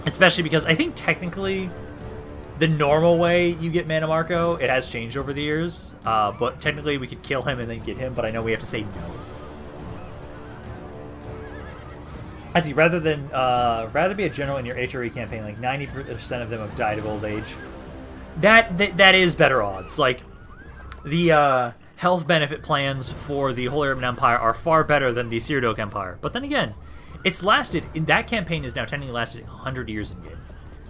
Especially because I think technically the normal way you get Mana Marco, it has changed over the years. But technically we could kill him and then get him, but I know we have to say no. I see, rather be a general in your HRE campaign, like 90% of them have died of old age. That is better odds. Like, the health benefit plans for the Holy Roman Empire are far better than the Cyrodilic Empire. But then again, it's lasted, in that campaign is now technically lasted 100 years in game.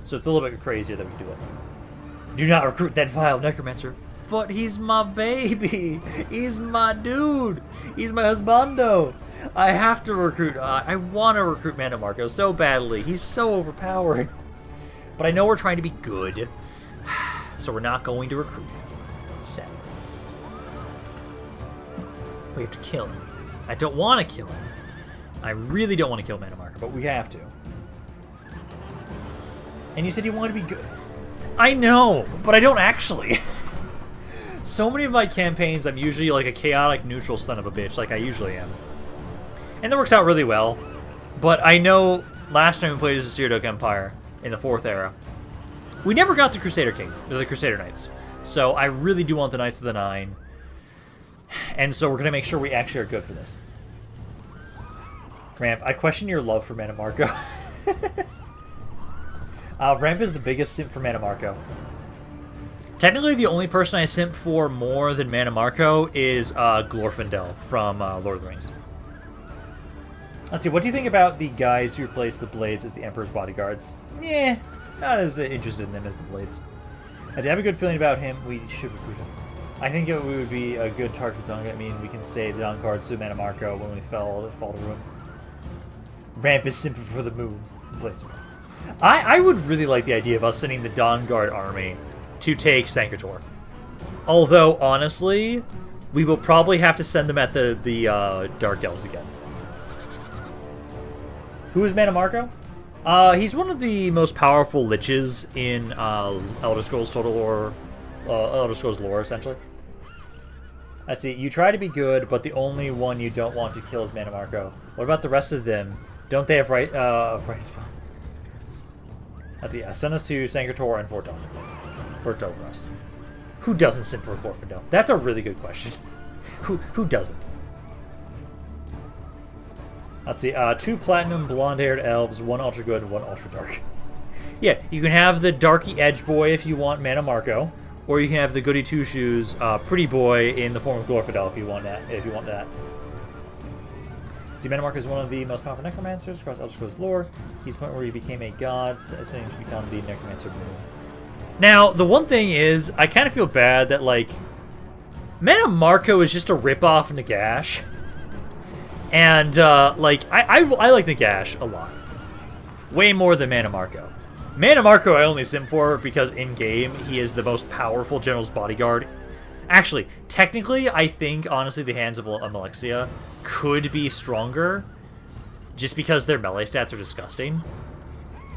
So it's a little bit crazier that we do it. Do not recruit that vile necromancer. But he's my baby. He's my dude. He's my husbando. I have to recruit. I want to recruit Mana Marco so badly. He's so overpowered. But I know we're trying to be good. So we're not going to recruit him. Sad. We have to kill him. I don't want to kill him. I really don't want to kill Mana Marco, but we have to. And you said you want to be good. I know, but I don't actually. So many of my campaigns, I'm usually like a chaotic neutral son of a bitch, like I usually am. And that works out really well. But I know last time we played as the Cyrodilic Empire in the 4th era, we never got the Crusader King, or the Crusader Knights. So I really do want the Knights of the Nine. And so we're going to make sure we actually are good for this. Ramp, I question your love for Mana Marco. Ramp is the biggest simp for Mana Marco. Technically, the only person I simp for more than Mana Marco is Glorfindel from Lord of the Rings. Let's see, what do you think about the guys who replace the Blades as the Emperor's bodyguards? Yeah, not as interested in them as the Blades. As I have a good feeling about him, we should recruit him. I think it would be a good target for Dawn. I mean, we can say the Dawn Guards to Mana Marco when we fall to ruin. Ramp is simply for the moon. Blades. I would really like the idea of us sending the Dawn Guard army to take Sankrator. Although, honestly, we will probably have to send them at the Dark Elves again. Who is Mana Marco? He's one of the most powerful liches in Elder Scrolls Total War, Elder Scrolls lore, essentially. Let's see, you try to be good, but the only one you don't want to kill is Mana Marco. What about the rest of them? Don't they have right spawn? Let's see, send us to Sankrator and Fort Douglas. Who doesn't simp for Glorfindel? That's a really good question. Who doesn't? Let's see, 2 platinum blonde-haired elves, 1 ultra good and 1 ultra dark. Yeah, you can have the darky edge boy if you want Mana Marco, or you can have the goody two shoes pretty boy in the form of Glorfindel if you want that. See, Mana Marco is one of the most powerful necromancers across Elder Scrolls lore. He's the point where he became a god, ascending to become the necromancer moon. Now, the one thing is, I kind of feel bad that, like, Mana Marco is just a ripoff of Nagash. And, like, I like Nagash a lot. Way more than Mana Marco. Mana Marco I only sim for because in-game he is the most powerful general's bodyguard. Actually, technically, I think, honestly, the Hands of Amalexia could be stronger just because their melee stats are disgusting.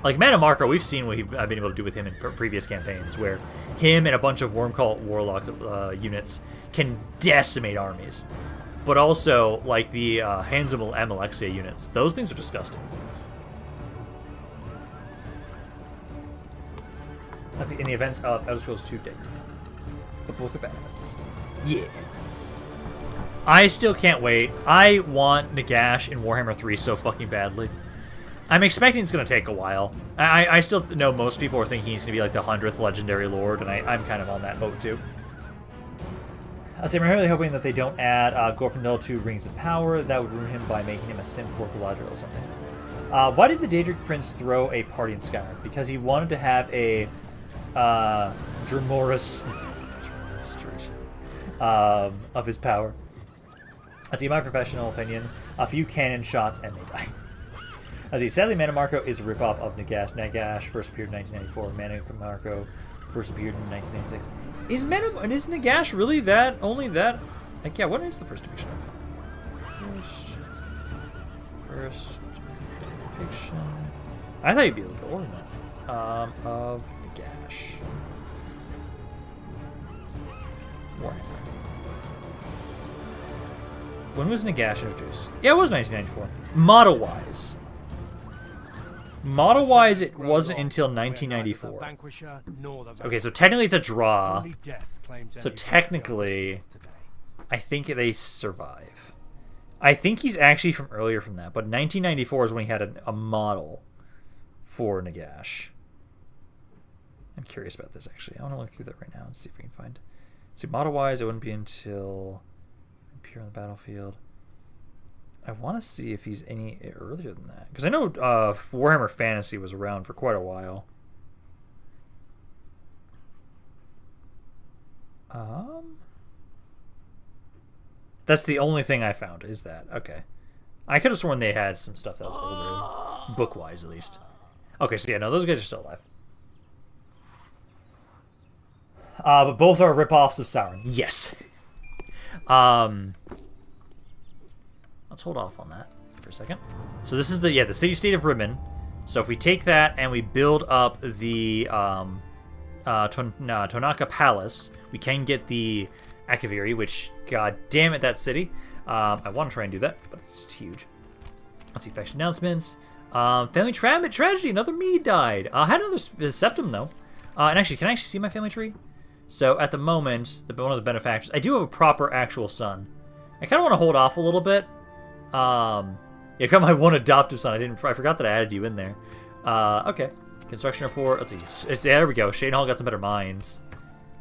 Like, Mana Marco, we've seen what I've been able to do with him in previous campaigns, where him and a bunch of Wormcult Warlock units can decimate armies. But also, like, the Hands of Amalexia units, those things are disgusting. That's in the events of Elder Scrolls 2 Day. But both are badasses. Yeah. I still can't wait. I want Nagash in Warhammer 3 so fucking badly. I'm expecting it's going to take a while. I still know most people are thinking he's going to be like the 100th Legendary Lord, and I'm kind of on that boat too. I'd say I'm really hoping that they don't add Glorfindel to Rings of Power. That would ruin him by making him a simp for Galadriel or something. Why did the Daedric Prince throw a party in Skyrim? Because he wanted to have a Dremoris of his power. That's in my professional opinion. A few cannon shots and they die. Sadly, Mana Marco is a ripoff of Nagash. Nagash first appeared in 1994. Mana Marco first appeared in 1996. Is Nagash really that? Only that? Like, yeah, what is the first depiction of? First depiction. I thought you'd be a little bit older than that. Of Nagash. Warhammer. When was Nagash introduced? Yeah, it was 1994. Model-wise. Model-wise, it wasn't until 1994. Okay, so technically it's a draw. So technically, I think they survive. I think he's actually from earlier from that, but 1994 is when he had a model for Nagash. I'm curious about this, actually. I want to look through that right now and see if we can find... See, model-wise, it wouldn't be until... Appear on the battlefield. I want to see if he's any earlier than that. Because I know Warhammer Fantasy was around for quite a while. That's the only thing I found, is that. Okay. I could have sworn they had some stuff that was older. Book-wise, at least. Okay, so yeah, no, those guys are still alive. But both are rip-offs of Sauron. Yes. Let's hold off on that for a second. So this is the city-state of Rimmon. So if we take that and we build up the Tonaka Palace, we can get the Akaviri, which, god damn it, that city. I want to try and do that, but it's just huge. Let's see, faction announcements. Family tragedy, another Mede died. I had another Septum, though. And actually, can I actually see my family tree? So at the moment, one of the benefactors, I do have a proper actual son. I kind of want to hold off a little bit. Yeah, I got my one adoptive son. I forgot that I added you in there. Okay. Construction report. Let's see. There we go. Shane Hall got some better mines.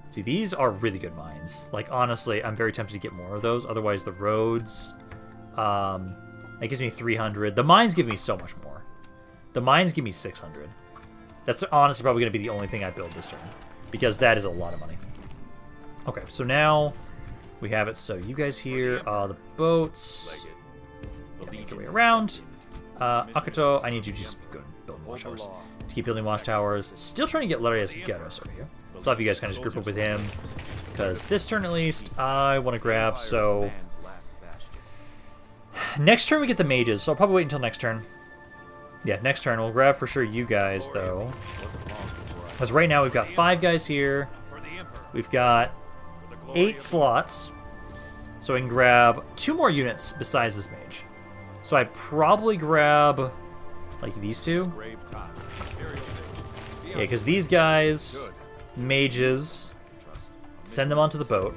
Let's see, these are really good mines. Like, honestly, I'm very tempted to get more of those. Otherwise, the roads, that gives me 300. The mines give me so much more. The mines give me 600. That's honestly probably going to be the only thing I build this turn, because that is a lot of money. Okay, so now we have it. So you guys here, the boats. Yeah, make your way around. Akato, I need you to just go and build watchtowers. To keep building watchtowers. Still trying to get Larius Geros over here. So I'll have you guys kind of just group up with him, because this turn at least I want to grab. So next turn we get the mages, so I'll probably wait until next turn. Yeah, next turn we'll grab for sure you guys though, because right now we've got 5 guys here. We've got 8 slots, so I can grab 2 more units besides this mage. So I probably grab like these 2. Yeah, because these guys, mages, send them onto the boat,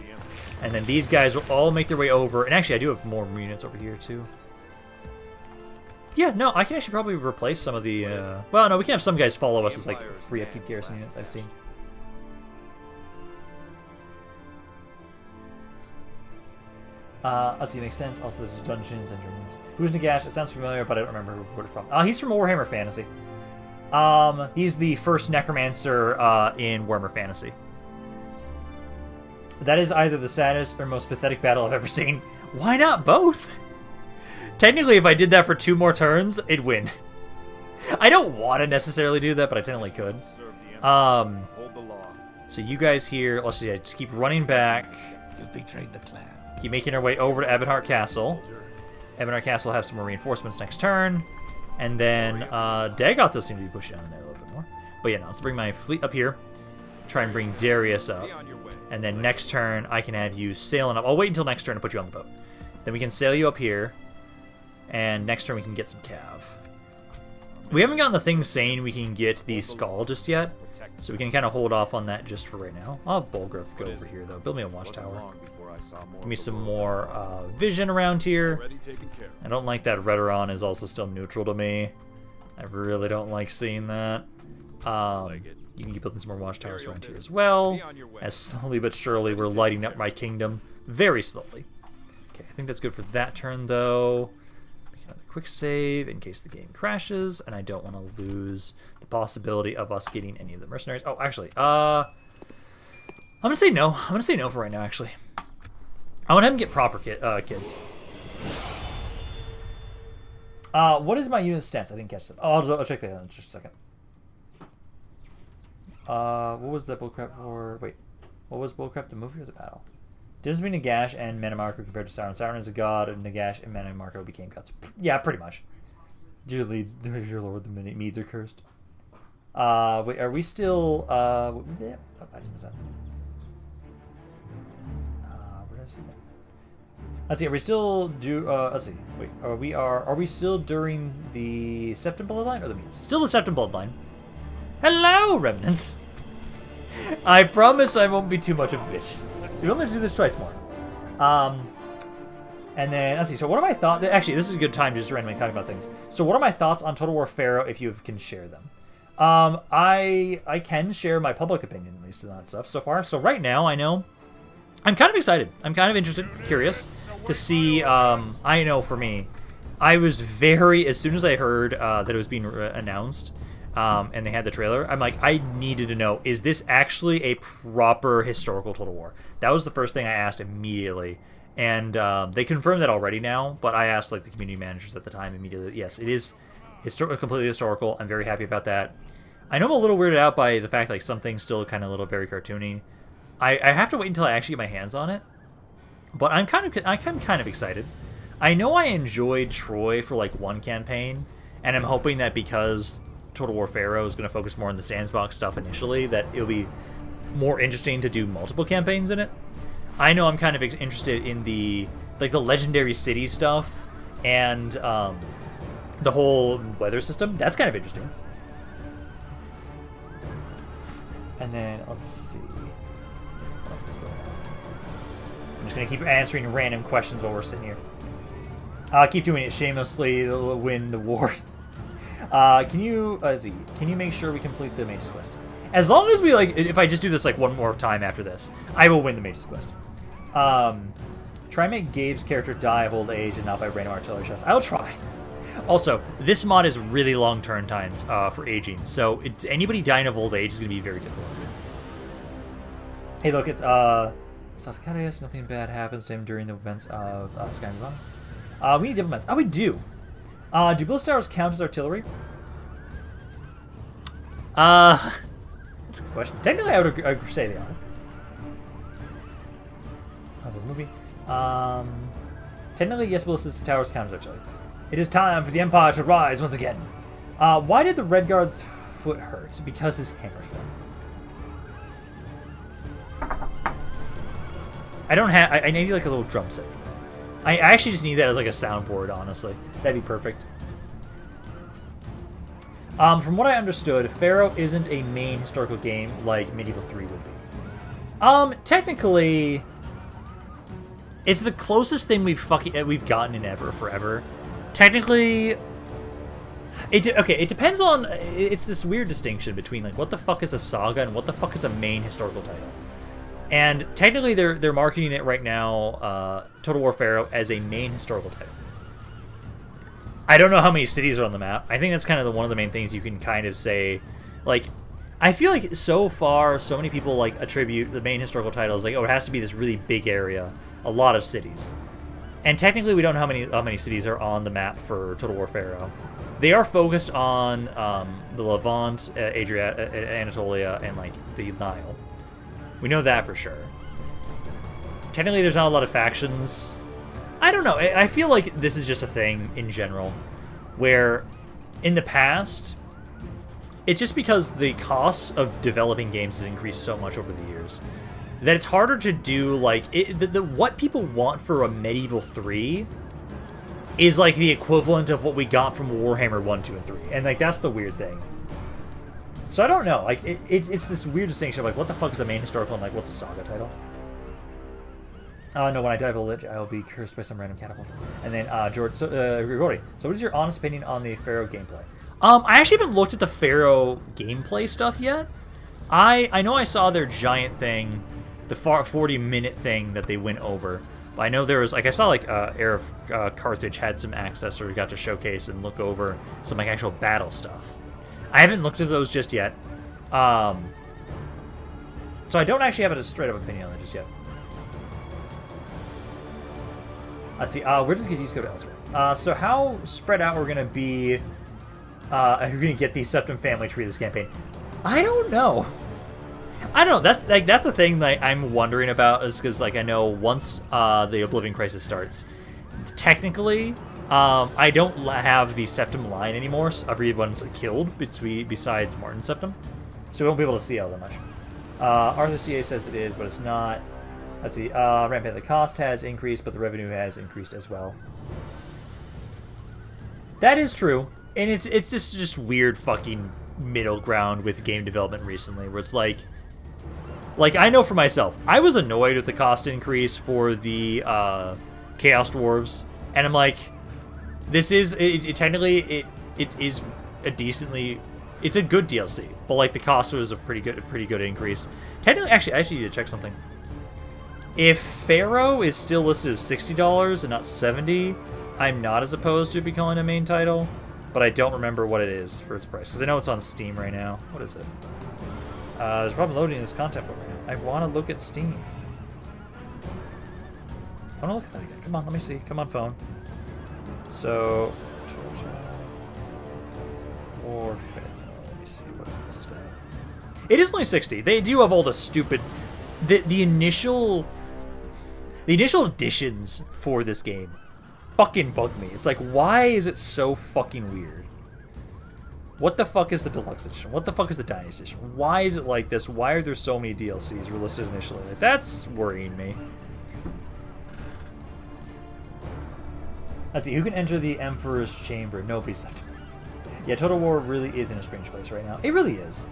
and then these guys will all make their way over. And actually, I do have more units over here too. Yeah, no, I can actually probably replace some of the. Well, no, we can have some guys follow us as like free upkeep garrison units I've seen. Let's see, makes sense. Also, there's dungeons and dreams. Who's Nagash? It sounds familiar, but I don't remember where it's from. He's from Warhammer Fantasy. He's the first necromancer in Warhammer Fantasy. That is either the saddest or most pathetic battle I've ever seen. Why not both? Technically, if I did that for 2 more turns, it'd win. I don't want to necessarily do that, but I technically could. So you guys here, let's see, just keep running back. You've betrayed the clan. Keep making our way over to Ebonheart Castle. Ebonheart Castle will have some more reinforcements next turn. And then Dagoth does seem to be pushing on in there a little bit more. But yeah, no, let's bring my fleet up here. Try and bring Darius up. And then next turn, I can have you sailing up. I'll wait until next turn to put you on the boat. Then we can sail you up here. And next turn we can get some cav. We haven't gotten the thing saying we can get the skull just yet. So we can kind of hold off on that just for right now. I'll have Bulgriff go over here, though. Build me a watchtower. Give me some more vision around here. I don't like that Redoron is also still neutral to me. I really don't like seeing that. You can keep building some more watchtowers around here as well. As slowly but surely we're lighting up my kingdom. Very slowly. Okay, I think that's good for that turn, though. Make another quick save in case the game crashes, and I don't want to lose the possibility of us getting any of the mercenaries. Oh, actually, I'm going to say no. I'm going to say no for right now, actually. I want to have him get proper kids. What is my unit stats? I didn't catch that. Oh, I'll check that out in just a second. What was the bullcrap for? Wait, what was bullcrap, the movie or the battle? Difference between Nagash and Mannimarco compared to Sauron. Sauron is a god, and Nagash and Mannimarco became gods. Yeah, pretty much. Dear Lord, the Medes are cursed. Wait, are we still? Oh, I didn't miss that. Where did I see that? Let's see. Are we still let's see. Wait. Are we still during the Septim bloodline or the Meats? Still the Septim bloodline. Hello, remnants. I promise I won't be too much of a bitch. We only have to do this twice more. And then let's see. So, what are my thoughts? Actually, this is a good time to just randomly talk about things. So, what are my thoughts on Total War Pharaoh? If you can share them, I can share my public opinion at least on that stuff so far. So right now, I know I'm kind of excited. I'm kind of interested, curious to see. I know for me, I was as soon as I heard that it was being announced. And they had the trailer, I'm like, I needed to know, is this actually a proper historical Total War? That was the first thing I asked immediately. And they confirmed that already now, but I asked like the community managers at the time immediately. Yes, it is completely historical. I'm very happy about that. I know I'm a little weirded out by the fact like some things still kind of a little very cartoony. I have to wait until I actually get my hands on it. But I'm kind of excited. I know I enjoyed Troy for like one campaign, and I'm hoping that because Total War Pharaoh is going to focus more on the sandbox stuff initially, that it'll be more interesting to do multiple campaigns in it. I know I'm kind of interested in the legendary city stuff and the whole weather system. That's kind of interesting. And then let's see, what else is going on? I'm just gonna keep answering random questions while we're sitting here. Keep doing it shamelessly to win the war. Can you make sure we complete the Mage's Quest? As long as we if I just do this one more time after this, I will win the Mage's Quest. Try and make Gabe's character die of old age and not by random artillery shots. I'll try. Also, this mod is really long turn times for aging, so anybody dying of old age is going to be very difficult. Hey, look, it's Falcarius, nothing bad happens to him during the events of Sky Bonds. We need diplomats. Oh, we do. Do Bliss Towers count as artillery? That's a good question. Technically, I would say they are. How's the movie? Technically, yes, Bliss Towers count as artillery. It is time for the Empire to rise once again. Why did the Red Guard's foot hurt? Because his hammer fell. I don't have. I need like a little drum set for that. I actually just need that as like a soundboard, honestly. That'd be perfect. From what I understood, Pharaoh isn't a main historical game like Medieval 3 would be. Technically, it's the closest thing we've gotten in forever. Technically, it depends on. It's this weird distinction between like what the fuck is a saga and what the fuck is a main historical title. And technically, they're marketing it right now, Total War Pharaoh, as a main historical title. I don't know how many cities are on the map. I think that's kind of one of the main things you can kind of say. Like, I feel like so far, so many people like attribute the main historical title as like, oh, it has to be this really big area, a lot of cities. And technically, we don't know how many cities are on the map for Total War Pharaoh. They are focused on the Levant, Anatolia, and like the Nile. We know that for sure. Technically, there's not a lot of factions. I don't know. I feel like this is just a thing in general, where in the past, it's just because the costs of developing games has increased so much over the years that it's harder to do, like, what people want for a Medieval 3 is, like, the equivalent of what we got from Warhammer 1, 2, and 3. And, like, that's the weird thing. So I don't know. Like, it's this weird distinction of, like, what the fuck is a main historical and, like, what's a saga title? No, when I die of old age, I will be cursed by some random catapult. And then, Grigori, so what is your honest opinion on the Pharaoh gameplay? I actually haven't looked at the Pharaoh gameplay stuff yet. I know I saw their giant thing, the 40-minute thing that they went over. But I know there was, like, I saw, like, Air of Carthage had some access, or we got to showcase and look over some, like, actual battle stuff. I haven't looked at those just yet. So I don't actually have a straight-up opinion on it just yet. Let's see, where did the Gidis go to elsewhere? So how spread out we're going to be, we're going to get the Septim family tree this campaign? I don't know. I don't know. That's a thing that I'm wondering about, is because, like, I know once the Oblivion Crisis starts, technically, I don't have the Septim line anymore. So everyone's killed besides Martin Septim, so we won't be able to see all that much. Arthur CA says it is, but it's not. Let's see. Rampant, the cost has increased, but the revenue has increased as well. That is true. And it's just weird fucking middle ground with game development recently, where it's like I know for myself, I was annoyed with the cost increase for the Chaos Dwarves, and I'm like, this is technically it is a decently, it's a good DLC, but like the cost was a pretty good increase. Technically, actually, I need to check something. If Pharaoh is still listed as $60 and not $70, I'm not as opposed to becoming a main title, but I don't remember what it is for its price, because I know it's on Steam right now. What is it? There's a problem loading this content right now. I want to look at Steam. I want to look at that again. Come on, let me see. Come on, phone. So, or let me see what is this today. It is only 60. They do have all the stupid, the initial additions for this game fucking bug me. It's like, why is it so fucking weird? What the fuck is the deluxe edition? What the fuck is the dynasty edition? Why is it like this? Why are there so many DLCs were listed initially? Like, that's worrying me. Let's see, who can enter the Emperor's Chamber? Nobody's left. Yeah, Total War really is in a strange place right now. It really is.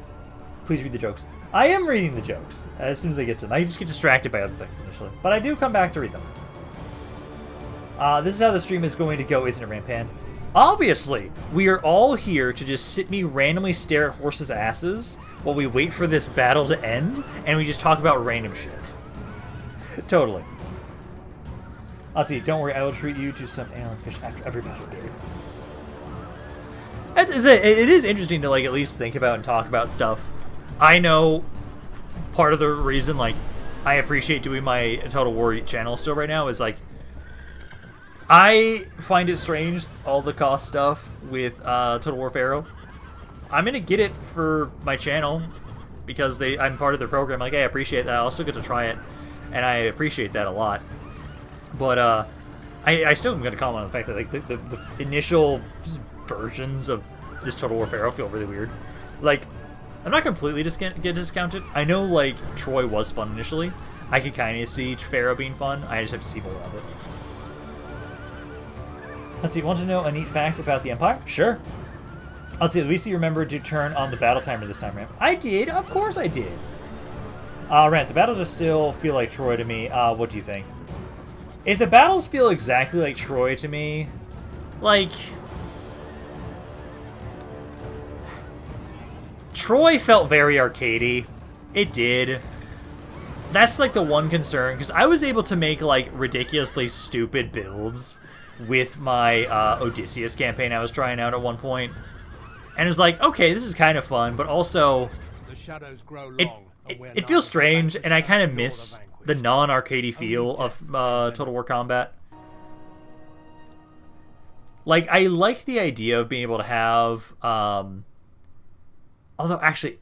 Please read the jokes. I am reading the jokes as soon as I get to them. I just get distracted by other things initially. But I do come back to read them. This is how the stream is going to go, isn't it, Rampan? Obviously, we are all here to just sit me randomly stare at horses' asses while we wait for this battle to end, and we just talk about random shit. Totally. Let's see, don't worry, I will treat you to some alien fish after every battle game. It is interesting to, like, at least think about and talk about stuff. I know part of the reason, like, I appreciate doing my Total War channel still right now is, like, I find it strange, all the cost stuff with Total War Pharaoh. I'm going to get it for my channel because I'm part of their program. Like, hey, I appreciate that. I also get to try it, and I appreciate that a lot. But I still am going to comment on the fact that, like, the initial versions of this Total War Pharaoh feel really weird. Like, I'm not completely get discounted. I know, like, Troy was fun initially. I could kind of see Pharaoh being fun. I just have to see more of it. Let's see, want to know a neat fact about the Empire? Sure. Let's see, Luisi remembered to turn on the battle timer this time, Rant. I did, of course I did. Rant, the battles just still feel like Troy to me. What do you think? If the battles feel exactly like Troy to me, like, Troy felt very arcadey. It did. That's, like, the one concern, because I was able to make, like, ridiculously stupid builds with my Odysseus campaign I was trying out at one point. And it was like, okay, this is kind of fun, but also The shadows grow long, it feels strange, and I kind of miss the non-arcadey feel of Total War combat. Like, I like the idea of being able to have, although actually,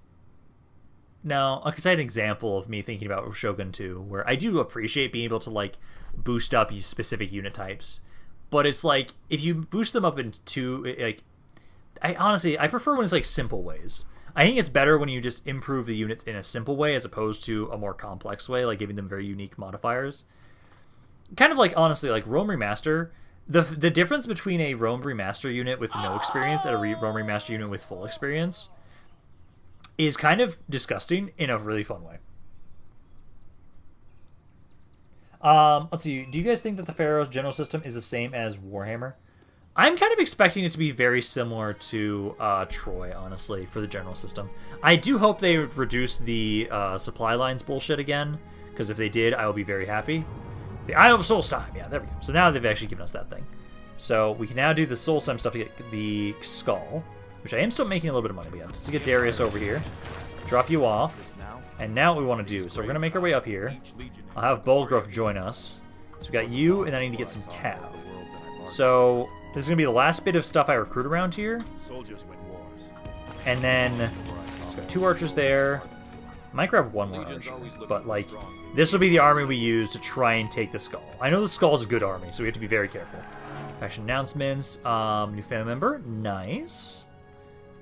no, because I had an example of me thinking about Shogun 2, where I do appreciate being able to, like, boost up specific unit types. But it's like, if you boost them up into, like, I prefer when it's, like, simple ways. I think it's better when you just improve the units in a simple way as opposed to a more complex way, like giving them very unique modifiers. Kind of like, honestly, like Rome Remaster, the difference between a Rome Remaster unit with no experience and a Rome Remaster unit with full experience is kind of disgusting in a really fun way. Let's see. Do you guys think that the Pharaoh's general system is the same as Warhammer? I'm kind of expecting it to be very similar to Troy, honestly, for the general system. I do hope they reduce the supply lines bullshit again, because if they did, I will be very happy. The Eye of Solstheim, yeah, there we go. So now they've actually given us that thing. So we can now do the Solstheim stuff to get the skull, which I am still making a little bit of money. But yeah, just to get Darius over here, drop you off. And now what we want to do, so we're going to make our way up here. I'll have Bolgrove join us. So we got you, and then I need to get some cav. So this is going to be the last bit of stuff I recruit around here. Soldiers win wars. And then, so got 2 archers there. Might grab 1 more archer, but like, this will be the army we use to try and take the skull. I know the skull is a good army, so we have to be very careful. Faction announcements, new family member, nice.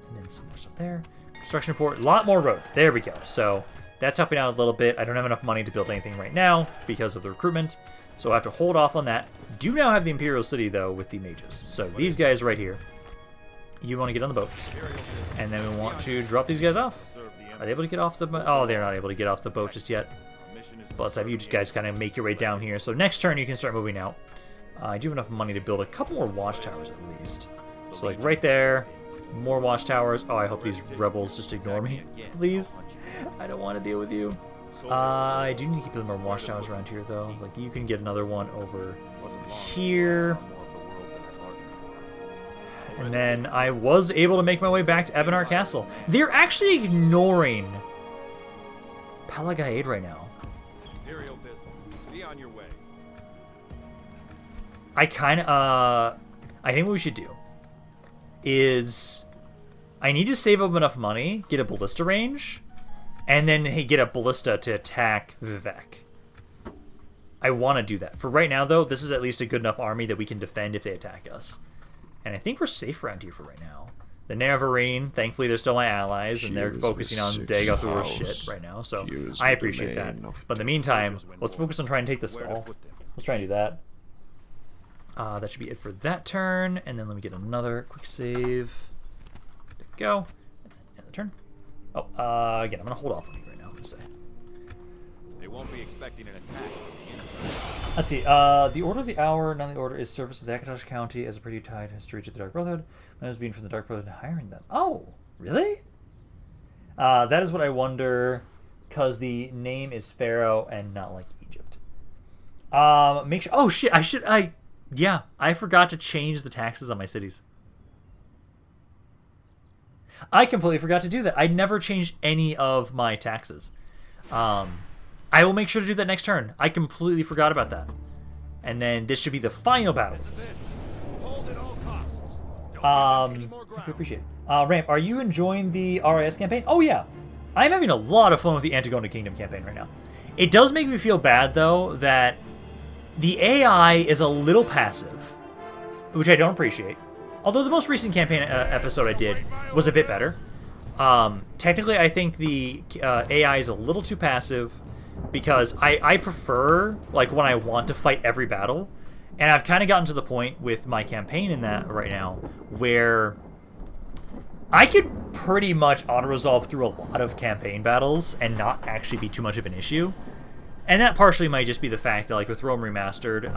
And then some more stuff there. Construction report, a lot more roads. There we go. So That's helping out a little bit. I don't have enough money to build anything right now because of the recruitment, so I have to hold off on that. Do now have the Imperial City, though, with the mages. So these guys right here, you want to get on the boats, and then we want to drop these guys off. Are they able to get off the boat? Oh, they're not able to get off the boat just yet. But let's have you guys kind of make your way down here. So next turn, you can start moving out. I do have enough money to build a couple more watchtowers at least. So like right there, more watchtowers. Oh, I hope these rebels just ignore me, please. I don't want to deal with you. I do need to keep some more watchtowers around here though. Like you can get another one over here. And then I was able to make my way back to Ebenar Castle. They're actually ignoring Palagaid right now. Imperial business. Be on your way. I think what we should do is I need to save up enough money, get a ballista range, and then get a ballista to attack Vivec. I want to do that. For right now, though, this is at least a good enough army that we can defend if they attack us. And I think we're safe around here for right now. The Nerevarine, thankfully, they're still my allies, and they're focusing on Dagothar's shit right now, so I appreciate that. But in the meantime, let's focus on trying to take the skull. Let's try and do that. That should be it for that turn, and then let me get another quick save. There we go. And the turn. Oh, again, I'm going to hold off on you right now, I'm going to say. They won't be expecting an attack from the inside. Let's see. The Order of the Hour, now the Order is service of the Akatosh County as a pretty tied history to the Dark Brotherhood. When I was being from the Dark Brotherhood and hiring them. Oh, really? That is what I wonder, because the name is Pharaoh and not like Egypt. Make sure. Oh shit! Yeah, I forgot to change the taxes on my cities. I completely forgot to do that. I never changed any of my taxes. I will make sure to do that next turn. I completely forgot about that. And then this should be the final battle. Hold at all costs. I appreciate it. Ramp, are you enjoying the RIS campaign? Oh yeah, I'm having a lot of fun with the Antigona Kingdom campaign right now. It does make me feel bad though that the AI is a little passive, which I don't appreciate. Although the most recent campaign episode I did was a bit better. Technically, I think the AI is a little too passive because I prefer, like, when I want to fight every battle. And I've kind of gotten to the point with my campaign in that right now where I could pretty much auto-resolve through a lot of campaign battles and not actually be too much of an issue. And that partially might just be the fact that, like, with Rome Remastered,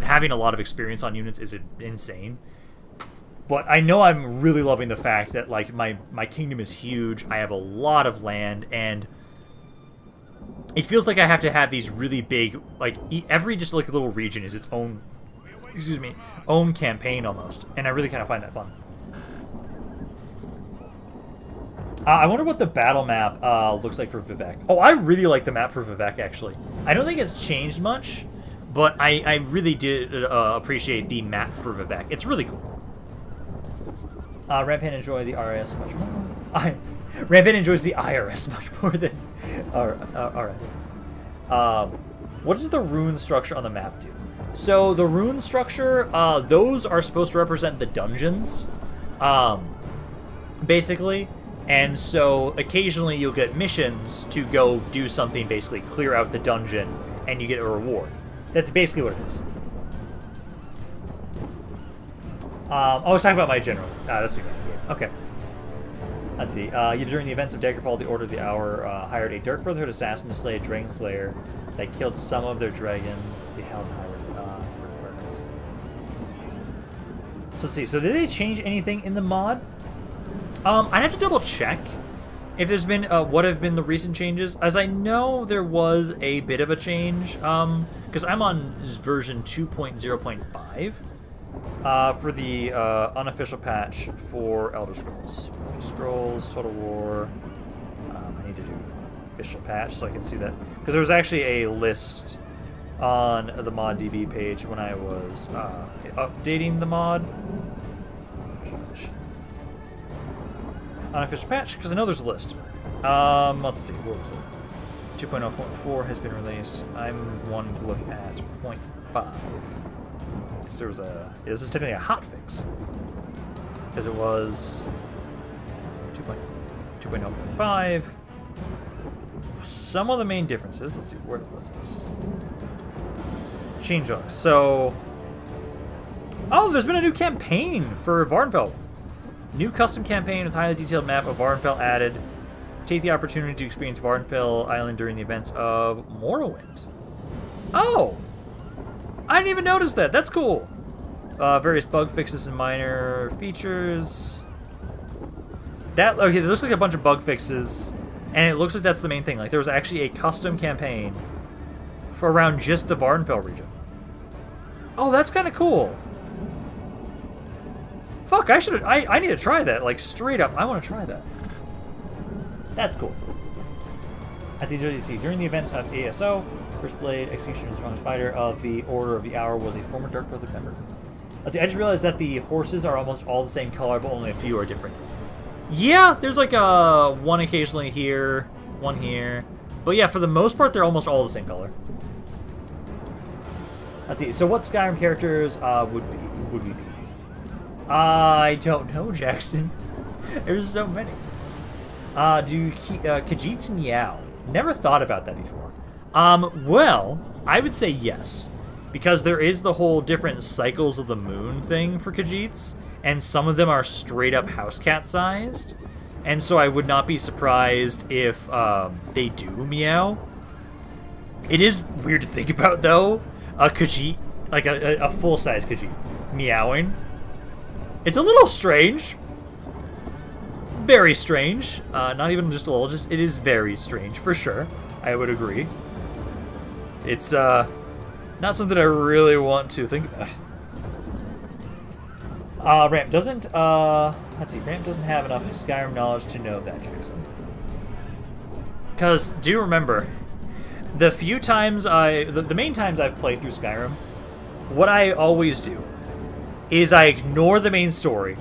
having a lot of experience on units is insane. But I know I'm really loving the fact that, like, my kingdom is huge, I have a lot of land, and it feels like I have to have these really big, like, every just, like, little region is its own, own campaign almost. And I really kind of find that fun. I wonder what the battle map looks like for Vivec. Oh, I really like the map for Vivec, actually. I don't think it's changed much, but I really did appreciate the map for Vivec. It's really cool. Rampant enjoy the RIS much more. Rampant enjoys the IRS much more than RIS. What does the rune structure on the map do? So the rune structure, those are supposed to represent the dungeons, basically. And so occasionally you'll get missions to go do something, basically clear out the dungeon, and you get a reward. That's basically what it is. I was talking about my general. That's what yeah. Okay. Let's see. During the events of Daggerfall, the Order of the Hour hired a Dark Brotherhood assassin to slay a Dragon Slayer that killed some of their dragons. They held high requirements. So let's see. So did they change anything in the mod? I'd have to double check if there's been what have been the recent changes. As I know, there was a bit of a change because I'm on version 2.0.5 for the unofficial patch for Elder Scrolls. Scrolls, Total War. I need to do official patch so I can see that because there was actually a list on the mod DB page when I was updating the mod. Unofficial patch, because I know there's a list. Let's see, what was it? 2.0.4 has been released. I'm wanting to look at 0.5. Because there was this is technically a hotfix. Because it was 2.0.5. some of the main differences. Let's see, where was this? Changelog. So, oh, there's been a new campaign for Varnfell. New custom campaign with highly detailed map of Varnfell added. Take the opportunity to experience Varnfell Island during the events of Morrowind. Oh! I didn't even notice that. That's cool. Various bug fixes and minor features. Okay, there looks like a bunch of bug fixes, and it looks like that's the main thing. Like, there was actually a custom campaign for around just the Varnfell region. Oh, that's kind of cool. Fuck, I need to try that. Like, straight up, I want to try that. That's cool. As you see, during the events of ASO, First Blade, Executioner's Strongest Fighter of the Order of the Hour was a former Dark Brotherhood member. I just realized that the horses are almost all the same color, but only a few are different. Yeah, there's like one occasionally here, one here. But yeah, for the most part, they're almost all the same color. Let's see, so what Skyrim characters would we be? I don't know, Jackson. There's so many. Khajiit's meow. Never thought about that before. Well, I would say yes. Because there is the whole different cycles of the moon thing for Khajiits, and some of them are straight up house cat sized. And so I would not be surprised if they do meow. It is weird to think about though, a Khajiit, like a full size Khajiit, meowing. It's a little strange. Very strange. Not even just a little, just it is very strange for sure. I would agree. It's not something I really want to think about. Ramp doesn't let's see, Ramp doesn't have enough Skyrim knowledge to know that, Jackson. Cause do remember, the few times the main times I've played through Skyrim, what I always do is I ignore the main story,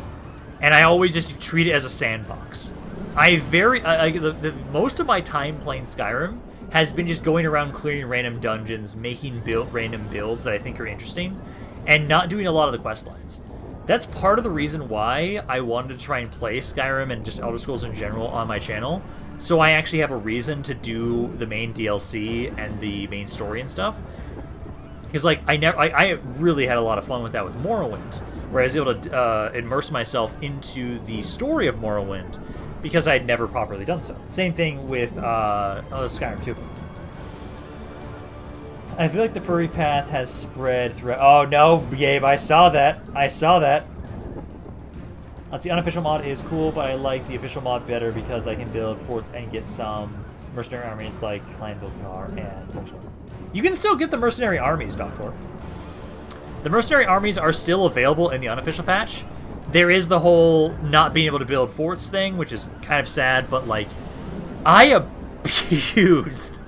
and I always just treat it as a sandbox. Most of my time playing Skyrim has been just going around clearing random dungeons, making random builds that I think are interesting, and not doing a lot of the quest lines. That's part of the reason why I wanted to try and play Skyrim and just Elder Scrolls in general on my channel, so I actually have a reason to do the main DLC and the main story and stuff. Because like I really had a lot of fun with that with Morrowind, where I was able to immerse myself into the story of Morrowind because I had never properly done so. Same thing with Skyrim 2. I feel like the furry path has spread throughout. Oh no, Gabe, I saw that. The unofficial mod is cool, but I like the official mod better because I can build forts and get some mercenary armies like Clan Vilkar and Volkswagen. You can still get the mercenary armies, Doctor. The mercenary armies are still available in the unofficial patch. There is the whole not being able to build forts thing, which is kind of sad, but like, I abused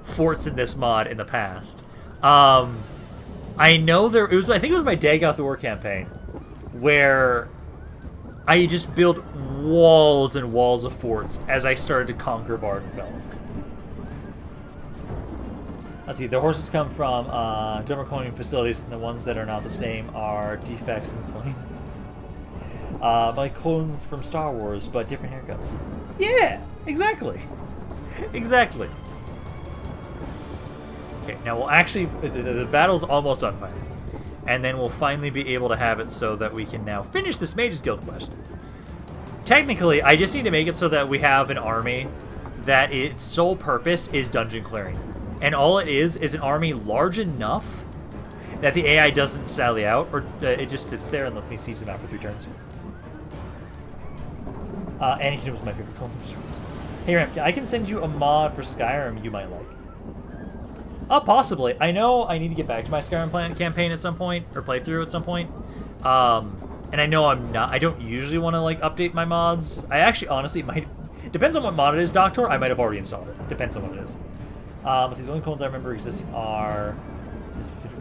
forts in this mod in the past. I know I think it was my Dagoth War campaign, where I just built walls and walls of forts as I started to conquer Vardenfell. Let's see, the horses come from different cloning facilities, and the ones that are not the same are defects in cloning. Like clones from Star Wars, but different haircuts. Yeah, exactly. Exactly. Okay, now we'll actually... The battle's almost done finally. And then we'll finally be able to have it so that we can now finish this Mage's Guild quest. Technically, I just need to make it so that we have an army that its sole purpose is dungeon clearing. And all it is an army large enough that the AI doesn't sally out, or it just sits there and lets me siege them out for 3 turns. Anakin was my favorite clone. Hey Ramp, I can send you a mod for Skyrim you might like. Possibly. I know I need to get back to my Skyrim campaign at some point, or playthrough at some point. And I know I don't usually want to like update my mods. I actually honestly might. Depends on what mod it is, Doctor. I might have already installed it. Depends on what it is. Let's see, the only clones I remember existing are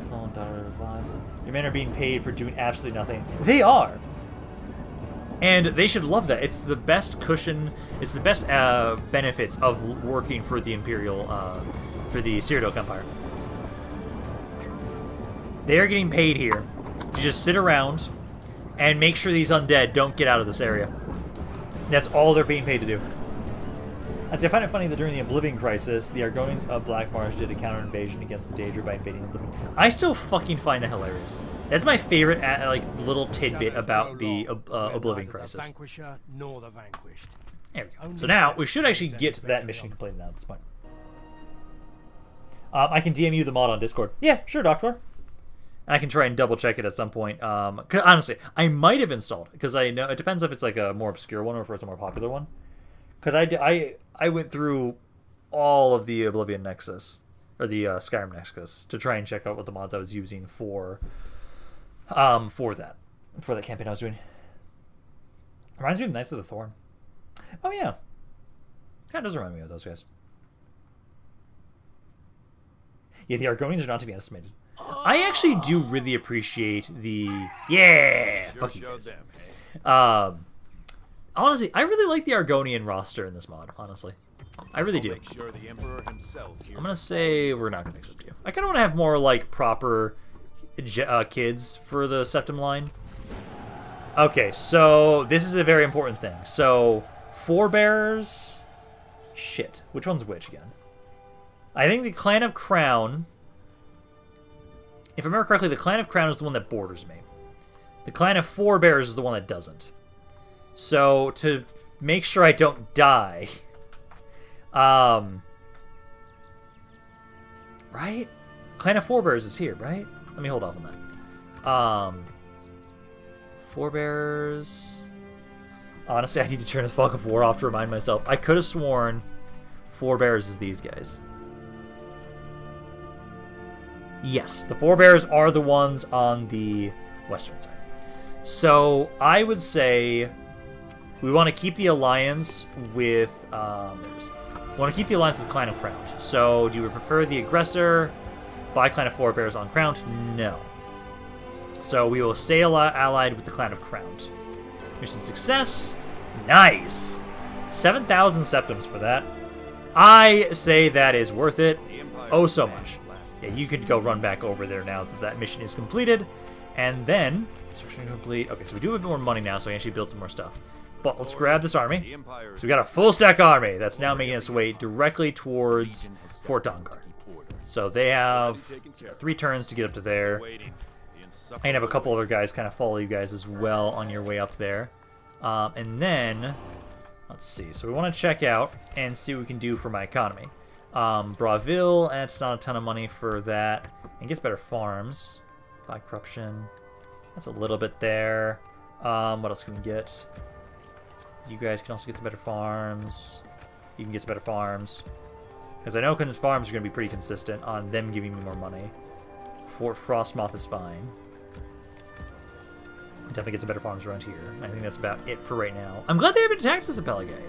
clone, daughter of lives. Your men are being paid for doing absolutely nothing. They are. And they should love that. It's the best cushion. It's the best benefits of working for the Imperial, for the Cyrodilic Empire. They are getting paid here to just sit around and make sure these undead don't get out of this area. That's all they're being paid to do. I'd say I find it funny that during the Oblivion Crisis, the Argonians of Black Marsh did a counter-invasion against the Daedra by invading Oblivion. I still fucking find that hilarious. That's my favorite like little tidbit about the Oblivion Crisis. Vanquisher nor the vanquished. There we go. So now we should actually get to that mission completed now at this point. I can DM you the mod on Discord. Yeah, sure, Doctor. I can try and double check it at some point. 'Cause honestly, I might have installed it because I know it depends if it's like a more obscure one or if it's a more popular one. Because I went through all of the Oblivion Nexus or the Skyrim Nexus to try and check out what the mods I was using for that campaign I was doing. Reminds me of Knights of the Thorn. Oh yeah, kind of does remind me of those guys. Yeah, the Argonians are not to be underestimated. I actually do really appreciate the fuck you guys. Honestly, I really like the Argonian roster in this mod. Honestly, I really do. I'm gonna say we're not gonna accept you. I kind of want to have more like proper kids for the Septim line. Okay, so this is a very important thing. So forebears, shit. Which one's which again? I think the Clan of Crown. If I remember correctly, the Clan of Crown is the one that borders me. The Clan of Forebears is the one that doesn't. So, to make sure I don't die... right? Clan of Forebears is here, right? Let me hold off on that. Forebears... Honestly, I need to turn the Fog of War off to remind myself. I could have sworn Forebears is these guys. Yes, the Forebears are the ones on the western side. So I would say we want to keep the alliance with we want to keep the alliance with Clan of Crown. So do we prefer the aggressor by Clan of Forebears on Crown? No. So we will stay allied with the Clan of Crown. Mission success. Nice. 7,000 septims for that. I say that is worth it. Oh, so much. Yeah, you could go run back over there now that that mission is completed. And then, searching complete. Okay, so we do have more money now, so we can actually build some more stuff. But let's grab this army. So we got a full stack army that's now making its way directly towards Fort Dongar. So they have 3 turns to get up to there. I can have a couple other guys kind of follow you guys as well on your way up there. And then, let's see. So we want to check out and see what we can do for my economy. Braville, that's not a ton of money for that. And gets better farms. 5 corruption. That's a little bit there. What else can we get? You guys can also get some better farms. You can get some better farms. Because I know Kun's farms are going to be pretty consistent on them giving me more money. Fort Frostmoth is fine. Definitely get some better farms around here. I think that's about it for right now. I'm glad they haven't attacked us at Pelagade.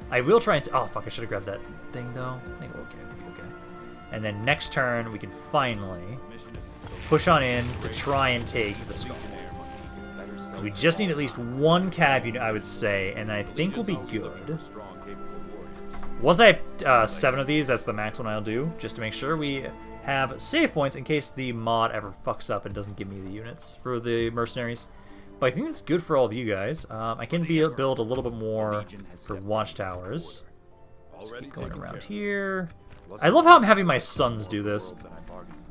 I will try and... Oh, fuck, I should have grabbed that thing, though. I think we're okay. We'll be okay. And then next turn, we can finally push on in to try and take the skull. So we just need at least 1 cav unit, I would say, and I think we'll be good. Once I have 7 of these, that's the max one I'll do, just to make sure we have save points in case the mod ever fucks up and doesn't give me the units for the mercenaries. But I think that's good for all of you guys. I can build a little bit more for watchtowers. Just keep going around here. I love how I'm having my sons do this.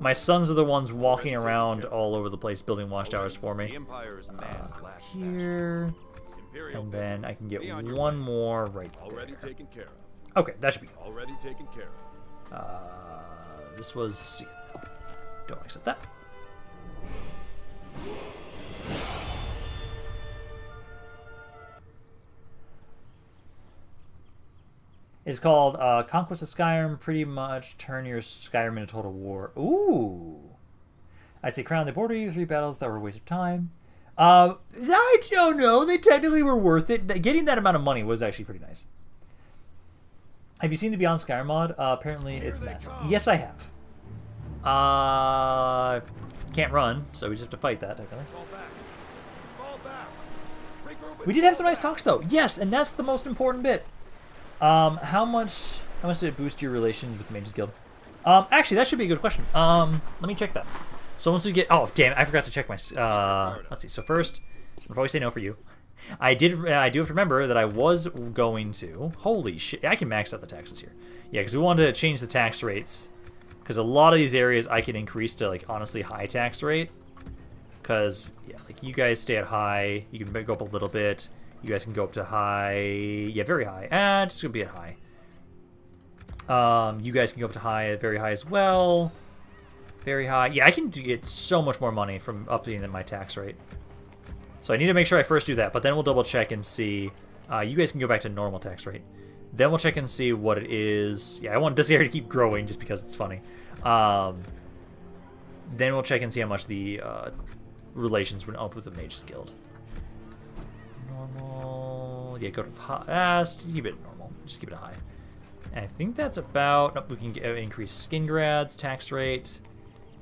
My sons are the ones walking around all over the place building watchtowers for me. Here. And then I can get 1 more right there. Okay, that should be good. This was... Don't accept that. It's called Conquest of Skyrim. Pretty much turn your Skyrim into total war. Ooh. I'd say Crown, they border you 3 battles that were a waste of time. I don't know. They technically were worth it. Getting that amount of money was actually pretty nice. Have you seen the Beyond Skyrim mod? Apparently it's massive. Yes, I have. Can't run, so we just have to fight that, technically. We did have some nice talks, though. Yes, and that's the most important bit. How much did it boost your relations with Mages Guild? Actually, that should be a good question. Let me check that. So once we get... Oh, damn it, I forgot to check my... let's see. So first, I'll probably say no for you. I do have to remember that I was going to... Holy shit, I can max out the taxes here. Yeah, because we wanted to change the tax rates. Because a lot of these areas I can increase to, like, honestly high tax rate. Because, yeah, like, you guys stay at high. You can go up a little bit. You guys can go up to high. Yeah, very high. Just going to be at high. You guys can go up to high, very high as well. Very high. Yeah, I can get so much more money from upping my tax rate. So I need to make sure I first do that, but then we'll double check and see. You guys can go back to normal tax rate. Then we'll check and see what it is. Yeah, I want this area to keep growing just because it's funny. Then we'll check and see how much the relations went up with the Mage's Guild. Normal. Yeah, go to fast. Keep it normal. Just keep it high. And I think that's about... Nope, we can increase skin grads, tax rate.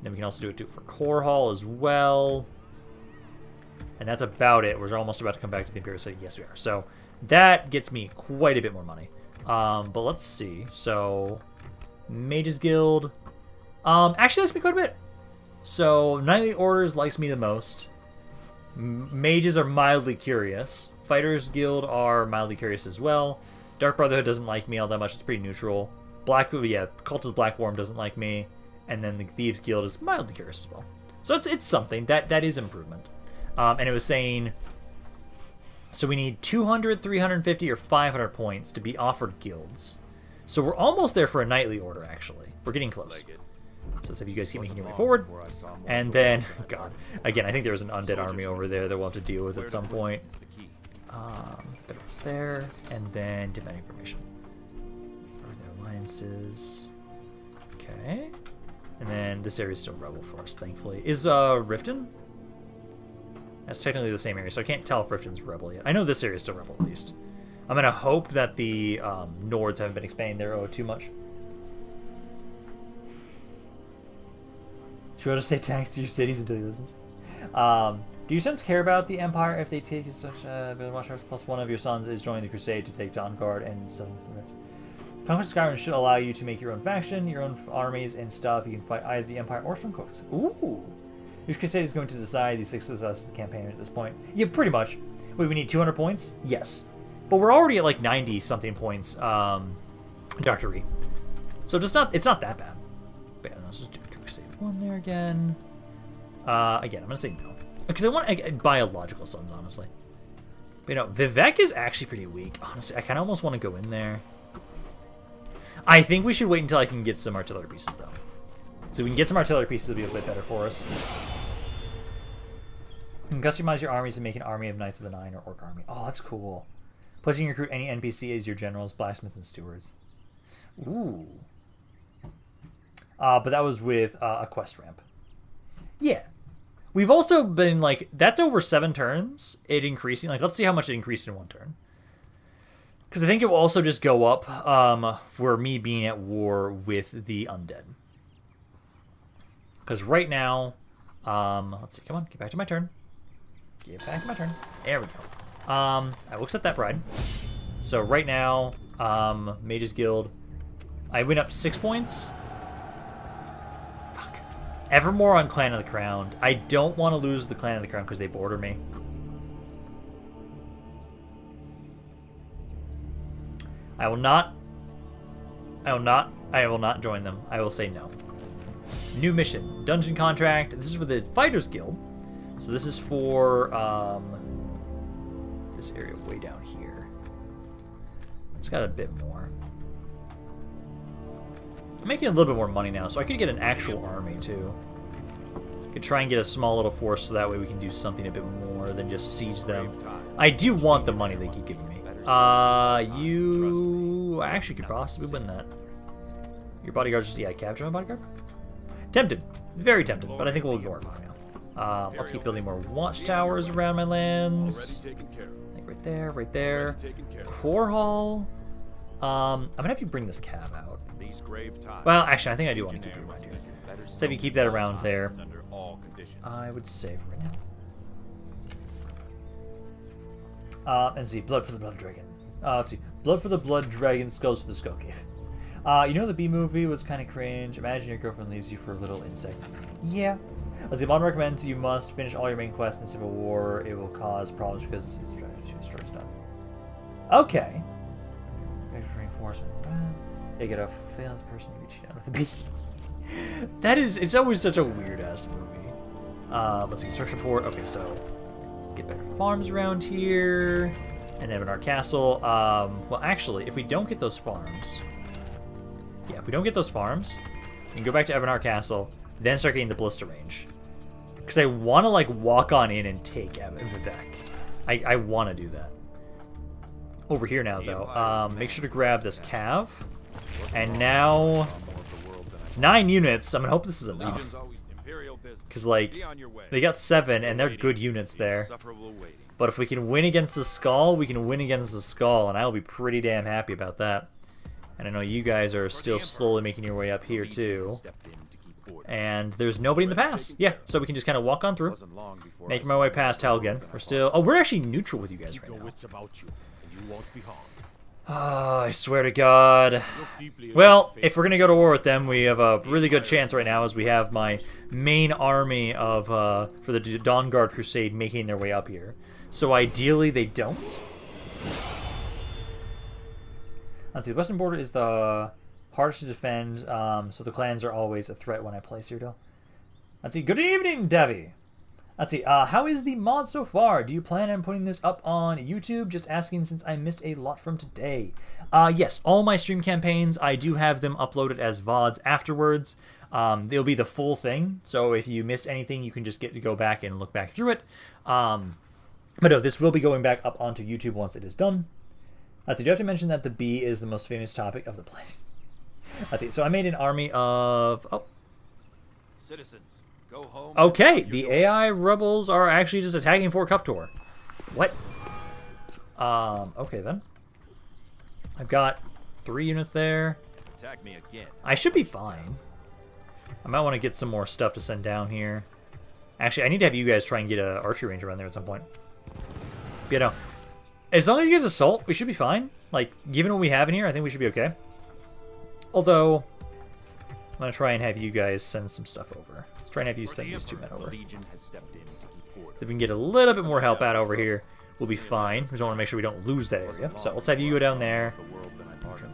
Then we can also do it for core hall as well. And that's about it. We're almost about to come back to the Imperial City. Yes, we are. So that gets me quite a bit more money. But let's see. So Mage's Guild. Actually, that's me quite a bit. So Knightly Orders likes me the most. Mages are mildly curious. Fighters Guild are mildly curious as well. Dark Brotherhood doesn't like me all that much. It's pretty neutral. Cult of the Black Worm doesn't like me. And then the Thieves Guild is mildly curious as well. So it's something. That is improvement. And it was saying, so we need 200, 350, or 500 points to be offered guilds. So we're almost there for a Knightly Order, actually. We're getting close. So let's have you guys keep making your way forward. And then, God, again, I think there was an undead army over there that we'll have to deal with at some point. Better there, and then demand information. Are there alliances? Okay. And then this area is still rebel for us, thankfully. Is Riften? That's technically the same area, so I can't tell if Riften's rebel yet. I know this area is still rebel, at least. I'm gonna hope that the Nords haven't been expanding their OO too much. Should I just say tax to your cities until he listens? Do your sons care about the Empire if they take such watchers? Plus one of your sons is joining the Crusade to take Dawn Guard and Settlements in the Rift. Conquest of Skyrim should allow you to make your own faction, your own armies and stuff. You can fight either the Empire or Stormcloaks. Ooh! Each Crusade is going to decide the success of the campaign at this point. Yeah, pretty much. Wait, we need 200 points? Yes. But we're already at like 90-something points, Dr. Ree. So it's not that bad. But yeah, let's just do Crusade 1 there again. Again, I'm going to say no. Because I want biological sons, honestly. But, you know, Vivec is actually pretty weak. Honestly, I kind of almost want to go in there. I think we should wait until I can get some artillery pieces, though. So we can get some artillery pieces, it'll be a bit better for us. You can customize your armies and make an army of Knights of the Nine or Orc army. Oh, that's cool. Plus you can recruit any NPC as your generals, blacksmiths, and stewards. Ooh. But that was with a quest ramp. Yeah. We've also been, like, that's over 7 turns, it increasing. Like, let's see how much it increased in 1 turn. Because I think it will also just go up for me being at war with the undead. Because right now, let's see, come on, get back to my turn. Get back to my turn. There we go. I will accept that bride. So right now, Mage's Guild, I went up 6 points. Fuck. Evermore on Clan of the Crown. I don't want to lose the Clan of the Crown because they border me. I will not join them. I will say no. New mission. Dungeon contract. This is for the Fighters Guild. So this is for this area way down here. It's got a bit more. I'm making a little bit more money now, so I could get an actual army too. Could try and get a small little force so that way we can do something a bit more than just siege them. I do want the money they keep giving me. You actually could possibly win that. Your bodyguard's just, yeah, capture my bodyguard? Tempted. Very tempted, but I think we'll ignore it for now. Let's keep building more watchtowers around my lands. Like right there. Core Hall. I'm gonna have you bring this cab out. Well, actually, I think I do want to keep it around here. So if you keep that around there, I would say for right now. And see, Blood for the Blood Dragon. Let's see, Blood for the Blood Dragon, Skulls for the Skull Cave. You know the B movie was kind of cringe. Imagine your girlfriend leaves you for a little insect. Yeah, Let's see, Mod recommends you must finish all your main quests in Civil War. It will cause problems because it's strategy done. Okay. Reinforcement. They get a failed person to cheat out with the beat. It's always such a weird ass movie. Let's see, construction port. Okay, so let's get better farms around here. And then in our castle. Well, actually, if we don't get those farms, we can go back to Ebenar Castle, then start getting the ballista range. Because I want to like walk on in and take Vivec. I want to do that. Over here now, though. Make sure to grab this cav. And now it's 9 units. I'm gonna hope this is enough. Because like they got 7 and they're good units there. But if we can win against the Skull, we can win against the Skull, and I'll be pretty damn happy about that. And I know you guys are still slowly making your way up here too. And there's nobody in the pass. Yeah, so we can just kind of walk on through. Making my way past Helgen. We're actually neutral with you guys right now. Oh, I swear to God. Well, if we're going to go to war with them, we have a really good chance right now as we have my main army of for the Dawn Guard Crusade making their way up here. So ideally they don't. Let's see, the western border is the hardest to defend, so the clans are always a threat when I play Cyrodiil. Let's see, good evening, Devi. Let's see, how is the mod so far? Do you plan on putting this up on YouTube? Just asking since I missed a lot from today. Yes, all my stream campaigns, I do have them uploaded as VODs afterwards. They'll be the full thing, so if you missed anything, you can just get to go back and look back through it. But no, this will be going back up onto YouTube once it is done. Let's see, do I have to mention that the bee is the most famous topic of the planet? Let's see, so I made an army of... Oh. Citizens. Go home. Okay, the AI rebels are actually just attacking Fort Cuptor. What? Okay then. I've got 3 units there. Attack me again. I should be fine. I might want to get some more stuff to send down here. Actually, I need to have you guys try and get an archery range around there at some point. But, you know, as long as you guys assault, we should be fine. Like, given what we have in here, I think we should be okay. Although, I'm going to try and have you guys send some stuff over. Let's try and have you send these 2 men over. So if we can get a little bit more help out over here, we'll be fine. We just want to make sure we don't lose that area. So let's have you go down there.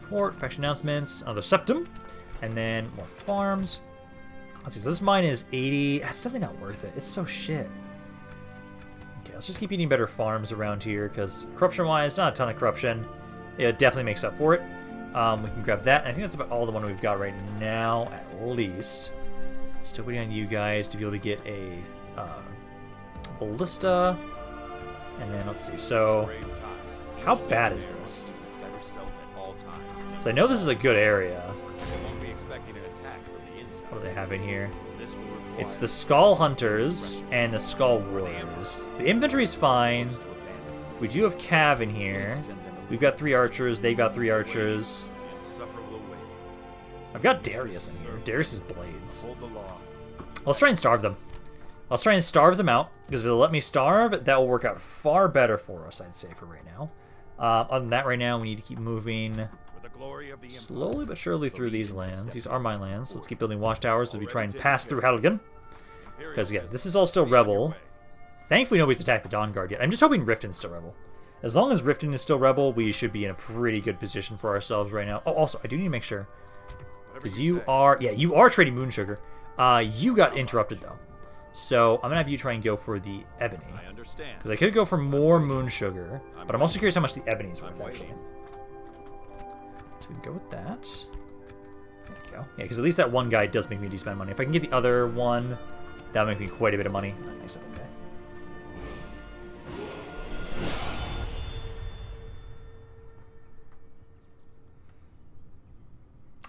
Port, faction announcements, another septum, and then more farms. Let's see, so this mine is 80. That's definitely not worth it. It's so shit. Okay, let's just keep eating better farms around here, because corruption-wise, not a ton of corruption. It definitely makes up for it. We can grab that. And I think that's about all the money we've got right now, at least. Still waiting on you guys to be able to get a ballista. And then, let's see, so how bad is this? So I know this is a good area. What do they have in here? It's the Skull Hunters and the Skull Warriors. The infantry's fine. We do have Cav in here. We've got 3 archers. They've got 3 archers. I've got Darius in here. Darius's blades. Let's try and starve them. Let's try and starve them out, because if they'll let me starve, that will work out far better for us, I'd say, for right now. Other than that, right now, we need to keep moving slowly but surely through these lands. These are my lands. So let's keep building watchtowers as we try and pass through Helgen. Because, yeah, this is all still Rebel. Thankfully, nobody's attacked the Dawn Guard yet. I'm just hoping Riften's still Rebel. As long as Riften is still Rebel, we should be in a pretty good position for ourselves right now. Oh, also, I do need to make sure. Because you are... Yeah, you are trading Moon Sugar. You got interrupted, though. So, I'm going to have you try and go for the Ebony. Because I could go for more Moon Sugar. But I'm also curious how much the Ebony is worth, actually. So we can go with that. There we go. Yeah, because at least that one guy does make me spend money. If I can get the other one, that'll make me quite a bit of money. Nice, okay.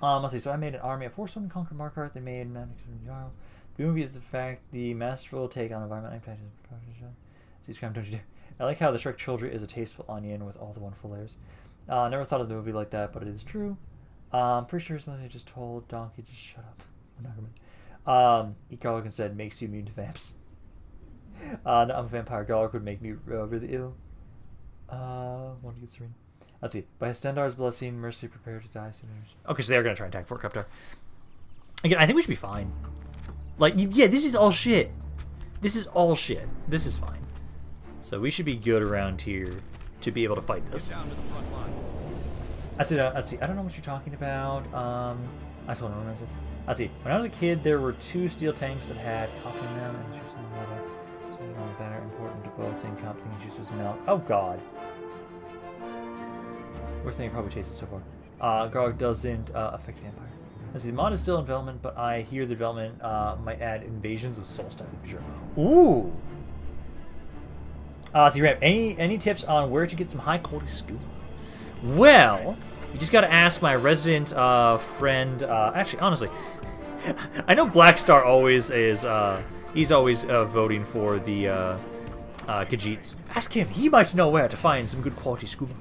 Let's see, so I made an army of 4 stone conquer Markart. They made an Jarl. The movie is the fact the masterful take on environment impact is don't you do? I like how the Shrek Children is a tasteful onion with all the wonderful layers. Never thought of the movie like that, but it is true. Pretty sure somebody just told Donkey to shut up. Eat garlic instead makes you immune to vamps. No, I'm a vampire. Garlic would make me really ill. Want to get serene. Let's see. By Stendar's blessing, mercy, prepare to die soon. Okay, so they are going to try and attack Fort Cuptar. Again, I think we should be fine. Like, yeah, this is all shit. This is all shit. This is fine. So we should be good around here to be able to fight this. Down to the front line. Let's see. I don't know what you're talking about. I just want to remember it. Let's see. When I was a kid, there were 2 steel tanks that had coffee in them, and juice in the water. So better, important to both. Same cup, thinking juice was milk. Oh God. Worst thing you probably tasted so far. Grog doesn't affect the Empire. Let's see. The mod is still in development, but I hear the development might add invasions of Soul Stone in the future. Ooh. So you have any tips on where to get some high quality scuba? Well, you just got to ask my resident friend. Actually, honestly, I know Blackstar always is. He's always voting for the Khajiits. Ask him. He might know where to find some good quality scuba.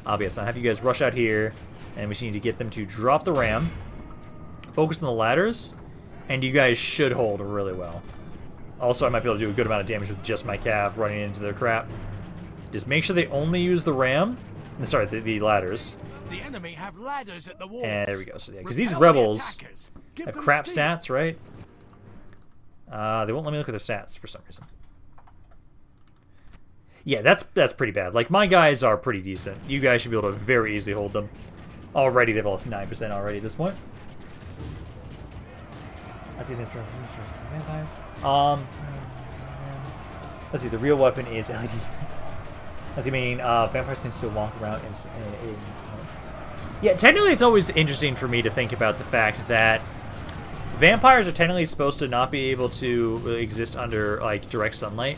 But yes, I'll have you guys rush out here, and we just need to get them to drop the ram, focus on the ladders, and you guys should hold really well. Also, I might be able to do a good amount of damage with just my cav running into their crap. Just make sure they only use the ram. Sorry, the ladders. The enemy have ladders at the walls. And there we go. So yeah, because these rebels have crap stats, right? They won't let me look at their stats for some reason. Yeah, that's pretty bad. Like, my guys are pretty decent. You guys should be able to very easily hold them. Already, they've lost 9% already at this point. Let's see this for vampires. Let's see. The real weapon is LED. Let's see. Meaning, vampires can still walk around instantly. Yeah, technically, it's always interesting for me to think about the fact that vampires are technically supposed to not be able to exist under like direct sunlight.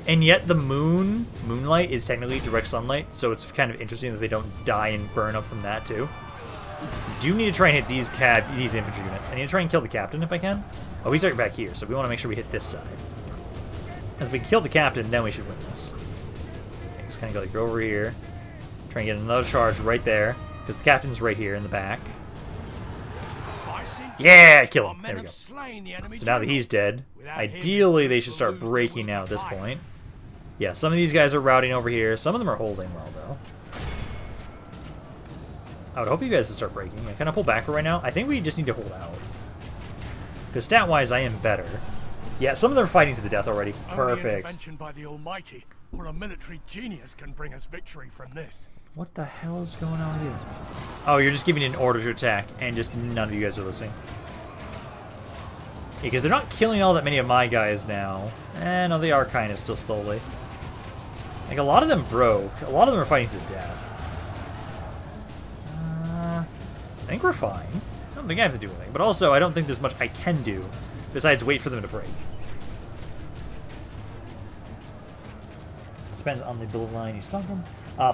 And yet the moonlight is technically direct sunlight, so it's kind of interesting that they don't die and burn up from that too. Do need to try and hit these infantry units. I need to try and kill the captain if I can. Oh, he's right back here, so we want to make sure we hit this side. As we kill the captain, then we should win this. Okay, just kind of go over here, try and get another charge right there, because the captain's right here in the back. Yeah, kill him. There we go. So now that he's dead, ideally they should start breaking now at this point. Yeah, some of these guys are routing over here. Some of them are holding well, though. I would hope you guys would start breaking. I kind of pull back for right now. I think we just need to hold out. Because stat-wise, I am better. Yeah, some of them are fighting to the death already. Perfect. Only intervention by the Almighty or a military genius can bring us victory from this. What the hell is going on here? Oh, you're just giving an order to attack, and just none of you guys are listening. Because they're not killing all that many of my guys now. No, they are kind of still slowly. Like, a lot of them broke. A lot of them are fighting to the death. I think we're fine. I don't think I have to do anything. But also, I don't think there's much I can do besides wait for them to break. Depends on the build line you spawn from.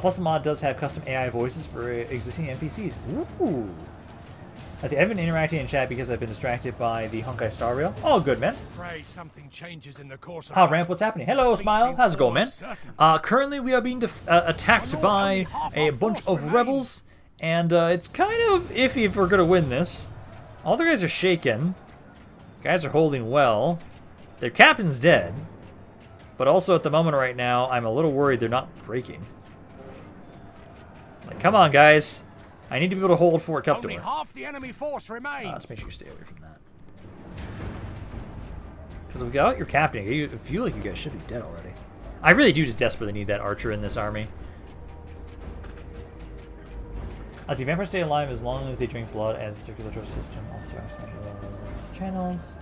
Plus, the mod does have custom AI voices for existing NPCs. Ooh. I haven't been interacting in chat because I've been distracted by the Honkai Star Rail. Oh, good, man. Pray something changes in the course of Ramp, what's happening? Hello, Smile. How's it going, man? Currently, we are being attacked by a bunch of rebels, and it's kind of iffy if we're going to win this. All the guys are shaken. Guys are holding well. Their captain's dead. But also, at the moment right now, I'm a little worried they're not breaking. Like, come on, guys. I need to be able to hold Fort Cuptor. Only half the enemy force remains. Let's make sure you stay away from that. Because we got your captain. I feel like you guys should be dead already. I really do just desperately need that archer in this army. The vampires stay alive as long as they drink blood as circulatory system. Also, channels.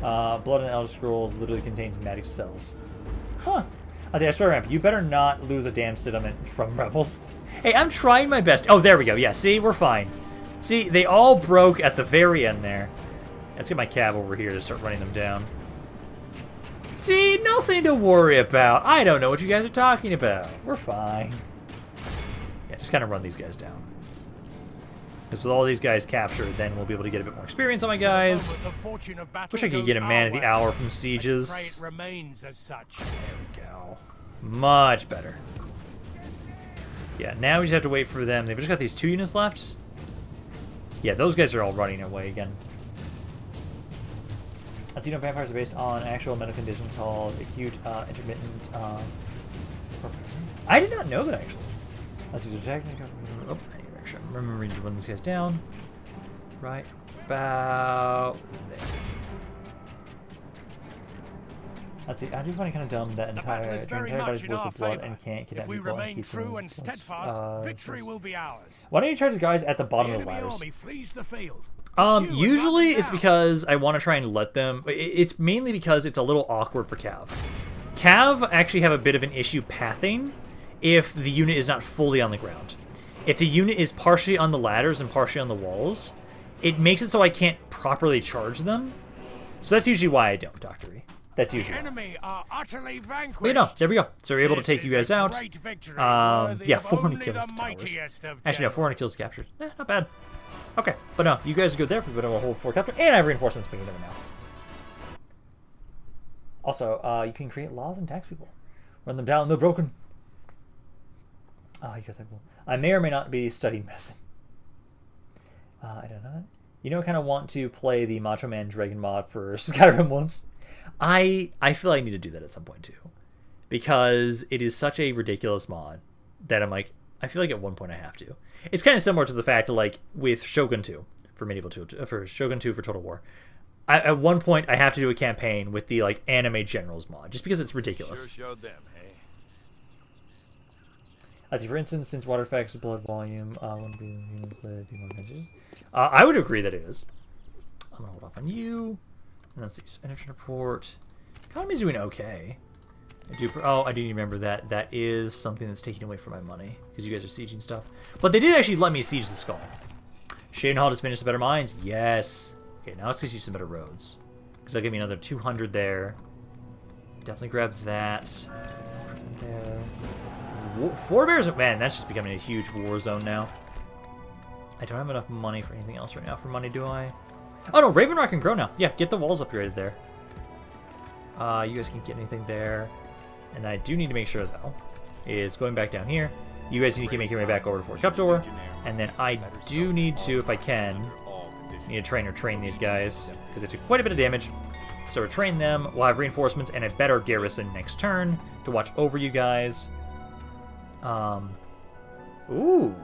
Blood in Elder Scrolls literally contains magic cells. Huh. I swear, Ramp, you better not lose a damn settlement from rebels. Hey, I'm trying my best. Oh, there we go. Yeah, see, we're fine. See, they all broke at the very end there. Let's get my cav over here to start running them down. See, nothing to worry about. I don't know what you guys are talking about. We're fine. Yeah, just kind of run these guys down. Because with all these guys captured, then we'll be able to get a bit more experience on my guys. Wish I could get a man of the hour from sieges. There we go. Much better. Yeah, now we just have to wait for them. They've just got these 2 units left. Yeah, those guys are all running away again. Latino vampires are based on actual medical condition called acute intermittent. I did not know that, actually. Let's see, oh, I'm remembering to run these guys down. Right about there. Let's see. I do find it kind of dumb that The battle is very much in worth our of blood favour. and can't If kidnap we people and remain keep true things- and steadfast, victory will be ours. Why don't you charge the guys at the The bottom of the enemy ladders? army flees the field. Pursue and Usually run them it's down. because I want to try and let them. It's mainly because it's a little awkward for Cav. Cav actually have a bit of an issue pathing if the unit is not fully on the ground. If the unit is partially on the ladders and partially on the walls, it makes it so I can't properly charge them. So that's usually why I don't, Dr. E. That's usually why. Enemy are utterly vanquished. But you know, there we go. So we're able to This take you is guys a out. great victory, worthy Yeah, of 400 only kills the to towers. mightiest of Actually, no, generals. 400 kills captured. Not bad. Okay, but no, you guys are good there. We've been able to hold 4 capture, and I have reinforcements, but you never know. Also, you can create laws and tax people. Run them down, they're broken. You guys are cool. I may or may not be studying medicine. I don't know that. You know, I kind of want to play the Macho Man Dragon mod for Skyrim once. I feel I need to do that at some point too, because it is such a ridiculous mod that I'm like, I feel like at one point I have to. It's kind of similar to the fact that, like, with Shogun 2 for Medieval 2, for Shogun 2 for Total War, at one point I have to do a campaign with the like anime generals mod just because it's ridiculous. Sure showed them, hey. Let's see, for instance, since water affects blood volume, wouldn't be humans live, be more vengeful. I would agree that it is. I'm gonna hold off on you. And let's see, energy report. Economy's doing okay. I do need to remember that that is something that's taking away from my money because you guys are sieging stuff. But they did actually let me siege the skull. Shaden Hall just finished the better mines. Yes. Okay, now let's get you some better roads because that'll give me another 200 there. Definitely grab that. There. Forebears, man, that's just becoming a huge war zone now. I don't have enough money for anything else right now. For money, do I? Oh no, Raven Rock can grow now. Yeah, get the walls upgraded there. You guys can get anything there. And I do need to make sure, though, is going back down here. You guys need to keep making your way back over to Fort Cuptor. And then I do need to, if I can, need to train these guys, because they took quite a bit of damage. So train them. We'll have reinforcements and a better garrison next turn to watch over you guys. Ooh.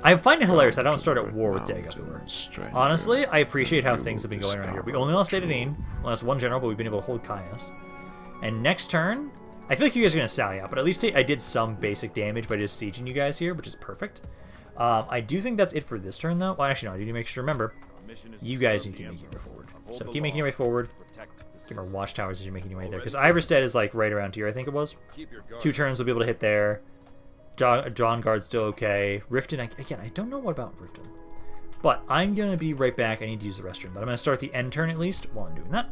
I find it hilarious I don't start at war with Dagobah. Honestly, I appreciate how things have been going around here. We only lost Cyrodilic, lost one general, but we've been able to hold Caius. And next turn, I feel like you guys are going to sally out, but at least I did some basic damage by just sieging you guys here, which is perfect. I do think that's it for this turn, though. Well, actually, no, I do need to make sure to remember, you guys need to keep making your way forward. So keep making your way forward. Get more watchtowers as you're making your way there, because Iverstead is like right around here, I think it was. 2 turns we'll be able to hit there. Dawn Guard's still okay. Riften, again, I don't know what about Riften. But I'm going to be right back. I need to use the restroom. But I'm going to start the end turn at least while I'm doing that.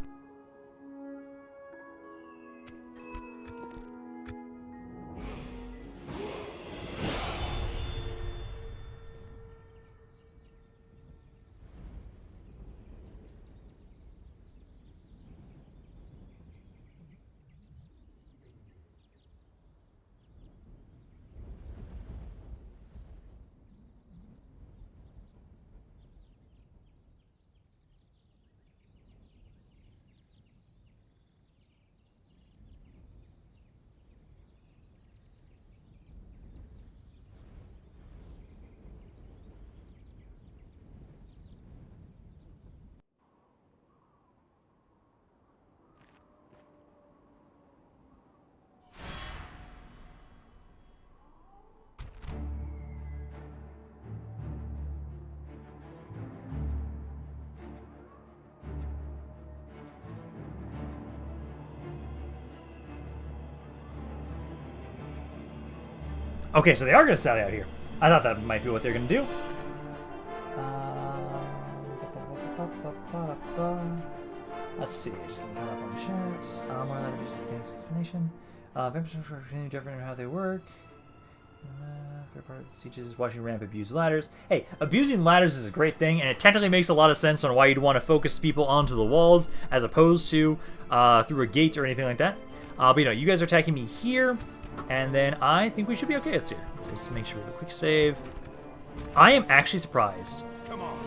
Okay, so they are going to sally out here. I thought that might be what they're going to do. Let's see. Just going to come up on charts. More letters using mechanics explanation. Vampires are really different in how they work. Fair part of the sieges, watching ramp abuse ladders. Hey, abusing ladders is a great thing, and it technically makes a lot of sense on why you'd want to focus people onto the walls as opposed to through a gate or anything like that. But you know, you guys are attacking me here. And then I think we should be okay. Let's see. Let's make sure we have a quick save. I am actually surprised. Come on,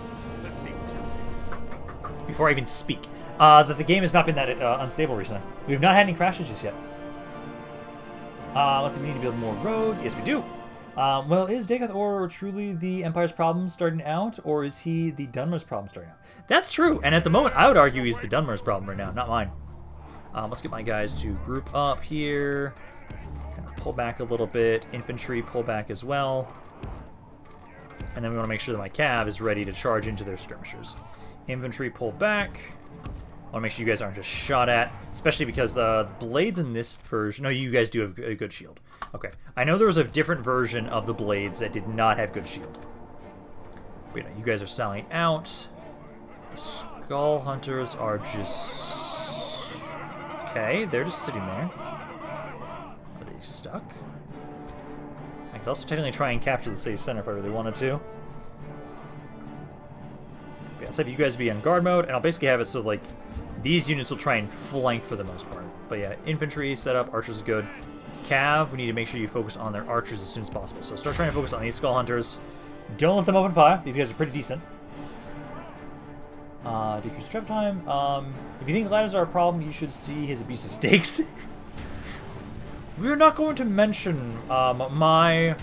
let's see what's happening. Before I even speak, that the game has not been that unstable recently. We've not had any crashes just yet. Let's see. We need to build more roads. Yes, we do. Well, is Dagoth Or truly the Empire's problem starting out, or is he the Dunmer's problem starting out? That's true. And at the moment, I would argue he's the Dunmer's problem right now, not mine. Let's get my guys to group up here. Kind of pull back a little bit. Infantry pull back as well. And then we want to make sure that my cav is ready to charge into their skirmishers. Infantry pull back. I want to make sure you guys aren't just shot at, especially because the blades in this version... No, you guys do have a good shield. Okay. I know there was a different version of the blades that did not have good shield. But you guys are selling out. The Skull Hunters are just... Okay, they're just sitting there. Are they stuck? I could also technically try and capture the city center if I really wanted to. Yeah, let's have you guys be on guard mode, and I'll basically have it so, like, these units will try and flank for the most part. But yeah, infantry setup, archers is good. Cav, we need to make sure you focus on their archers as soon as possible. So start trying to focus on these Skull Hunters. Don't let them open fire. These guys are pretty decent. Decrease travel time. If you think ladders are a problem, you should see his abuse of stakes. We're not going to mention my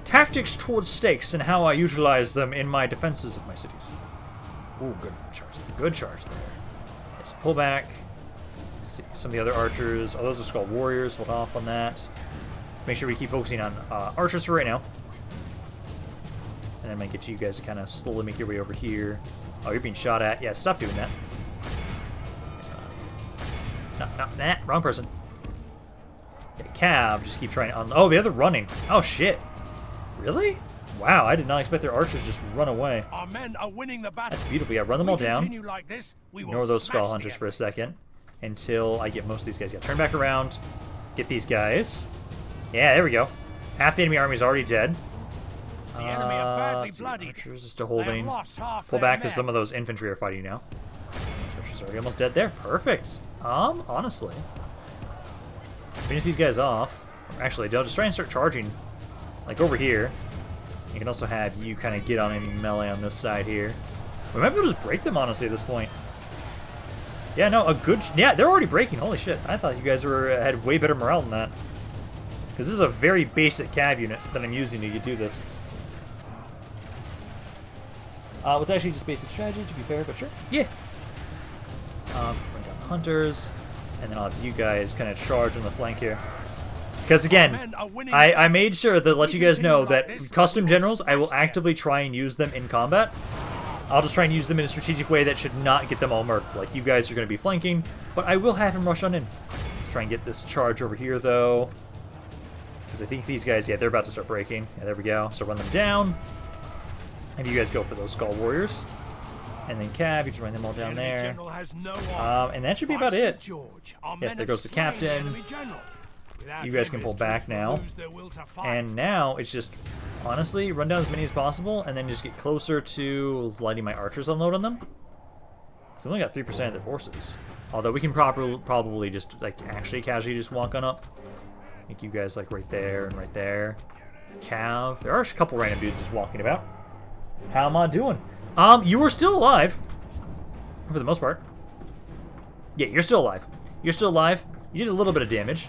tactics towards stakes and how I utilize them in my defenses of my cities. Ooh, good charge there. Good charge there. Let's pull back. Let's see some of the other archers. Oh, those are Skull Warriors. Hold off on that. Let's make sure we keep focusing on archers for right now. And then I might get you guys to kind of slowly make your way over here. Oh, you're being shot at. Yeah, stop doing that. Nah, wrong person. Okay, Cav, just keep trying to... Oh, the other running. Oh, shit. Really? Wow, I did not expect their archers to just run away. Our men are winning the battle. That's beautiful. Yeah, run them all down. Like this, ignore those Skull Hunters for a second until I get most of these guys. Yeah, turn back around. Get these guys. Yeah, there we go. Half the enemy army is already dead. The enemy are badly bloodied. Archers are still holding. Pull back because some of those infantry are fighting now. Archers are already almost dead there. Perfect. Honestly. Finish these guys off. Actually, don't. Just try and start charging. Like over here. You can also have you kind of get on any melee on this side here. We might be able to just break them, honestly, at this point. Yeah, no, a good... Yeah, they're already breaking. Holy shit. I thought you guys had way better morale than that. Because this is a very basic cav unit that I'm using to do this. What's actually just basic strategy, to be fair, but sure. Yeah. Bring down the hunters. And then I'll have you guys kind of charge on the flank here. Because again, I made sure to let you guys know that custom generals, I will actively try and use them in combat. I'll just try and use them in a strategic way that should not get them all murked. Like, you guys are going to be flanking, but I will have him rush on in. Let's try and get this charge over here, though. Because I think these guys, yeah, they're about to start breaking. Yeah, there we go. So run them down. And you guys go for those Skull Warriors. And then Cav, you just run them all down there. And that should be about it. Yeah, there goes the captain. You guys can pull back now. And now it's just, honestly, run down as many as possible and then just get closer to letting my archers unload on them. Because they only got 3% of their forces. Although we can probably just, like, actually casually just walk on up. Make you guys, like, right there and right there. Cav. There are a couple random dudes just walking about. How am I doing? You are still alive. For the most part. Yeah, you're still alive. You're still alive. You did a little bit of damage.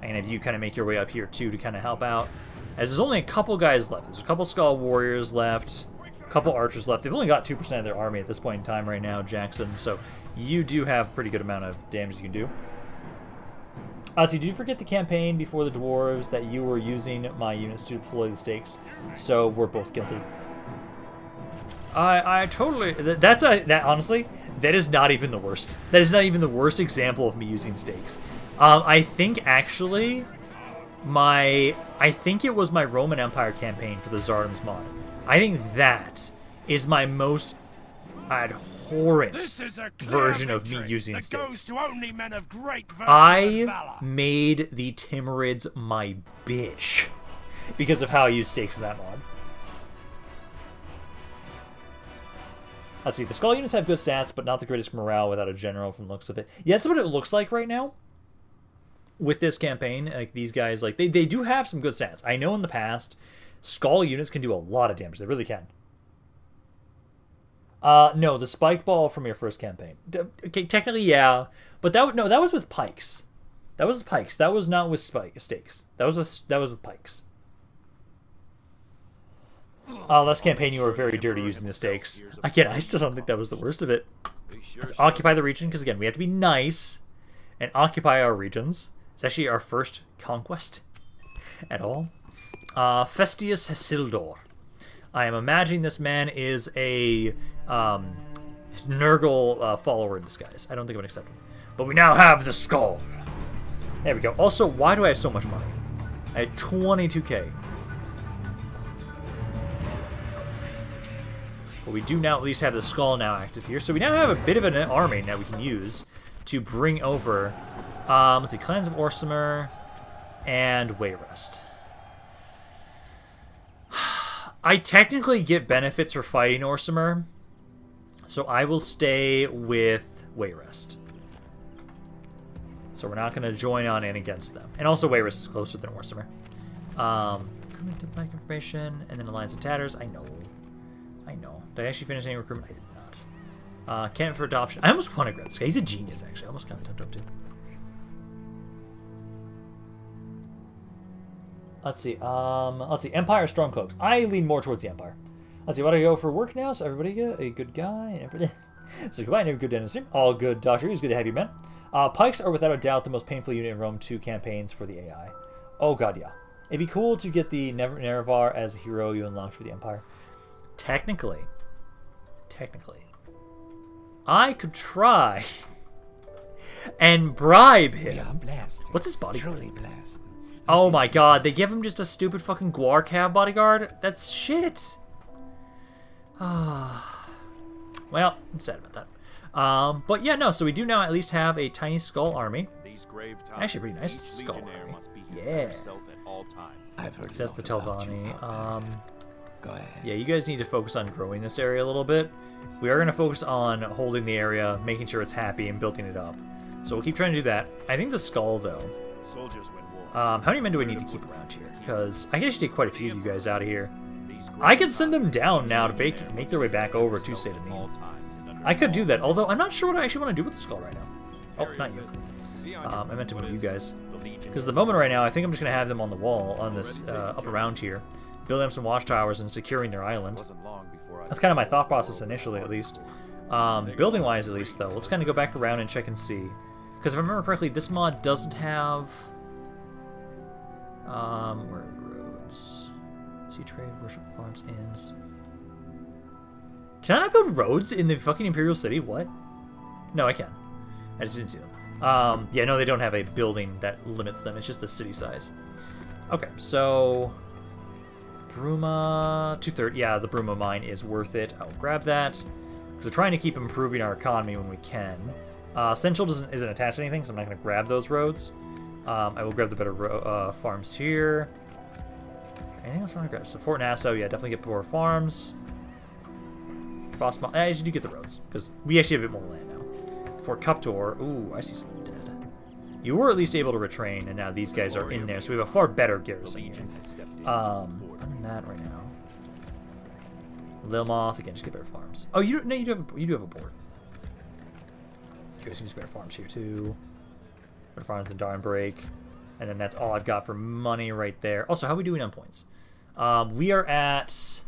And if you kind of make your way up here, too, to kind of help out. As there's only a couple guys left. There's a couple Skull Warriors left. A couple Archers left. They've only got 2% of their army at this point in time right now, Jackson. So you do have a pretty good amount of damage you can do. So did you forget the campaign before the Dwarves that you were using my units to deploy the stakes? So we're both guilty. I totally... honestly, that is not even the worst. That is not even the worst example of me using stakes. I think, actually, I think it was my Roman Empire campaign for the Tsardom's mod. I think that is my most abhorrent version of me using stakes. I made the Timurids my bitch because of how I use stakes in that mod. Let's see, the Skull units have good stats, but not the greatest morale without a general from the looks of it. Yeah, that's what it looks like right now. With this campaign, like these guys, like they do have some good stats. I know in the past, Skull units can do a lot of damage. They really can. No, the spike ball from your first campaign. Okay, technically, yeah, but that was with pikes. That was with pikes. That was not with stakes. That was with pikes. Last campaign, you were very dirty using the stakes. Again, I still don't think that was the worst of it. Let's occupy the region because again, we have to be nice. and occupy our regions. It's actually our first conquest at all. Festius Hesildor. I am imagining this man is a Nurgle follower in disguise. I don't think I would accept him. But we now have the skull. There we go. Also, why do I have so much money? I had 22k. But we do now at least have the skull now active here. So we now have a bit of an army that we can use to bring over, let's see, Clans of Orsimer and Wayrest. I technically get benefits for fighting Orsimer, so I will stay with Wayrest. So we're not going to join on in against them. And also Wayrest is closer than Orsimer. Recruitment to Black Information, and then Alliance of Tatters. I know. Did I actually finish any recruitment? I did not. Candidate for adoption. I almost want to grab this guy. He's a genius, actually. I almost kind of tempted him to. Let's see. Empire Stormcloaks. I lean more towards the Empire. Let's see. What do I go for work now? So everybody get a good guy. So goodbye and have a good day in the stream. All good, Doctor. It was good to have you, man. Pikes are without a doubt the most painful unit in Rome 2 campaigns for the AI. Oh god, yeah. It'd be cool to get the Nerevar as a hero you unlocked for the Empire. Technically, I could try and bribe him. We are blessed. What's his bodyguard? Truly blessed. Oh my god, they give him just a stupid fucking Guar Cav bodyguard? That's shit. Well, I'm sad about that. But yeah, no, so we do now at least have a tiny skull army. Actually, pretty nice skull army. Yeah. I've heard It says the a lot about Telvanni. you. Go ahead. Yeah, you guys need to focus on growing this area a little bit. We are going to focus on holding the area, making sure it's happy, and building it up. So we'll keep trying to do that. I think the skull, though. How many men do I need to keep around here? Because I can actually take quite a few of you guys out of here. I could send them down now to make their way back over to State of Need. I could do that, although I'm not sure what I actually want to do with the skull right now. Oh, not you. I meant to move you guys. Because at the moment right now, I think I'm just going to have them on the wall, on this, up around here. Building up some watchtowers and securing their island. That's kind of my thought process initially, at least. Building-wise, at least, though. Let's kind of go back around and check and see. Because if I remember correctly, this mod doesn't have... where are the roads? Sea trade, worship farms, inns. Can I not build roads in the fucking Imperial City? What? No, I can. I just didn't see them. Yeah, no, they don't have a building that limits them. It's just the city size. Okay, so... Bruma... 230. Yeah, the Bruma mine is worth it. I'll grab that. Because we're trying to keep improving our economy when we can. Central isn't attached to anything, so I'm not going to grab those roads. I will grab the better farms here. Anything else I want to grab? So Fort Nassau, yeah, definitely get more farms. Frostmoth, I do get the roads, because we actually have a bit more land now. Fort Cuptor, ooh, I see someone dead. You were at least able to retrain, and now these guys are in there, so we have a far better garrison here. Other than that right now. Lilmoth, again, just get better farms. Oh, you do have a board. You guys can just better farms here too. Better farms in Darnbreak. And then that's all I've got for money right there. Also, how are we doing on points? We are at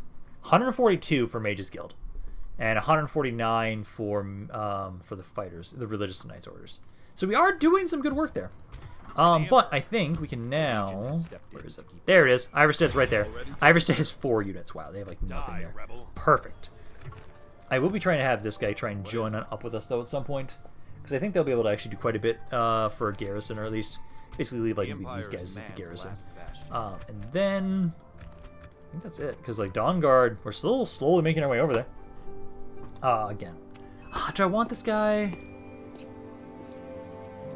142 for Mages Guild. And 149 for the fighters, the Religious Knights Orders. So we are doing some good work there. But I think we can now... Where is it? There it is. Iverstead's right there. Iverstead has 4 units. Wow, they have like nothing there. Perfect. I will be trying to have this guy try and join up with us, though, at some point. Because I think they'll be able to actually do quite a bit for a garrison, or at least basically leave like these guys as the garrison. And then... I think that's it. Because like Dawn Guard, we're still slowly making our way over there. Again. Do I want this guy?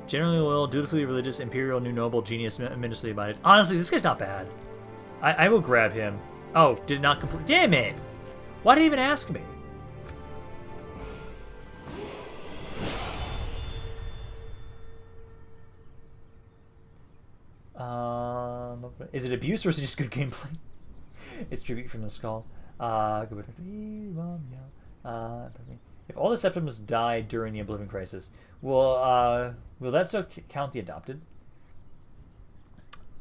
Generally loyal, dutifully religious, imperial, new noble, genius, administratively minded. Honestly, this guy's not bad. I will grab him. Oh, did not complete. Damn it! Why did he even ask me? Is it abuse or is it just good gameplay? It's tribute from the skull. If all the septums die during the Oblivion Crisis, will that still count the adopted?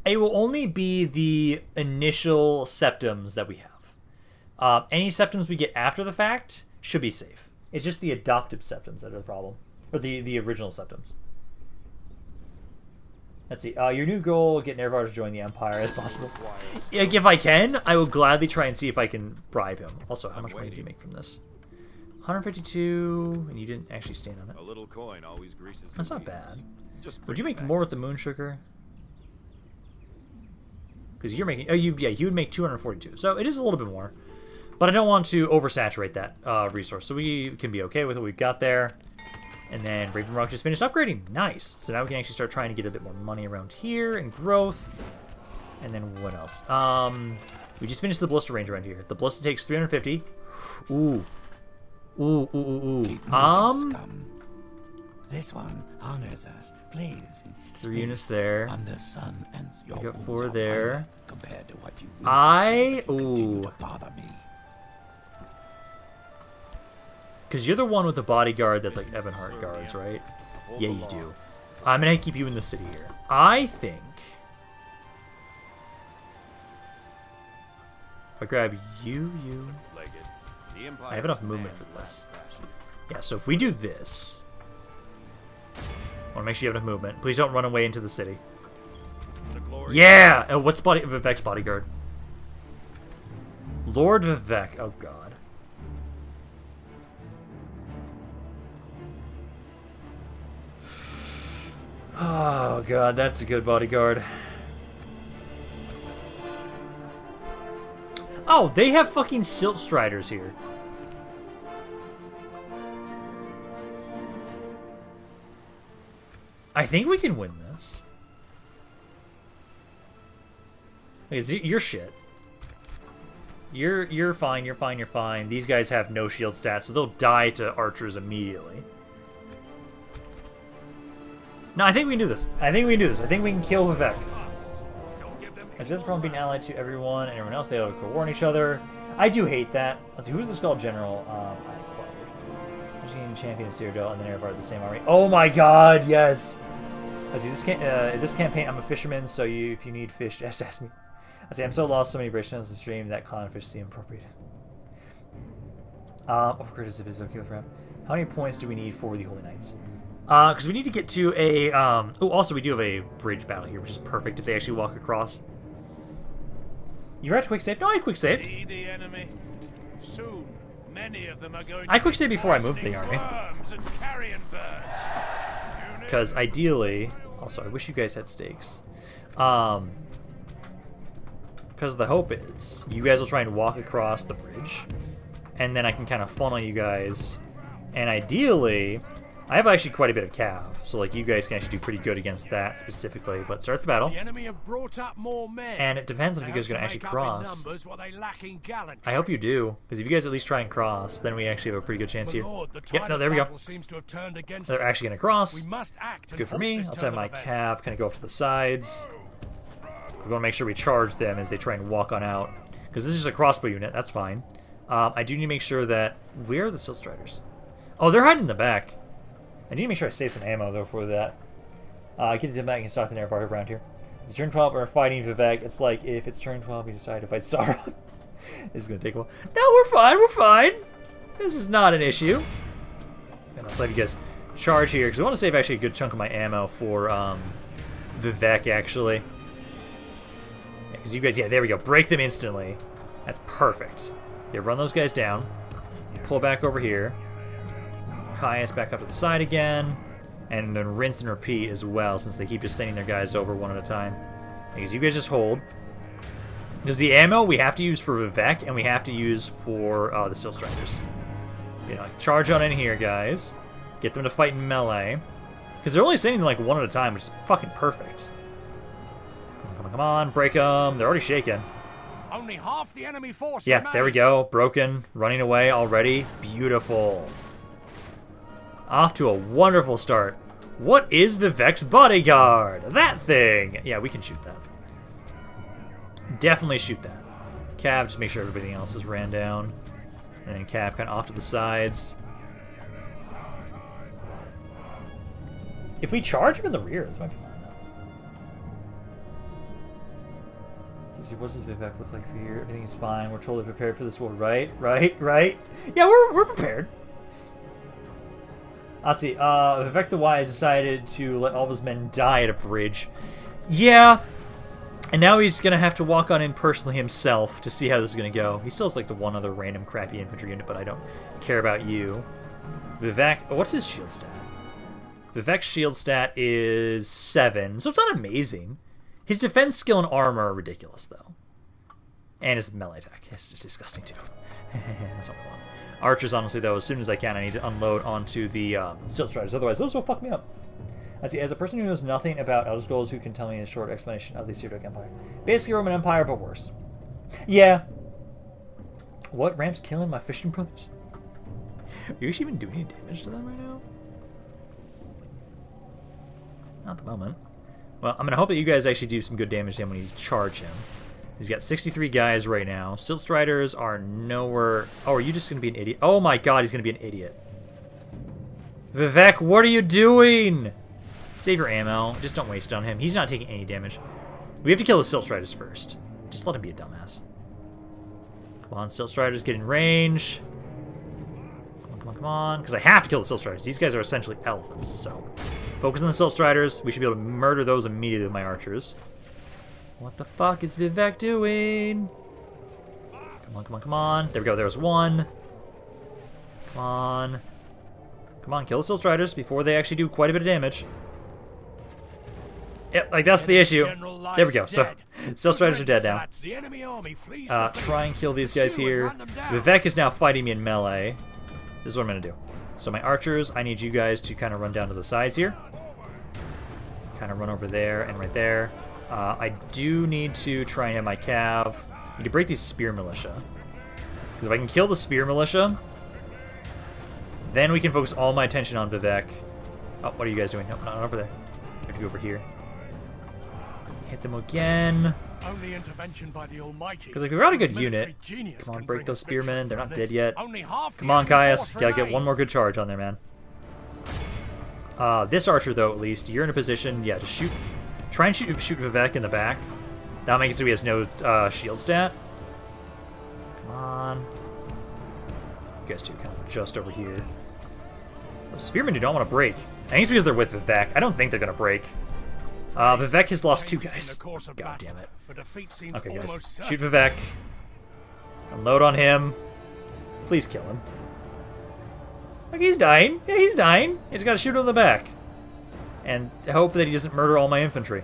It will only be the initial septums that we have. Any septums we get after the fact should be safe. It's just the adopted septums that are the problem, or the original septums. Let's see. Your new goal: get Nervar to join the Empire as possible. Like, if I can, I will gladly try and see if I can bribe him. Also, how much money do you make from this? 152, and you didn't actually stand on it. A little coin always greases. That's not bad. Just Would you make more with the moon sugar? Because you're making. Oh, you would make 242. So it is a little bit more, but I don't want to oversaturate that resource. So we can be okay with what we've got there. And then Raven Rock just finished upgrading. Nice. So now we can actually start trying to get a bit more money around here and growth. And then what else? We just finished the Ballista range around here. The Ballista takes 350. Ooh. Ooh. Scum. This one honors us. Please. 3 units there. Under sun and your We got wounds 4 are there. minor compared to what you will continue to bother me. Because you're the one with the bodyguard that's like Evanhart guards, right? Yeah, you do. I'm going to keep you in the city here. I think... if I grab you... I have enough movement for this. Yeah, so if we do this... I want to make sure you have enough movement. Please don't run away into the city. Yeah! What's Vivec's bodyguard? Lord Vivec. Oh, God. Oh, God, that's a good bodyguard. Oh, they have fucking Silt Striders here. I think we can win this. You're shit. You're fine, you're fine. These guys have no shield stats, so they'll die to archers immediately. No, I think we can do this. I think we can kill Vivec. As this problem being allied to everyone and everyone else, they all warn each other. I do hate that. Let's see, who's the Skull General? I acquired. Machine Champion and Cyrodiil and the Nervar are the same army. Oh my God, yes! Let's see, this campaign, I'm a fisherman, so if you need fish, just ask me. I say I'm so lost, so many breakdowns in the stream that clownfish seem appropriate. Overcriticism if it's okay with Rap. How many points do we need for the Holy Knights? Because we need to get to a... also, we do have a bridge battle here, which is perfect if they actually walk across. You're at quick save? No, I quick saved. See the enemy. Soon, many of them are going I quick saved before I moved the army. Because ideally... Also, I wish you guys had stakes. Because the hope is you guys will try and walk across the bridge, and then I can kind of funnel you guys. And ideally... I have actually quite a bit of cav, so like you guys can actually do pretty good against that specifically. But start the battle. The enemy have brought up more men. And it depends on if you guys are going to actually cross. I hope you do, because if you guys at least try and cross, then we actually have a pretty good chance here. Yep, no, there we go. They're actually going to cross. Good for me. I'll have my cav kind of go off to the sides. We're going to make sure we charge them as they try and walk on out, because this is just a crossbow unit. That's fine. I do need to make sure that... Where are the Silt Striders? Oh, they're hiding in the back. I need to make sure I save some ammo, though, for that. Get it back and start the Nervar around here. It's turn 12, we're fighting Vivec. It's like, if it's turn 12, we decide to fight Sauron. This is going to take a while. No, we're fine. This is not an issue. And I'll let you guys charge here, because I want to save actually a good chunk of my ammo for Vivec, actually. Because you guys, yeah, there we go. Break them instantly. That's perfect. Yeah, run those guys down. Pull back over here. Caius back up to the side again, and then rinse and repeat as well, since they keep just sending their guys over one at a time. Because you guys just hold. Because the ammo we have to use for Vivec, and we have to use for the Silt Striders. You know, charge on in here, guys. Get them to fight in melee. Because they're only sending them like one at a time, which is fucking perfect. Come on, break them. They're already shaken. Only half the enemy force Yeah, remains. there we go. Broken, running away already. Beautiful. Off to a wonderful start. What is Vivec's bodyguard? That thing! Yeah, we can shoot that. Definitely shoot that. Cav, just make sure everybody else is ran down. And then Cav kind of off to the sides. If we charge him in the rear, this might be fine. What does Vivec look like for here? Everything is fine. We're totally prepared for this war, right? Right? Yeah, we're prepared. Let's see. Vivec the Wise decided to let all of his men die at a bridge. Yeah. And now he's going to have to walk on in personally himself to see how this is going to go. He still has like the one other random crappy infantry unit, but I don't care about you. Vivec, what's his shield stat? Vivec's shield stat is 7, so it's not amazing. His defense skill and armor are ridiculous, though. And his melee attack is disgusting, too. That's not what I want. Archers, honestly, though, as soon as I can, I need to unload onto the Steel Striders. Otherwise, those will fuck me up. Let's see, as a person who knows nothing about Elder Scrolls, who can tell me a short explanation of the Cyrodilic Empire? Basically, Roman Empire, but worse. Yeah. What? Ram's killing my fishing brothers? Are you actually even doing any damage to them right now? Not at the moment. Well, I'm going to hope that you guys actually do some good damage to him when you charge him. He's got 63 guys right now. Silt Striders are nowhere... Oh, are you just going to be an idiot? Oh my god, he's going to be an idiot. Vivec, what are you doing? Save your ammo. Just don't waste it on him. He's not taking any damage. We have to kill the Silt Striders first. Just let him be a dumbass. Come on, Silt Striders, get in range. Come on, come on, come on. Because I have to kill the Silt Striders. These guys are essentially elephants, so... Focus on the Silt Striders. We should be able to murder those immediately with my archers. What the fuck is Vivec doing? Come on, come on, come on. There we go. There's one. Come on. Come on, kill the Silt Striders before they actually do quite a bit of damage. Yep, like that's the issue. There we go. So, Silt Striders are dead now. Try and kill these guys here. Vivec is now fighting me in melee. This is what I'm going to do. So my archers, I need you guys to kind of run down to the sides here. Kind of run over there and right there. I do need to try and have my cav. I need to break these spear militia. Because if I can kill the spear militia, then we can focus all my attention on Vivec. Oh, what are you guys doing? No, not over there. I have to go over here. Hit them again. Only intervention by the Almighty. Because like, we've got a good unit. Come on, break those spearmen. They're not dead yet. Come on, Caius. Gotta get one more good charge on there, man. This archer, though, at least, you're in a position, yeah, to shoot. Try and shoot Vivec in the back. That'll make it so he has no shield stat. Come on. You guys two kind of just over here. Those spearmen do not want to break. I think it's because they're with Vivec. I don't think they're going to break. Vivec has lost 2 guys. God damn it. Okay, guys. Shoot Vivec. Unload on him. Please kill him. Like, he's dying. Yeah, he's dying. You just gotta shoot him in the back. And hope that he doesn't murder all my infantry.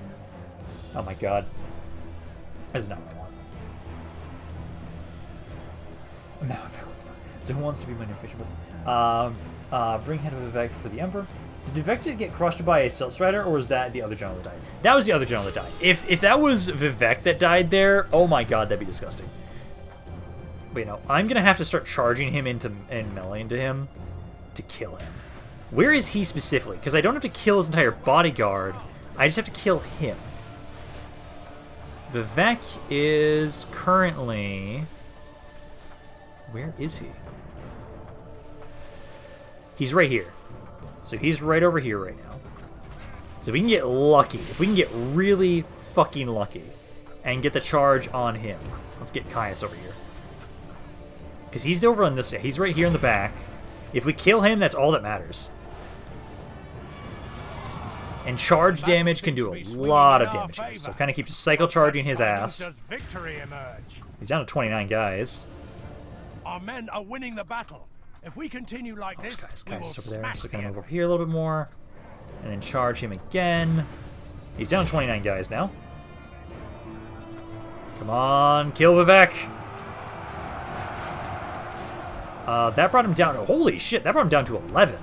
Oh my god. This is not what I want. No, so who wants to be my new fisher brother? Bring head of Vivec for the Emperor. Did Vivec get crushed by a Silt Strider, or was that the other general that died? That was the other general that died. If that was Vivec that died there, oh my god, that'd be disgusting. But you know, I'm gonna have to start charging him and melee into him to kill him. Where is he specifically? Because I don't have to kill his entire bodyguard. I just have to kill him. Vivec is currently... Where is he? He's right here. So he's right over here right now. So if we can get lucky, if we can get really fucking lucky and get the charge on him. Let's get Caius over here. Because he's over on this side. He's right here in the back. If we kill him, that's all that matters. And charge damage can do a lot of damage here. So kind of keeps cycle charging his ass. He's down to 29 guys. Our men are winning the battle. If we continue like this, Caius over there. So kind of move over here a little bit more. And then charge him again. He's down to 29 guys now. Come on, kill Vivec. That brought him down to... Holy shit, that brought him down to 11.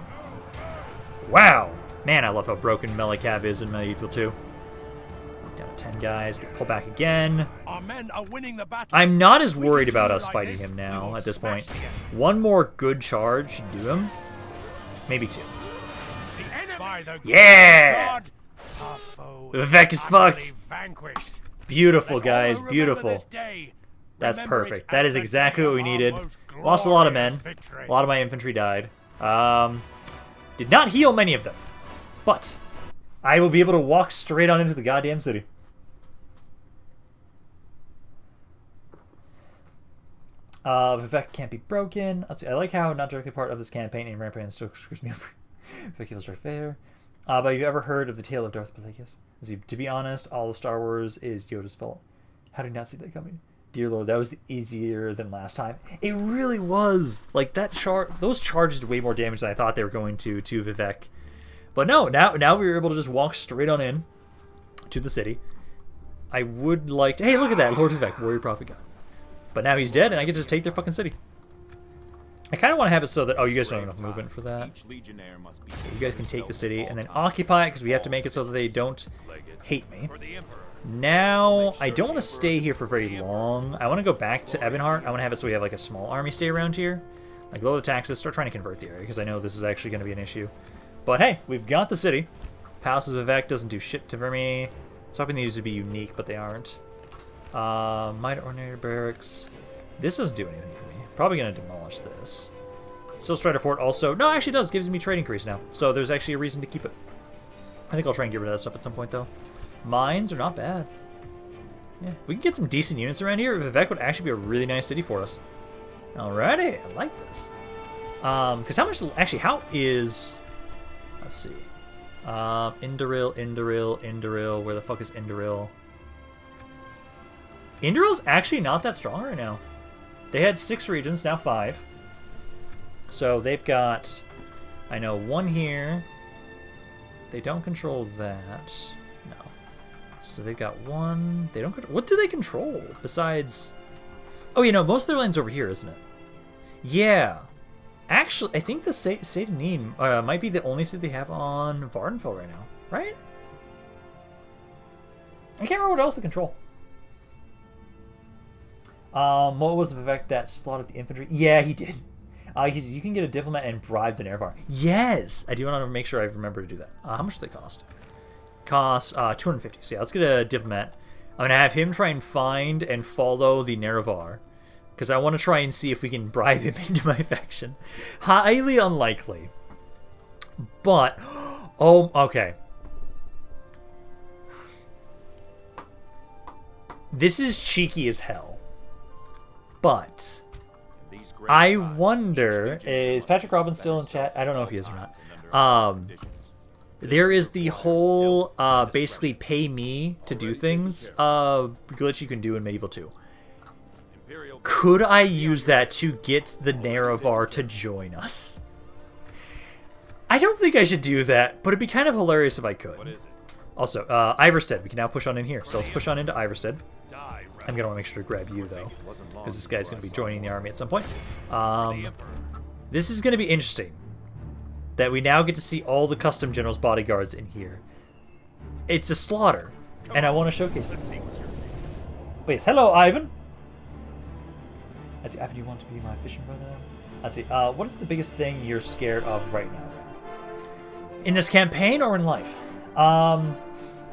Wow. Man, I love how broken melee cav is in Medieval 2. Down to 10 guys. Get pulled back again. Our men are winning the battle. I'm not as worried about us fighting him now at this point. One more good charge should do him. Maybe 2. Yeah! Vivec is fucked. Beautiful, guys. Beautiful. That's perfect. That is exactly what we needed. Lost a lot of men. A lot of my infantry died. Did not heal many of them. But I will be able to walk straight on into the goddamn city. Vivec can't be broken. Let's see. I like how not directly part of this campaign and rampant still screws me over. Vivec are fair. But have you ever heard of the tale of Darth Plagueis? To be honest, all of Star Wars is Yoda's fault. How did you not see that coming? Dear Lord, that was easier than last time. It really was. Like, those charges did way more damage than I thought they were going to Vivec. But no, now we were able to just walk straight on in to the city. I would like to... Hey, look at that. Lord Vivec, Warrior Prophet God. But now he's dead, and I get to take their fucking city. I kind of want to have it so that... Oh, you guys don't have enough movement for that. You guys can take the city and then occupy it, because we have to make it so that they don't hate me. Now, I don't want to stay here for very long. I want to go back to Ebonheart. I want to have it so we have like a small army stay around here. Like, lower the taxes, start trying to convert the area, because I know this is actually going to be an issue. But hey, we've got the city. Palace of Vivec doesn't do shit for me. I was hoping these would be unique, but they aren't. Might Ordinary Barracks. This doesn't do anything for me. Probably going to demolish this. Still Strider Port also... No, actually does. Gives me trade increase now. So there's actually a reason to keep it. I think I'll try and get rid of that stuff at some point, though. Mines are not bad. Yeah, if we can get some decent units around here, Vivec would actually be a really nice city for us. Alrighty, I like this. Because how much... Actually, how is... Let's see. Indoril. Where the fuck is Indoril? Indoril's actually not that strong right now. They had 6 regions, now 5. So they've got... I know, 1 here. They don't control that. No. So they've got 1... They don't control... What do they control besides... Oh, you know, most of their land's over here, isn't it? Yeah. Actually, I think the State of Neen might be the only city they have on Vardenfell right now, right? I can't remember what else they control. What was Vivec that slaughtered the infantry? Yeah, he did. You can get a diplomat and bribe the Nerevar. Yes! I do want to make sure I remember to do that. How much do they cost? Costs 250. So yeah, let's get a diplomat. I'm going to have him try and find and follow the Nerevar. Because I want to try and see if we can bribe him into my faction. Highly unlikely. But... Oh, okay. This is cheeky as hell. But... I wonder... Is Patrick Robbins still in chat? I don't know if he is or not. There is the whole basically pay me to do things glitch you can do in Medieval 2. Could I use that to get the Nerevar to join us? I don't think I should do that, but it'd be kind of hilarious if I could. Also, Iverstead. We can now push on in here. So let's push on into Iverstead. I'm going to want to make sure to grab you, though, because this guy's going to be joining the army at some point. This is going to be interesting, that we now get to see all the custom generals' bodyguards in here. It's a slaughter, and I want to showcase them. But yes, hello, Ivan. Let's see, Ivan, do you want to be my fishing brother? Let's see, what is the biggest thing you're scared of right now? In this campaign or in life?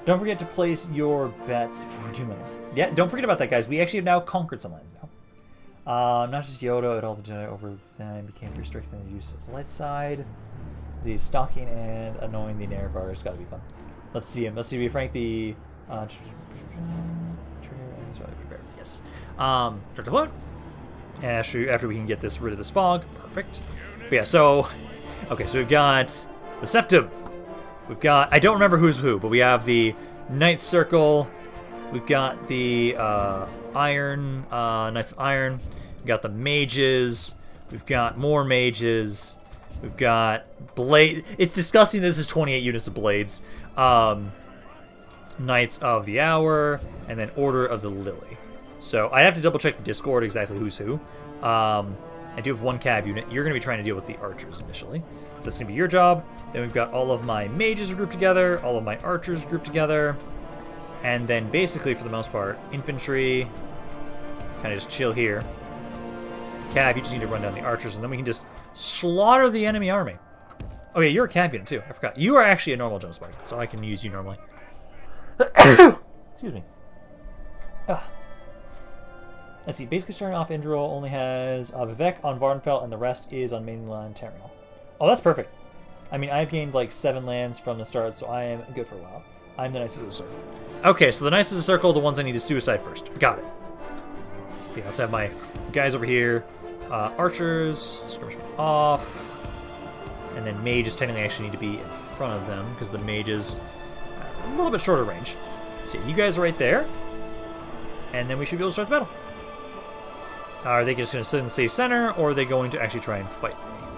Don't forget to place your bets for 2 minutes. Yeah, don't forget about that, guys. We actually have now conquered some lands now. Not just Yoda, but all the Jedi over time became restricted in the use of the light side. The stalking and annoying the Nerevar has got to be fun. Let's see him. Let's see if we frank the... yes. After we can get rid of this fog. Perfect. But yeah, so... Okay, so we've got the Septum. We've got... I don't remember who's who, but we have the Knights Circle. We've got the Iron... Knights of Iron. We've got the Mages. We've got more Mages. We've got Blade. It's disgusting this is 28 units of Blades. Knights of the Hour. And then Order of the Lily. So I have to double check the Discord exactly who's who. I do have 1 cab unit. You're going to be trying to deal with the archers initially. So that's going to be your job. Then we've got all of my mages grouped together. All of my archers grouped together. And then basically, for the most part, infantry. Kind of just chill here. Cab, you just need to run down the archers. And then we can just slaughter the enemy army. Oh yeah, you're a cab unit too. I forgot. You are actually a normal Jones Spartan, so I can use you normally. Excuse me. Let's see. Basically, starting off, Indril only has Vivec on Vardenfell, and the rest is on mainland Terminal. Oh, that's perfect. I mean, I've gained like 7 lands from the start, so I am good for a while. I'm the Knights of the Circle. Okay, so the Knights of the Circle are the ones I need to suicide first. Got it. Okay, let's have my guys over here. Archers, skirmishment off. And then mages technically actually need to be in front of them because the mages are a little bit shorter range. So you guys are right there. And then we should be able to start the battle. Are they just going to sit in the safe center, or are they going to actually try and fight me?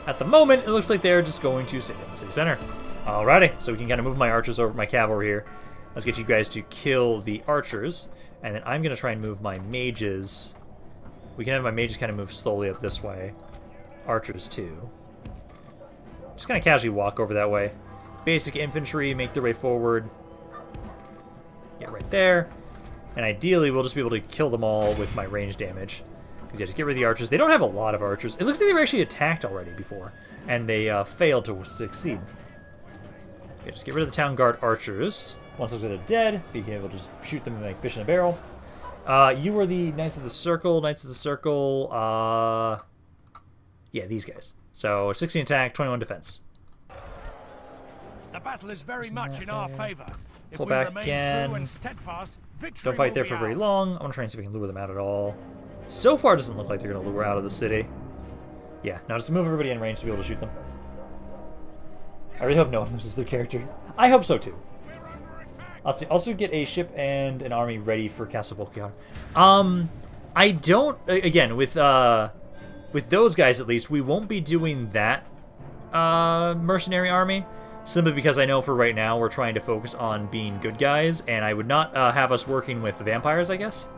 At the moment, it looks like they're just going to sit in the safe center. Alrighty, so we can kind of move my archers over, my cav over here. Let's get you guys to kill the archers. And then I'm going to try and move my mages. We can have my mages kind of move slowly up this way. Archers too. Just kind of casually walk over that way. Basic infantry, make their way forward. Yeah, right there. And ideally, we'll just be able to kill them all with my range damage. Because yeah, just get rid of the archers. They don't have a lot of archers. It looks like they were actually attacked already before. And they failed to succeed. Okay, just get rid of the town guard archers. Once they're dead, be able to just shoot them like fish in a barrel. You are the Knights of the Circle. Knights of the Circle, yeah, these guys. So 16 attack, 21 defense. The battle is very much in our favor. If Pull we back remain again. true and steadfast, victory Don't fight will there be for very ours. long. I'm gonna try and see if we can lure them out at all. So far, it doesn't look like they're gonna lure out of the city. Yeah, now just move everybody in range to be able to shoot them. I really hope no one loses their character. I hope so too. Also get a ship and an army ready for Castle Volkjar. I don't, again, with those guys at least, we won't be doing that mercenary army, simply because I know for right now we're trying to focus on being good guys, and I would not have us working with the vampires, I guess.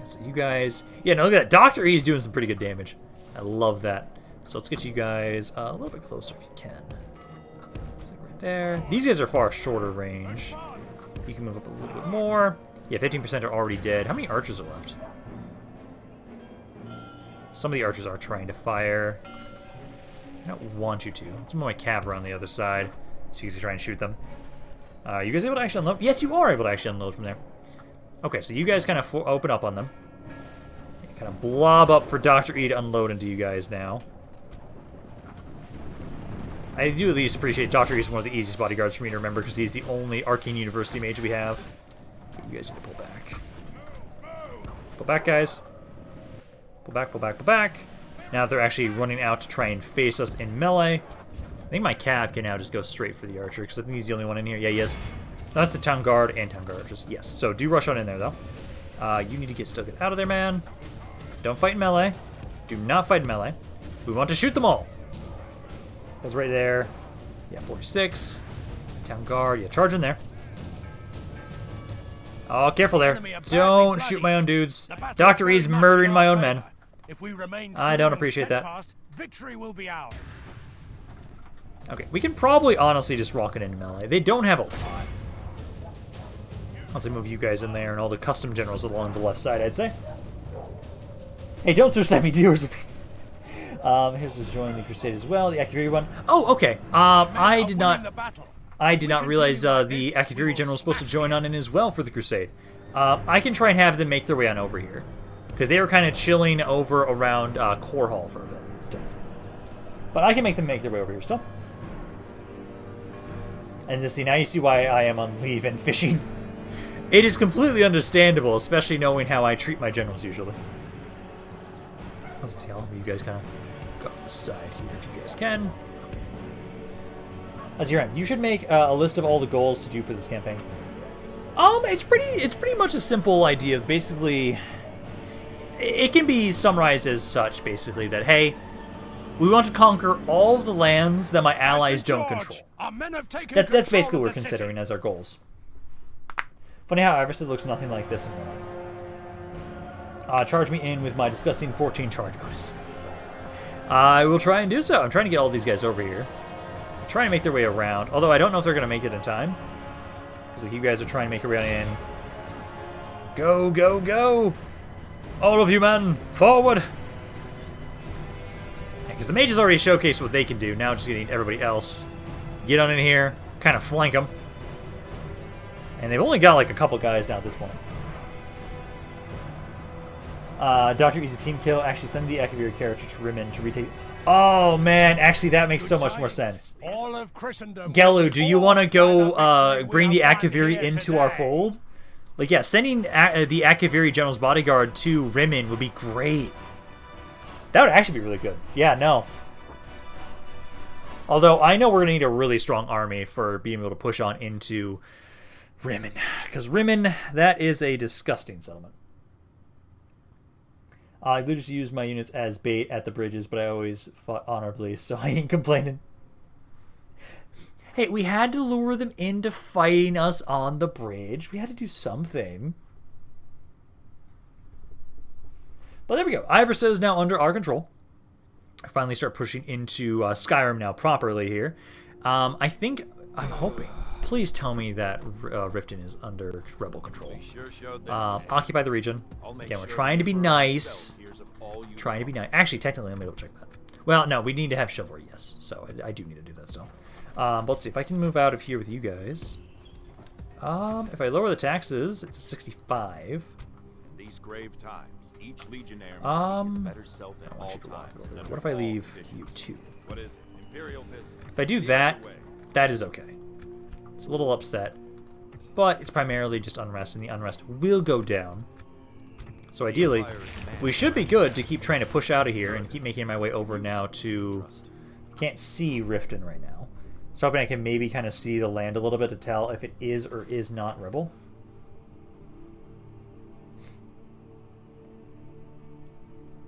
So you guys, yeah, no, look at that. Dr. E is doing some pretty good damage. I love that. So let's get you guys a little bit closer if you can. Right there. These guys are far shorter range. You can move up a little bit more. Yeah, 15% are already dead. How many archers are left? Some of the archers are trying to fire. I don't want you to. Some of my cav are on the other side, so you can try and shoot them. You guys able to actually unload? Yes, you are able to actually unload from there. Okay, so you guys kind of open up on them. You kind of blob up for Dr. E to unload into you guys now. I do at least appreciate Dr. E is one of the easiest bodyguards for me to remember because he's the only Arcane University mage we have. Okay, you guys need to pull back. Pull back, guys. Pull back, pull back, pull back. Now that they're actually running out to try and face us in melee, I think my cav can now just go straight for the archer because I think he's the only one in here. Yeah, he is. No, that's the town guard and town guard archers. Yes, so do rush on in there, though. You need to still get out of there, man. Don't fight in melee. Do not fight in melee. We want to shoot them all. That's right there. Yeah, 46. Town guard. Yeah, charge in there. Oh, careful there. Don't shoot my own dudes. Dr. E's murdering my own men. If we remain I don't appreciate that. Victory will be ours. Okay, we can probably honestly just rock it into melee. They don't have a lot. Once I move you guys in there and all the custom generals along the left side, I'd say. Hey, don't send me viewers. Here's to join the Crusade as well. The Akaviri one. Oh, okay. I did not realize the Akaviri general was supposed to join on in as well for the Crusade. I can try and have them make their way on over here. Because they were kind of chilling over around Core Hall for a bit. Still. But I can make them make their way over here still. And to see, now you see why I am on leave and fishing. It is completely understandable, especially knowing how I treat my generals usually. Let's see, I'll have you guys kind of go on the side here if you guys can. That's your end. You should make a list of all the goals to do for this campaign. It's pretty much a simple idea. Basically, it can be summarized as such, basically, that, hey, we want to conquer all of the lands that my allies don't control. That's basically what we're considering as our goals. Funny how Everstead looks nothing like this in real life. Charge me in with my disgusting 14 charge bonus. I will try and do so. I'm trying to get all these guys over here. Trying to make their way around, although I don't know if they're going to make it in time. Because like, you guys are trying to make your way in. Go, go, go! All of you men, forward! Because the mages already showcased what they can do. Now just getting everybody else. Get on in here, kind of flank them. And they've only got like a couple guys down at this point. Dr. Easy Team Kill. Actually, send the Akaviri character to Rimmon to retake. Oh man, actually that makes so much more sense. Gelu, do you want to go bring the Akaviri into our fold? Like, yeah, sending the Akaviri General's Bodyguard to Rimmon would be great. That would actually be really good. Yeah, no. Although I know we're going to need a really strong army for being able to push on into Rimmon. Because Rimmon, that is a disgusting settlement. I literally just use my units as bait at the bridges, but I always fought honorably, so I ain't complaining. Hey, we had to lure them into fighting us on the bridge. We had to do something. But there we go. Iverstead is now under our control. I finally start pushing into Skyrim now properly here. I'm hoping. Please tell me that Riften is under rebel control. Occupy the region. Again, we're trying to be nice. Trying to be nice. Actually, technically, I'm able to check that. Well, no, we need to have chivalry, yes. So I do need to do that still. But let's see if I can move out of here with you guys. If I lower the taxes, it's 65. In these grave times, each legionnaire must be his better self at all times. What if I leave you 2? What is it? Imperial business. If I do that, that is okay. It's a little upset, but it's primarily just unrest, and the unrest will go down. So ideally, we should be good to keep trying to push out of here and keep making my way over now to... Can't see Riften right now. So hoping I can maybe kind of see the land a little bit to tell if it is or is not rebel.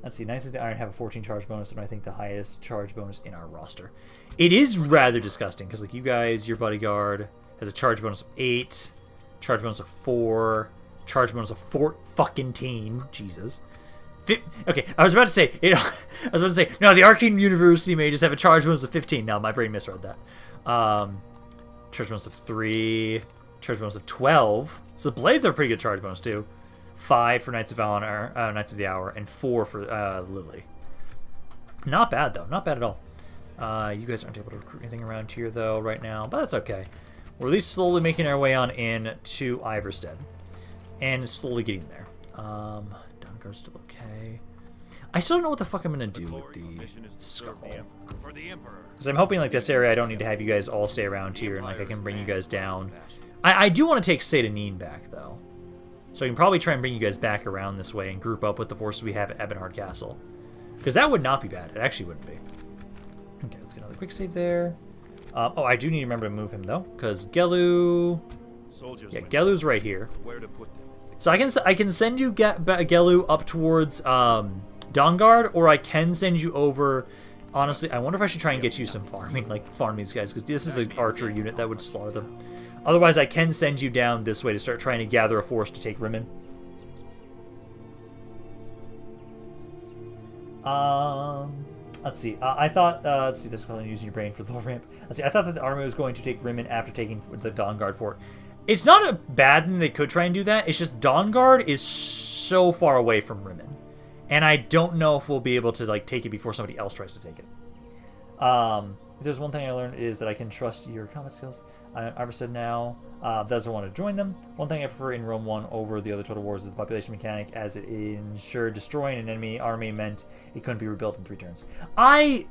Let's see, Knights of the Iron have a 14 charge bonus, and I think the highest charge bonus in our roster. It is rather disgusting, because like you guys, your bodyguard has a charge bonus of 8, charge bonus of 4, charge bonus of 14. Jesus. Okay, I was about to say, no, the Arcane University may just have a charge bonus of 15. No, my brain misread that. Charge bonus of 3, charge bonus of 12. So the Blades are a pretty good charge bonus, too. 5 for Knights of Honor, Knights of the Hour, and 4 for Lily. Not bad, though. Not bad at all. You guys aren't able to recruit anything around here, though, right now. But that's okay. We're at least slowly making our way on in to Iverstead. And slowly getting there. Dungar's still okay. I still don't know what the fuck I'm going to do with the skull. Because I'm hoping, like, this area I don't need to have you guys all stay around here. And, like, I can bring you guys down. I do want to take Cyrodilic back, though. So I can probably try and bring you guys back around this way and group up with the forces we have at Ebonheart Castle. Because that would not be bad. It actually wouldn't be. Okay, let's get another quick save there. Oh, I do need to remember to move him, though. Because Gelu... Yeah, Gelu's right here. So I can send you Gelu up towards Dawnguard, or I can send you over... Honestly, I wonder if I should try and get you some farming, like farm these guys, because this is the archer unit that would slaughter them. Otherwise, I can send you down this way to start trying to gather a force to take Rimmon. Let's see. I thought... let's see, this is probably using your brain for the low ramp. Let's see, I thought that the army was going to take Rimmon after taking the Dawnguard fort. It's not a bad thing they could try and do that. It's just Dawnguard is so far away from Rimmon. And I don't know if we'll be able to like take it before somebody else tries to take it. If there's one thing I learned is that I can trust your combat skills. Iverstead now doesn't want to join them. One thing I prefer in Rome 1 over the other Total Wars is the population mechanic, as it ensured destroying an enemy army meant it couldn't be rebuilt in 3 turns. I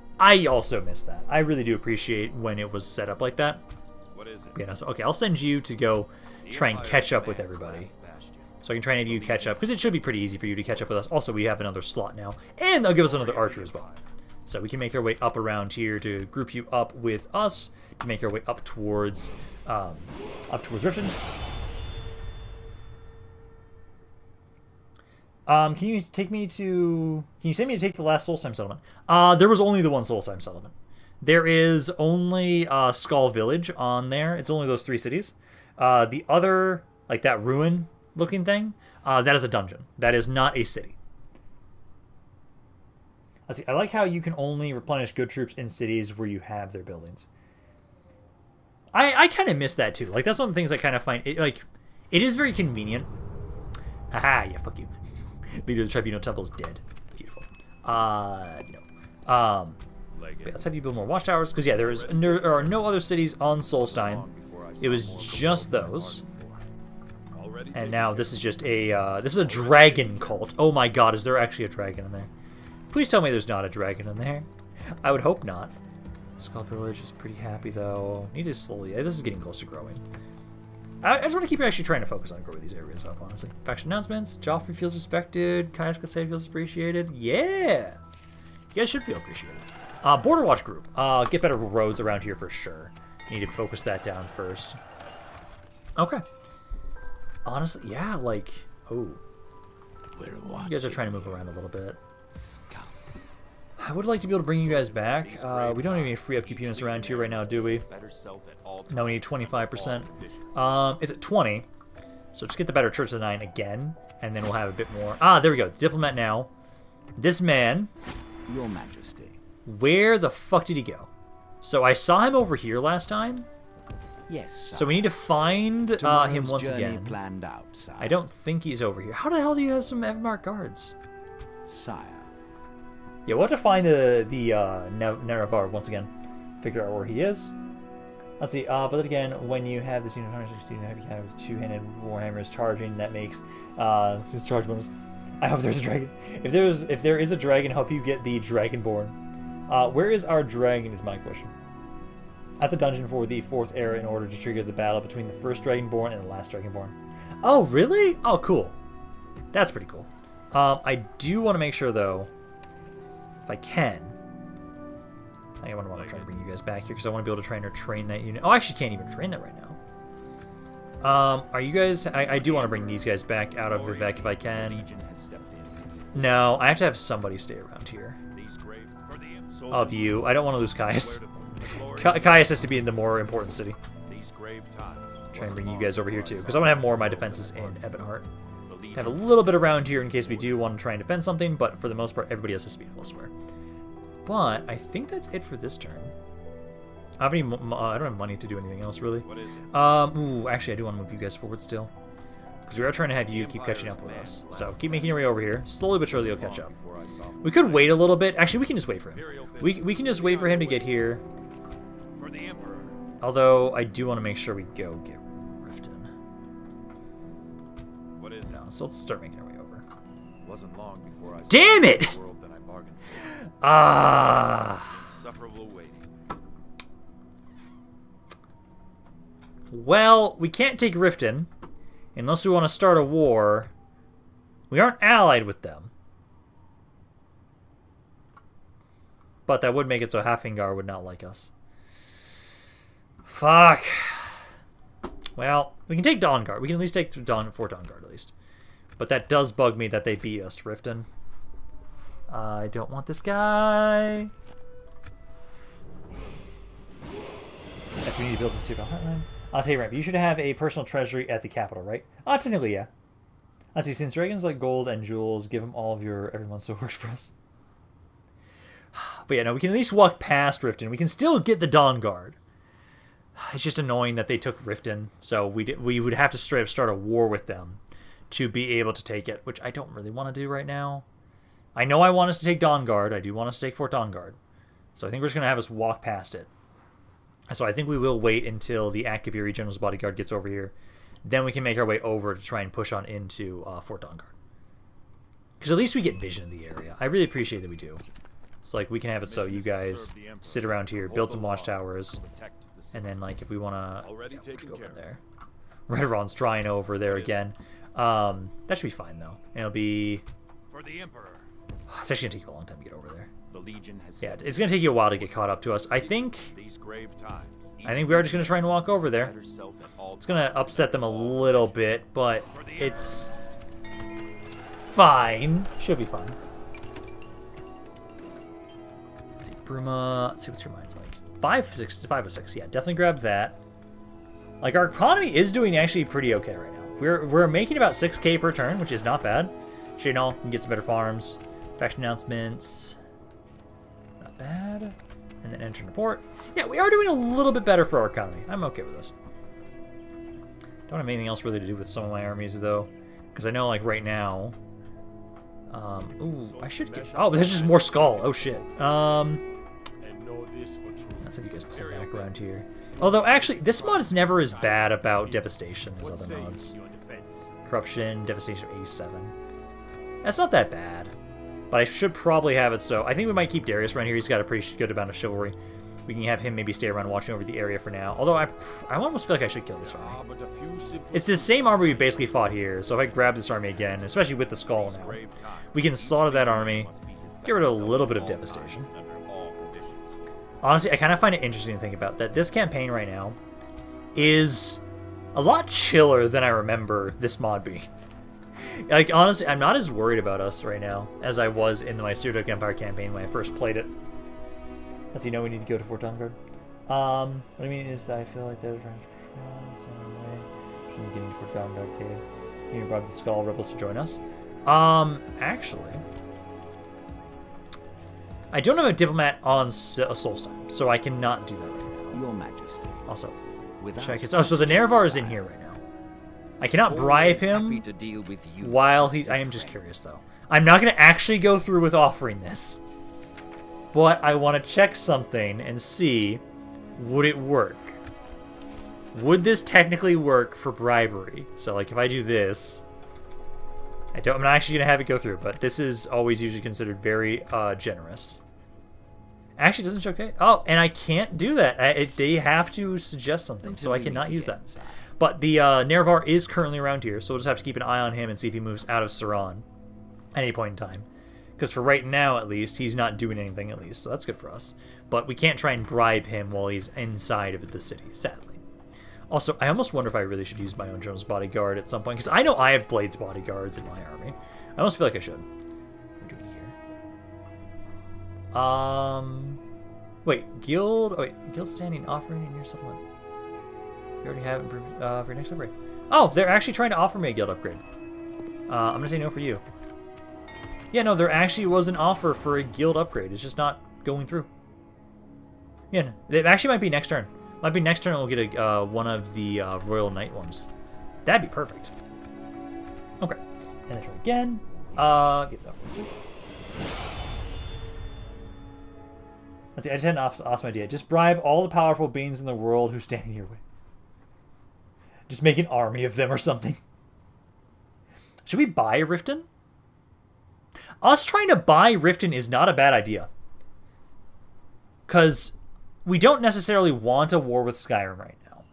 also miss that. I really do appreciate when it was set up like that. What is it? Yeah, no, so, okay, I'll send you to go try and catch up with everybody. So I can try and have you catch up, because it should be pretty easy for you to catch up with us. Also, we have another slot now, and they'll give us another archer as well. So we can make our way up around here to group you up with us, to make our way up towards Riften. Can you send me to take the last Solstheim settlement? There was only the one Solstheim settlement. There is only Skull Village on there. It's only those 3 cities. The other, like that ruin-looking thing, that is a dungeon. That is not a city. Let's see. I like how you can only replenish good troops in cities where you have their buildings. I kind of miss that too. Like that's one of the things I kind of find it is very convenient. Haha, yeah, fuck you. Leader of the Tribunal Temple is dead. Beautiful. No. Wait, let's have you build more watchtowers, because yeah, there are no other cities on Solstheim. It was just those. And now this is just a dragon cult. Oh my god, is there actually a dragon in there? Please tell me there's not a dragon in there. I would hope not. Skull Village is pretty happy though. Need to slowly. This is getting close to growing. I just want to keep actually trying to focus on growing these areas up, honestly. Faction announcements. Joffrey feels respected. Caius Crusade feels appreciated. Yeah! guys should feel appreciated. Border Watch group. Get better roads around here for sure. Need to focus that down first. Okay. Honestly, yeah, like... Oh. You guys are trying to move around a little bit. I would like to be able to bring you guys back. We don't have any free upkeep units around here right now, do we? No, we need 25%. It's at 20. So just get the better Church of the Nine again, and then we'll have a bit more. Ah, there we go. Diplomat now. This man. Your Majesty. Where the fuck did he go? So I saw him over here last time. Yes, sir. So we need to find him once again. Planned out, sire. I don't think he's over here. How the hell do you have some Evmark guards? Sire. Yeah, we'll have to find the Nerevar once again. Figure out where he is. Let's see. But then again, when you have this unit, you have two-handed warhammers charging. That makes charge bonus. I hope there's a dragon. If there is a dragon, help you get the Dragonborn. Where is our dragon? Is my question. At the dungeon for the 4th era in order to trigger the battle between the first Dragonborn and the last Dragonborn. Oh, really? Oh, cool. That's pretty cool. I do want to make sure though. If I can, I want to try to bring you guys back here because I want to be able to try and train that unit. Oh, I actually can't even train that right now. Are you guys? I do want to bring these guys back out of Vivec if I can. No, I have to have somebody stay around here. Of you, I don't want to lose Caius. Caius has to be in the more important city. Try and bring you guys over here too because I want to have more of my defenses in Ebonheart. Have a little bit around here in case we do want to try and defend something, but for the most part, everybody else has to be elsewhere. But I think that's it for this turn. I don't have money to do anything else, really. What is it? Ooh, actually, I do want to move you guys forward still. Because we are trying to have you keep catching up with us. So keep making your way over here. Slowly but surely you'll catch up. We could wait a little bit. Actually, we can just wait for him. We can just wait for him to get here. For the Emperor. Although, I do want to make sure we go get Riften. What is it? No, so let's start making our way over. Wasn't long before I saw Damn it! the world that I bargained for. Ah. Insufferable waiting. Well, we can't take Riften unless we want to start a war. We aren't allied with them. But that would make it so Hafingar would not like us. Fuck. Well, we can take Dawnguard. We can at least take Fort Dawnguard at least. But that does bug me that they beat us to Riften. I don't want this guy. Yes, we need to build the Super Heartland. I'll tell you right, but you should have a personal treasury at the capital, right? Technically, yeah. Let's see, since dragons like gold and jewels, give them all of your everyone so it works for us. But yeah, no, we can at least walk past Riften. We can still get the Dawnguard. It's just annoying that they took Riften, so we would have to straight up start a war with them to be able to take it, which I don't really want to do right now. I know I want us to take Dawnguard. I do want us to take Fort Dawnguard. So I think we're just going to have us walk past it. So I think we will wait until the Akaviri General's Bodyguard gets over here. Then we can make our way over to try and push on into Fort Dawnguard. Because at least we get vision of the area. I really appreciate that we do. It's like we can have it so you guys sit around here, build some watchtowers, and then like if we want to go over there. Redoron's trying over there again. That should be fine though. And it'll be... For the Emperor. It's actually going to take you a long time to get over there. The Legion has Yeah, it's going to take you a while to get caught up to us. I think we are just going to try and walk over there. It's going to upset them a little bit, but it's fine. Should be fine. Let's see, Bruma. Let's see what's your mind's like. 506. Yeah, definitely grab that. Like our economy is doing actually pretty okay right now. We're making about 6k per turn, which is not bad. Shadenal can get some better farms. Faction announcements. Not bad. And then enter the port. Yeah, we are doing a little bit better for our economy. I'm okay with this. Don't have anything else really to do with some of my armies though, because I know like right now. Ooh, I should get. Oh, there's just more skull. Oh shit. Let's have you guys pull back around here. Although actually, this mod is never as bad about devastation as other mods. Corruption, devastation of 87. That's not that bad. But I should probably have it so... I think we might keep Darius around here. He's got a pretty good amount of chivalry. We can have him maybe stay around watching over the area for now. Although I almost feel like I should kill this army. It's the same army we basically fought here. So if I grab this army again, especially with the skull now, we can slaughter that army. Get rid of a little bit of devastation. Honestly, I kind of find it interesting to think about that this campaign right now is a lot chiller than I remember this mod being. Like, honestly, I'm not as worried about us right now as I was in my Cyrodilic Empire campaign when I first played it. As you know, we need to go to Fort Dawnguard. What I mean is that I feel like there's from getting Fort Dawnguard cave. You brought the Skull Rebels to join us. Actually, I don't have a diplomat on Solstheim, so I cannot do that right now. Your Majesty. Also, Without check it. Oh, so the Nerevar is in here right now. I cannot bribe him to deal with you, while he's... I am just curious, though. I'm not going to actually go through with offering this. But I want to check something and see, would it work? Would this technically work for bribery? So, like, if I do this... I'm not actually going to have it go through, but this is always usually considered very generous. Actually, it doesn't show okay. Oh, and I can't do that. They have to suggest something, so I cannot use that. But the Nerevar is currently around here, so we'll just have to keep an eye on him and see if he moves out of Saran at any point in time. Because for right now, at least, he's not doing anything, at least, so that's good for us. But we can't try and bribe him while he's inside of the city, sadly. Also, I almost wonder if I really should use my own Jones bodyguard at some point, because I know I have Blades bodyguards in my army. I almost feel like I should. What are we doing here? Wait, guild... Oh, wait, guild standing offering in your supplement. You already have it for your next upgrade. Oh, they're actually trying to offer me a guild upgrade. I'm going to say no for you. Yeah, no, there actually was an offer for a guild upgrade. It's just not going through. Yeah, it actually might be next turn. Might be next turn and we'll get a, one of the Royal Knight ones. That'd be perfect. Okay. And then turn again. Get that one. I just had an awesome idea. Just bribe all the powerful beings in the world who stand in your way. Just make an army of them or something. Should we buy Riften? Us trying to buy Riften is not a bad idea. Because we don't necessarily want a war with Skyrim right now.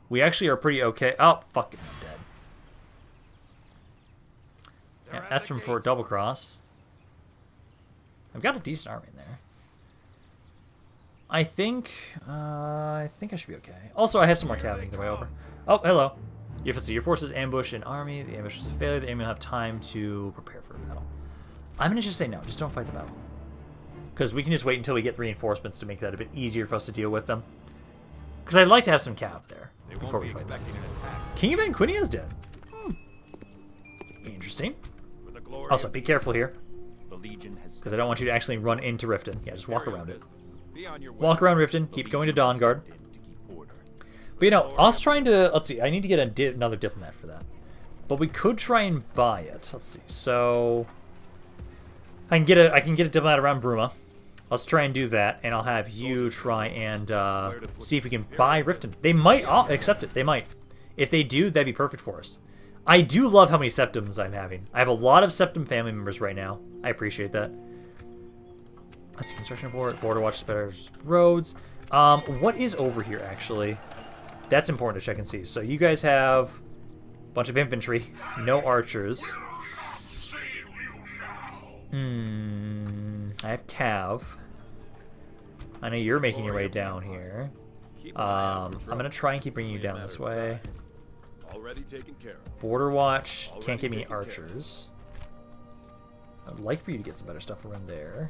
We actually are pretty okay. Oh, fucking dead. Yeah, that's from Fort Double Cross. I've got a decent army in there. I think I should be okay. Also, I have some more cavalry the way over. Oh, hello. Your forces ambush an army. The ambush is a failure. The enemy will have time to prepare for a battle. I'm going to just say no. Just don't fight the battle. Because we can just wait until we get reinforcements to make that a bit easier for us to deal with them. Because I'd like to have some cav there before we fight them. King of Anquinia is dead. Interesting. Also, be careful here. Because I don't want you to actually run into Riften. Yeah, just walk around it. Walk around Riften. Keep going to Dawnguard. But you know, us trying to... Let's see. I need to get another diplomat for that. But we could try and buy it. Let's see. So... I can get a diplomat around Bruma. Let's try and do that, and I'll have you try and see if we can buy Riften. They might accept it. They might. If they do, that'd be perfect for us. I do love how many Septums I'm having. I have a lot of Septum family members right now. I appreciate that. Let's see, construction board, border watch, spares roads. What is over here, actually? That's important to check and see. So you guys have a bunch of infantry, no archers. I have Cav. I know you're making your way down here. I'm gonna try and keep bringing you down this way. Border Watch can't give me archers. I'd like for you to get some better stuff around there.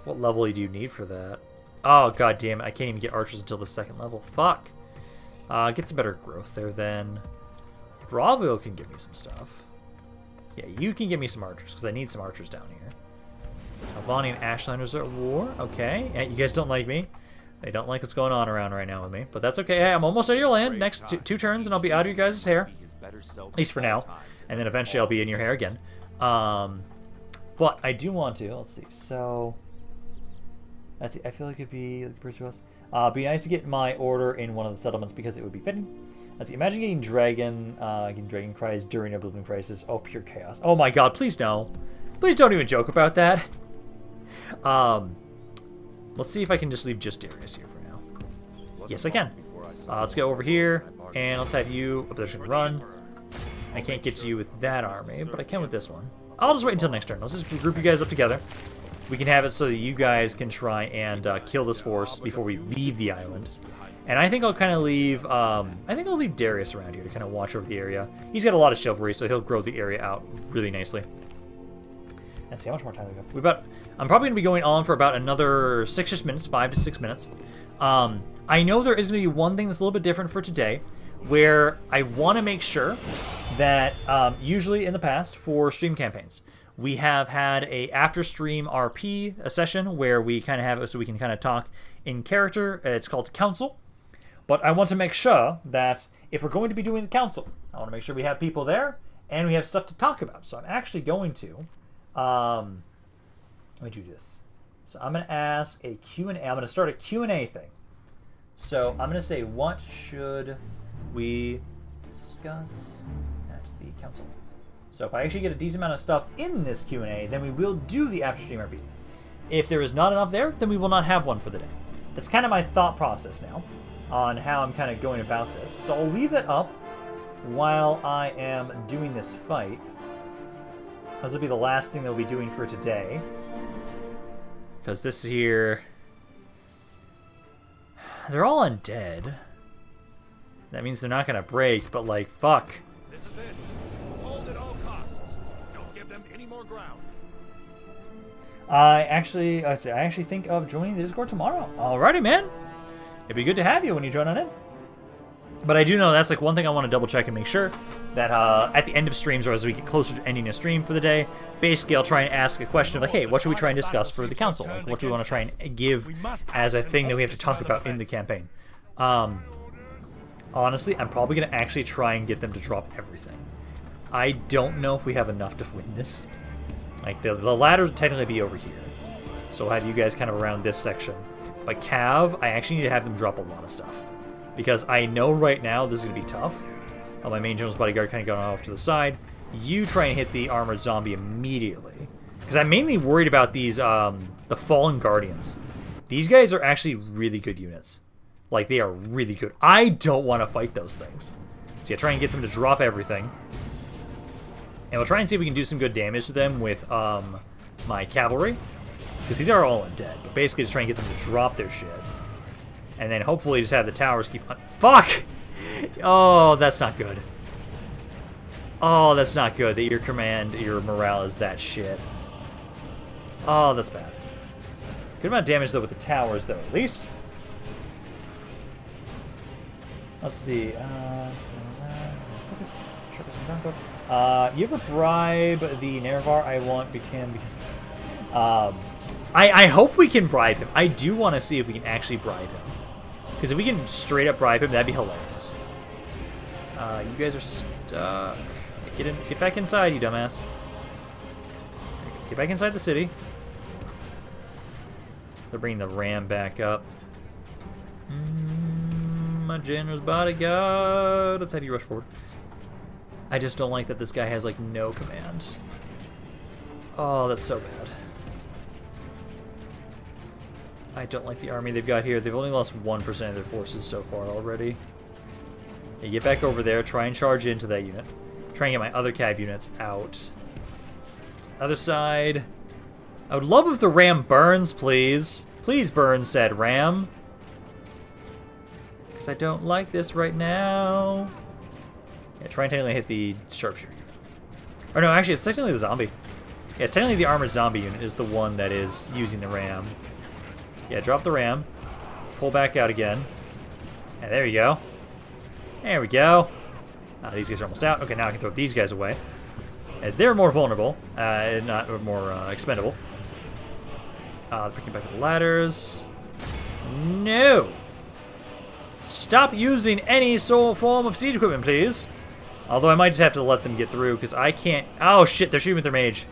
What level do you need for that? Oh, god damn it. I can't even get archers until the second level. Fuck. Get some better growth there then. Bravo can give me some stuff. Yeah, you can give me some archers, because I need some archers down here. Alvani and Ashlanders are at war. Okay. Yeah, you guys don't like me. They don't like what's going on around right now with me. But that's okay. Hey, I'm almost out of your land. Next two turns, and I'll be out of your guys' hair. At least for now. And then eventually I'll be in your hair again. But I do want to. Let's see. So... Let's see. I feel like it'd be... be nice to get my order in one of the settlements, because it would be fitting. Let's see, imagine getting Dragon Cries during Oblivion Crisis. Oh, pure chaos. Oh my god, please no. Please don't even joke about that. Let's see if I can just leave just Darius here for now. Yes, I can. Let's go over here, and let's have you... Oh, there's gonna run. I can't get to you with that army, but I can with this one. I'll just wait until next turn. Let's just group you guys up together. We can have it so that you guys can try and kill this force before we leave the island. And I think I'll kind of leave, I think I'll leave Darius around here to kind of watch over the area. He's got a lot of chivalry, so he'll grow the area out really nicely. Let's see, how much more time we got? I'm probably going to be going on for about another 6-ish minutes, 5 to 6 minutes. I know there is going to be one thing that's a little bit different for today, where I want to make sure that, usually in the past, for stream campaigns, we have had a after-stream RP, a session, where we kind of have it so we can kind of talk in character. It's called Council. But I want to make sure that if we're going to be doing the council, I want to make sure we have people there and we have stuff to talk about. So I'm actually going to, let me do this. So I'm going to ask a Q&A. I'm going to start a Q&A thing. So I'm going to say, what should we discuss at the council? So if I actually get a decent amount of stuff in this Q&A, then we will do the after stream RP. If there is not enough there, then we will not have one for the day. That's kind of my thought process now on how I'm kind of going about this. So I'll leave that up while I am doing this fight. This will be the last thing that we'll be doing for today. Because this here... They're all undead. That means they're not going to break, but like, fuck. This is it. Hold at all costs. Don't give them any more ground. I actually think of joining the Discord tomorrow. Alrighty, man. It'd be good to have you when you join on in. But I do know that's like one thing I want to double check and make sure that at the end of streams or as we get closer to ending a stream for the day, basically I'll try and ask a question of like, hey, what should we try and discuss for the council? Like, what do we want to try and give as a thing that we have to talk about in the campaign? Honestly, I'm probably going to actually try and get them to drop everything. I don't know if we have enough to win this. Like, the ladder would technically be over here. So I'll have you guys kind of around this section. But Cav, I actually need to have them drop a lot of stuff. Because I know right now this is going to be tough. My main general's bodyguard kind of going off to the side. You try and hit the armored zombie immediately. Because I'm mainly worried about these, the Fallen Guardians. These guys are actually really good units. Like, they are really good. I don't want to fight those things. So yeah, try and get them to drop everything. And we'll try and see if we can do some good damage to them with my cavalry. Because these are all undead. But basically just try and get them to drop their shit. And then hopefully just have the towers keep on... Fuck! Oh, that's not good. Oh, that's not good that your command, your morale is that shit. Oh, that's bad. Good amount of damage, though, with the towers, though, at least. Let's see. You ever bribe the Nerevar? I want because I hope we can bribe him. I do want to see if we can actually bribe him. Because if we can straight up bribe him, that'd be hilarious. You guys are stuck. Get back inside, you dumbass. Get back inside the city. They're bringing the ram back up. My general's bodyguard. Let's have you rush forward. I just don't like that this guy has, like, no command. Oh, that's so bad. I don't like the army they've got here. They've only lost 1% of their forces so far already. Yeah, get back over there. Try and charge into that unit. Try and get my other cab units out. Other side. I would love if the ram burns, please. Please burn said ram. Because I don't like this right now. Yeah, try and technically hit the sharpshooter unit. Or no, actually, it's technically the zombie. Yeah, it's technically the armored zombie unit is the one that is using the ram. Yeah, drop the ram. Pull back out again. And there you go. There we go. These guys are almost out. Okay, now I can throw these guys away. As they're more vulnerable, not more expendable. Picking back up the ladders. No! Stop using any form of siege equipment, please. Although I might just have to let them get through, because I can't... Oh, shit, they're shooting with their mage.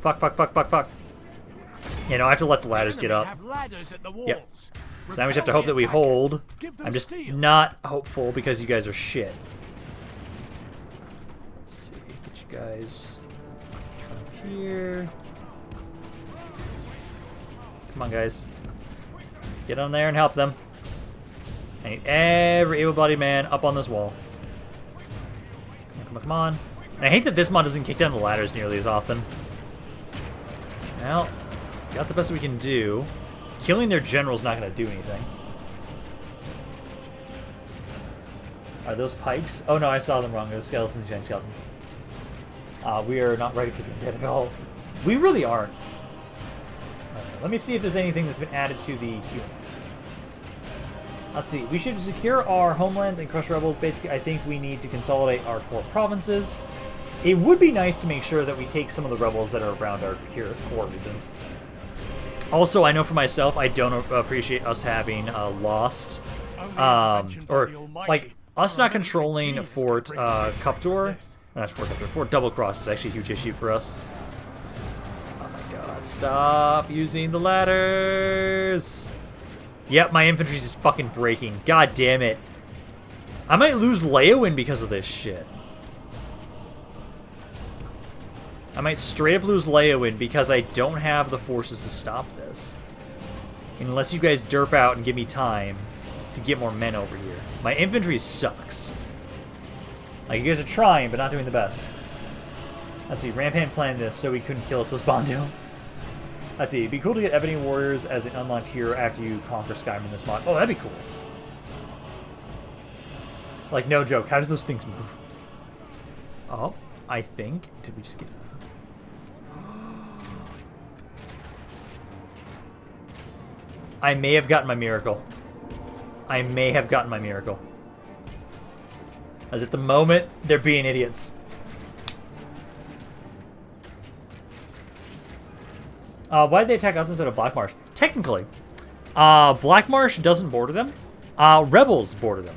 Fuck, fuck, fuck, fuck, fuck. You know, I have to let the ladders get up. Yep. So now we just have to hope that we hold. I'm just not hopeful because you guys are shit. Let's see, get you guys from here. Come on, guys. Get on there and help them. I need every able-bodied man up on this wall. Come on, come on, come on. And I hate that this mod doesn't kick down the ladders nearly as often. Well, got the best we can do. Killing their general's not going to do anything. Are those pikes? Oh no, I saw them wrong. Those skeletons, giant skeletons. We are not ready for the undead at all. We really aren't. Let me see if there's anything that's been added to the queue. Let's see. We should secure our homelands and crush rebels. Basically, I think we need to consolidate our core provinces. It would be nice to make sure that we take some of the rebels that are around our core regions. Also, I know for myself, I don't appreciate us having lost, or like us not controlling Fort Cuptor. Not Fort Cuptor. Fort Double Cross is actually a huge issue for us. Oh my god! Stop using the ladders. Yep, my infantry's just fucking breaking. God damn it! I might lose Leowin because of this shit. I might straight up lose Leowin because I don't have the forces to stop this. Unless you guys derp out and give me time to get more men over here. My infantry sucks. Like, you guys are trying, but not doing the best. Let's see, Rampant planned this so he couldn't kill us, Bondo. Let's see, it'd be cool to get Ebony Warriors as an unlocked hero after you conquer Skyrim in this mod. Oh, that'd be cool. Like, no joke, how do those things move? Oh, I think... Did we just get... I may have gotten my miracle. I may have gotten my miracle. As at the moment, they're being idiots. Why did they attack us instead of Blackmarsh? Technically, Blackmarsh doesn't border them. Rebels border them.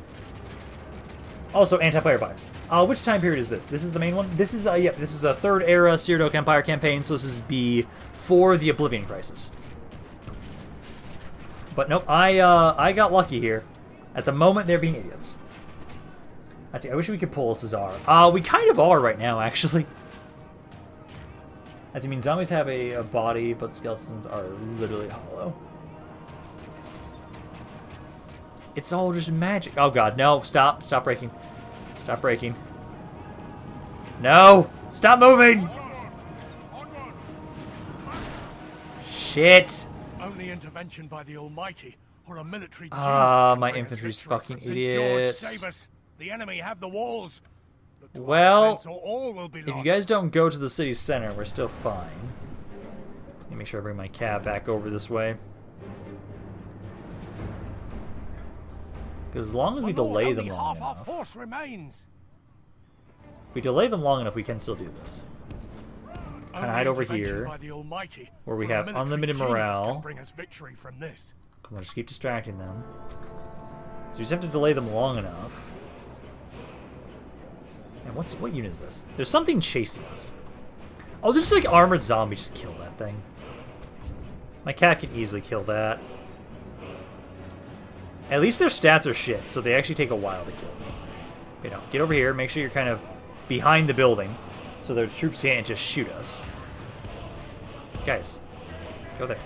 Also, anti-player bias. Which time period is this? This is the main one? This is, yeah, this is the 3rd era Cyrodilic Empire campaign, so this is before the Oblivion Crisis. But nope, I got lucky here. At the moment, they're being idiots. Let's see, I wish we could pull a Caesar. We kind of are right now, actually. That means zombies have a body, but skeletons are literally hollow. It's all just magic. Oh god, no, stop. Stop breaking. Stop breaking. No! Stop moving! Shit! Only intervention by the Almighty or a military genius my can bring us infantry's victory fucking from St. George. idiots. Save us. The enemy have the walls. Look to our Well, defense or all will be if you lost. guys don't go to the city center, we're still fine. Let me make sure I bring my cab back over this way. Because as long as we My lord, delay only them long half our enough, force remains. if we delay them long enough, we can still do this. Kind of hide over here, where we have unlimited morale. Bring us victory from this. Come on, just keep distracting them. So you just have to delay them long enough. And what unit is this? There's something chasing us. Oh, there's like armored zombie. Just kill that thing. My cat can easily kill that. At least their stats are shit, so they actually take a while to kill. You know, get over here. Make sure you're kind of behind the building, so their troops can't just shoot us. Guys, go there.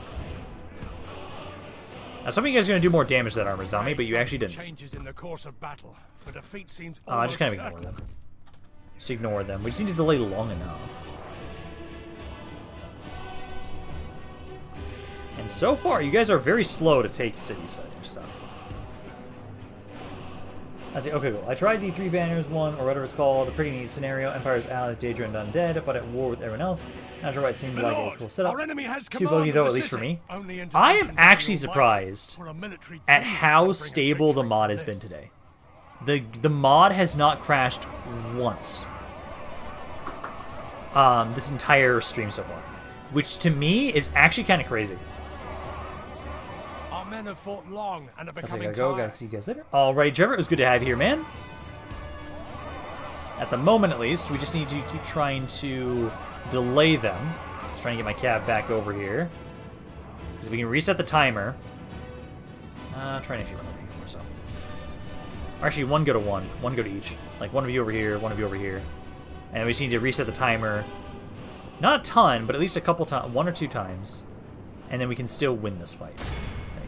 Now, some of you guys are going to do more damage to that armored zombie, but you actually didn't. Changes in the course of battle, for defeat seems Just kind of ignore them. Just ignore them. We just need to delay long enough. And so far, you guys are very slow to take city center stuff. Okay, cool. I tried the 3 banners one, or whatever it's called. A pretty neat scenario. Empire's allies, Daedra and Undead, but at war with everyone else. Not sure why it seemed like a cool setup. Too buggy though, at least for me. I am actually surprised at how stable the mod has been today. The mod has not crashed once. This entire stream so far. Which to me is actually kind of crazy. Men have fought long and are becoming Gotta see you guys later. Alright, Trevor, it was good to have you here, man. At the moment, at least, we just need to keep trying to delay them. Just trying to get my cab back over here. Because if we can reset the timer. Try to actually run over here or so. Or actually, one go to one. One go to each. Like, one of you over here, one of you over here. And we just need to reset the timer. Not a ton, but at least a couple times. 1 or 2 times. And then we can still win this fight.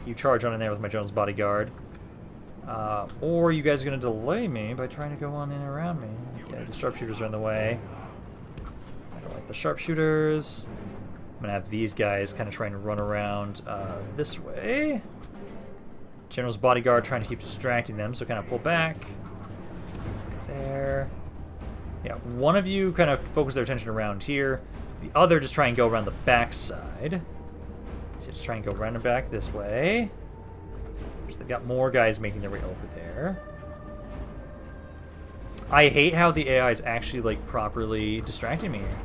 You charge on in there with my Jones bodyguard. Or you guys are going to delay me by trying to go on in around me. Yeah, the sharpshooters are in the way. like the sharpshooters. I'm gonna have these guys kind of trying to run around this way. General's bodyguard trying to keep distracting them, so kind of pull back. There. Yeah, one of you kind of focus their attention around here. The other just try and go around the back side. So just try and go around and back this way. So they've got more guys making their way over there. I hate how the AI is actually, like, properly distracting me here.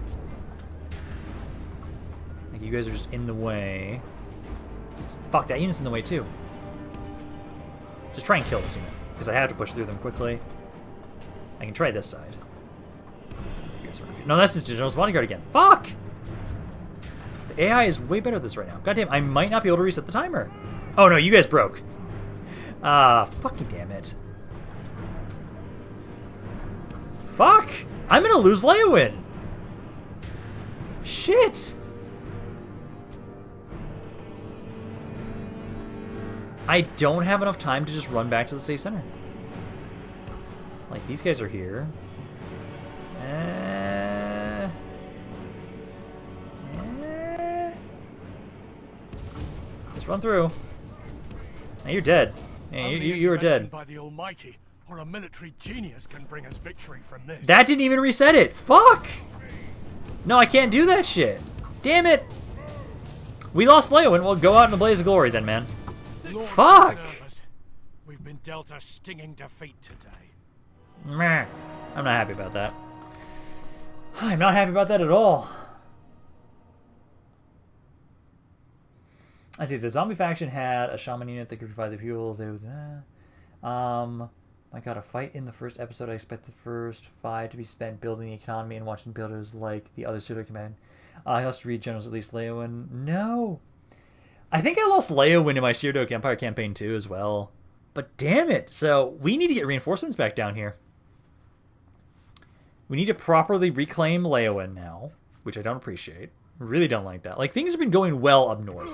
Like, you guys are just in the way. Fuck, that unit's in the way, too. Just try and kill this unit, because I have to push through them quickly. I can try this side. No, that's his General's bodyguard again. Fuck! The AI is way better at this right now. Goddamn, I might not be able to reset the timer. Oh, no, you guys broke. Fucking damn it. Fuck! I'm gonna lose Leowin! Shit! I don't have enough time to just run back to the state center. Like, these guys are here. Let's run through. Now you're dead. Yeah, you are dead. By the Almighty, or a military genius can bring us victory from this. That didn't even reset it. Fuck! No, I can't do that shit. Damn it! We lost Leowin. We'll go out in a blaze of glory then, man. Lord Fuck! preserve us. We've been dealt a stinging defeat today. Meh. I'm not happy about that. I'm not happy about that at all. I think the zombie faction had a shaman unit that could provide the fuel. There was, I got a fight in the first episode. I expect the first 5 to be spent building the economy and watching builders like the other pseudo command. I lost 3 generals, at least Leowin. No. I think I lost Leowin in my Cyrodilic Empire campaign too as well. But damn it. So we need to get reinforcements back down here. We need to properly reclaim Leowin now, which I don't appreciate. Really don't like that. Like, things have been going well up north.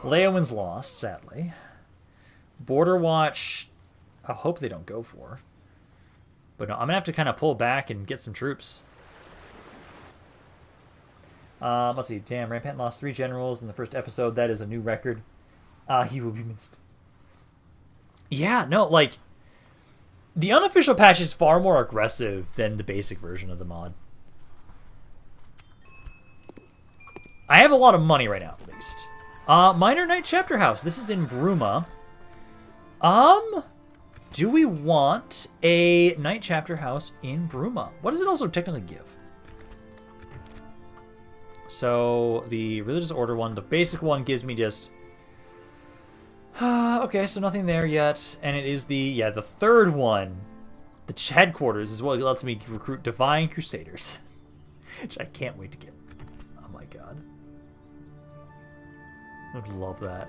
Leowin's lost, sadly. Border Watch, I hope they don't go for. But no, I'm going to have to kind of pull back and get some troops. Let's see. Damn, Rampant lost 3 generals in the first episode. That is a new record. He will be missed. Yeah, no, like, the unofficial patch is far more aggressive than the basic version of the mod. I have a lot of money right now, at least. Minor Knight Chapter House. This is in Bruma. Do we want a Knight Chapter House in Bruma? What does it also technically give? So, the Religious Order one, the basic one gives me just... okay, so nothing there yet. And it is the third one. The headquarters is what lets me recruit Divine Crusaders. Which I can't wait to get. Oh my god. I would love that.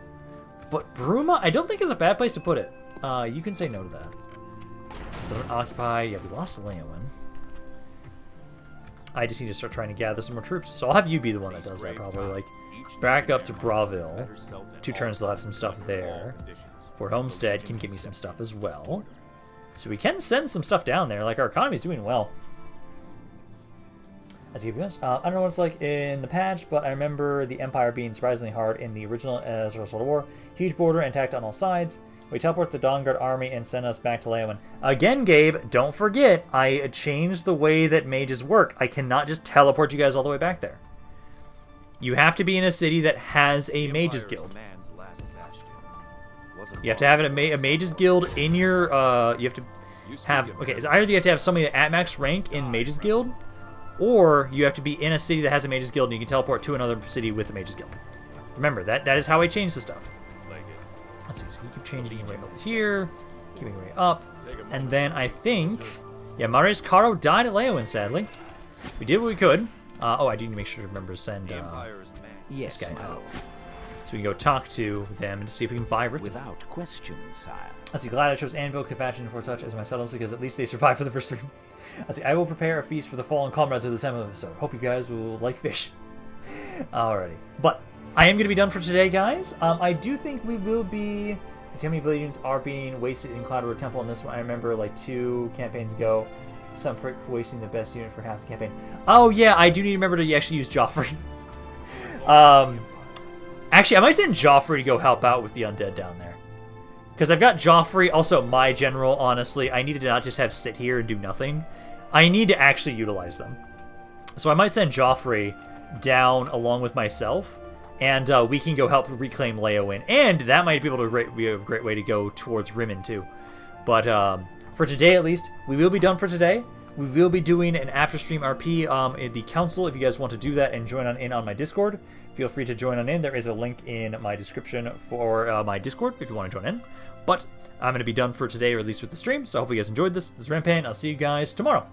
But Bruma, I don't think is a bad place to put it. You can say no to that. So occupy. Yeah, we lost Leowin. I just need to start trying to gather some more troops. So I'll have you be the one that does that, probably. Like, back up to Braville. 2 turns, they'll have some stuff there. Fort Homestead can give me some stuff as well. So we can send some stuff down there. Like, our economy's doing well. As you guys, I don't know what it's like in the patch, but I remember the Empire being surprisingly hard in the original Ezra Total War. Huge border and attacked on all sides. We teleport the Dawnguard army and send us back to Leowin. Again, Gabe, don't forget, I changed the way that mages work. I cannot just teleport you guys all the way back there. You have to be in a city that has a mages guild. You have to have a mages guild in your, you have to have, okay, it's either you have to have somebody at max rank in mages guild, or you have to be in a city that has a mages guild and you can teleport to another city with a mages guild. Remember, that is how I changed the stuff. Let's see, so you keep changing your way over here, keeping your way up, and then I think, yeah, Marius Caro died at Leowin, sadly. We did what we could. Oh, I do need to make sure to remember to send Yes, this guy my out. lord. So we can go talk to them and see if we can buy Ripton. Without question, sire. Let's see, glad I chose Anvil, Kavachen, and Fort Such as my settlements because at least they survived for the first 3. Let's see, I will prepare a feast for the fallen comrades of the 7th episode. Hope you guys will like fish. Alrighty. But I am going to be done for today, guys. I do think we will be... Let's see how many billions are being wasted in Cloud Road Temple in this one. I remember like 2 campaigns ago, Some prick wasting the best unit for half the campaign. Oh yeah, I do need to remember to actually use Joffrey. Actually, I might send Joffrey to go help out with the undead down there. Because I've got Joffrey, also my general, honestly. I need to not just have sit here and do nothing. I need to actually utilize them. So I might send Joffrey down along with myself, and we can go help reclaim Leowen. And that might be able to be a great way to go towards Rimmon too. But for today at least, we will be done for today. We will be doing an after-stream RP in the council. If you guys want to do that and join in on my Discord, feel free to join in. There is a link in my description for my Discord if you want to join in. But I'm going to be done for today, or at least with the stream, so I hope you guys enjoyed this. This is Rampan. I'll see you guys tomorrow.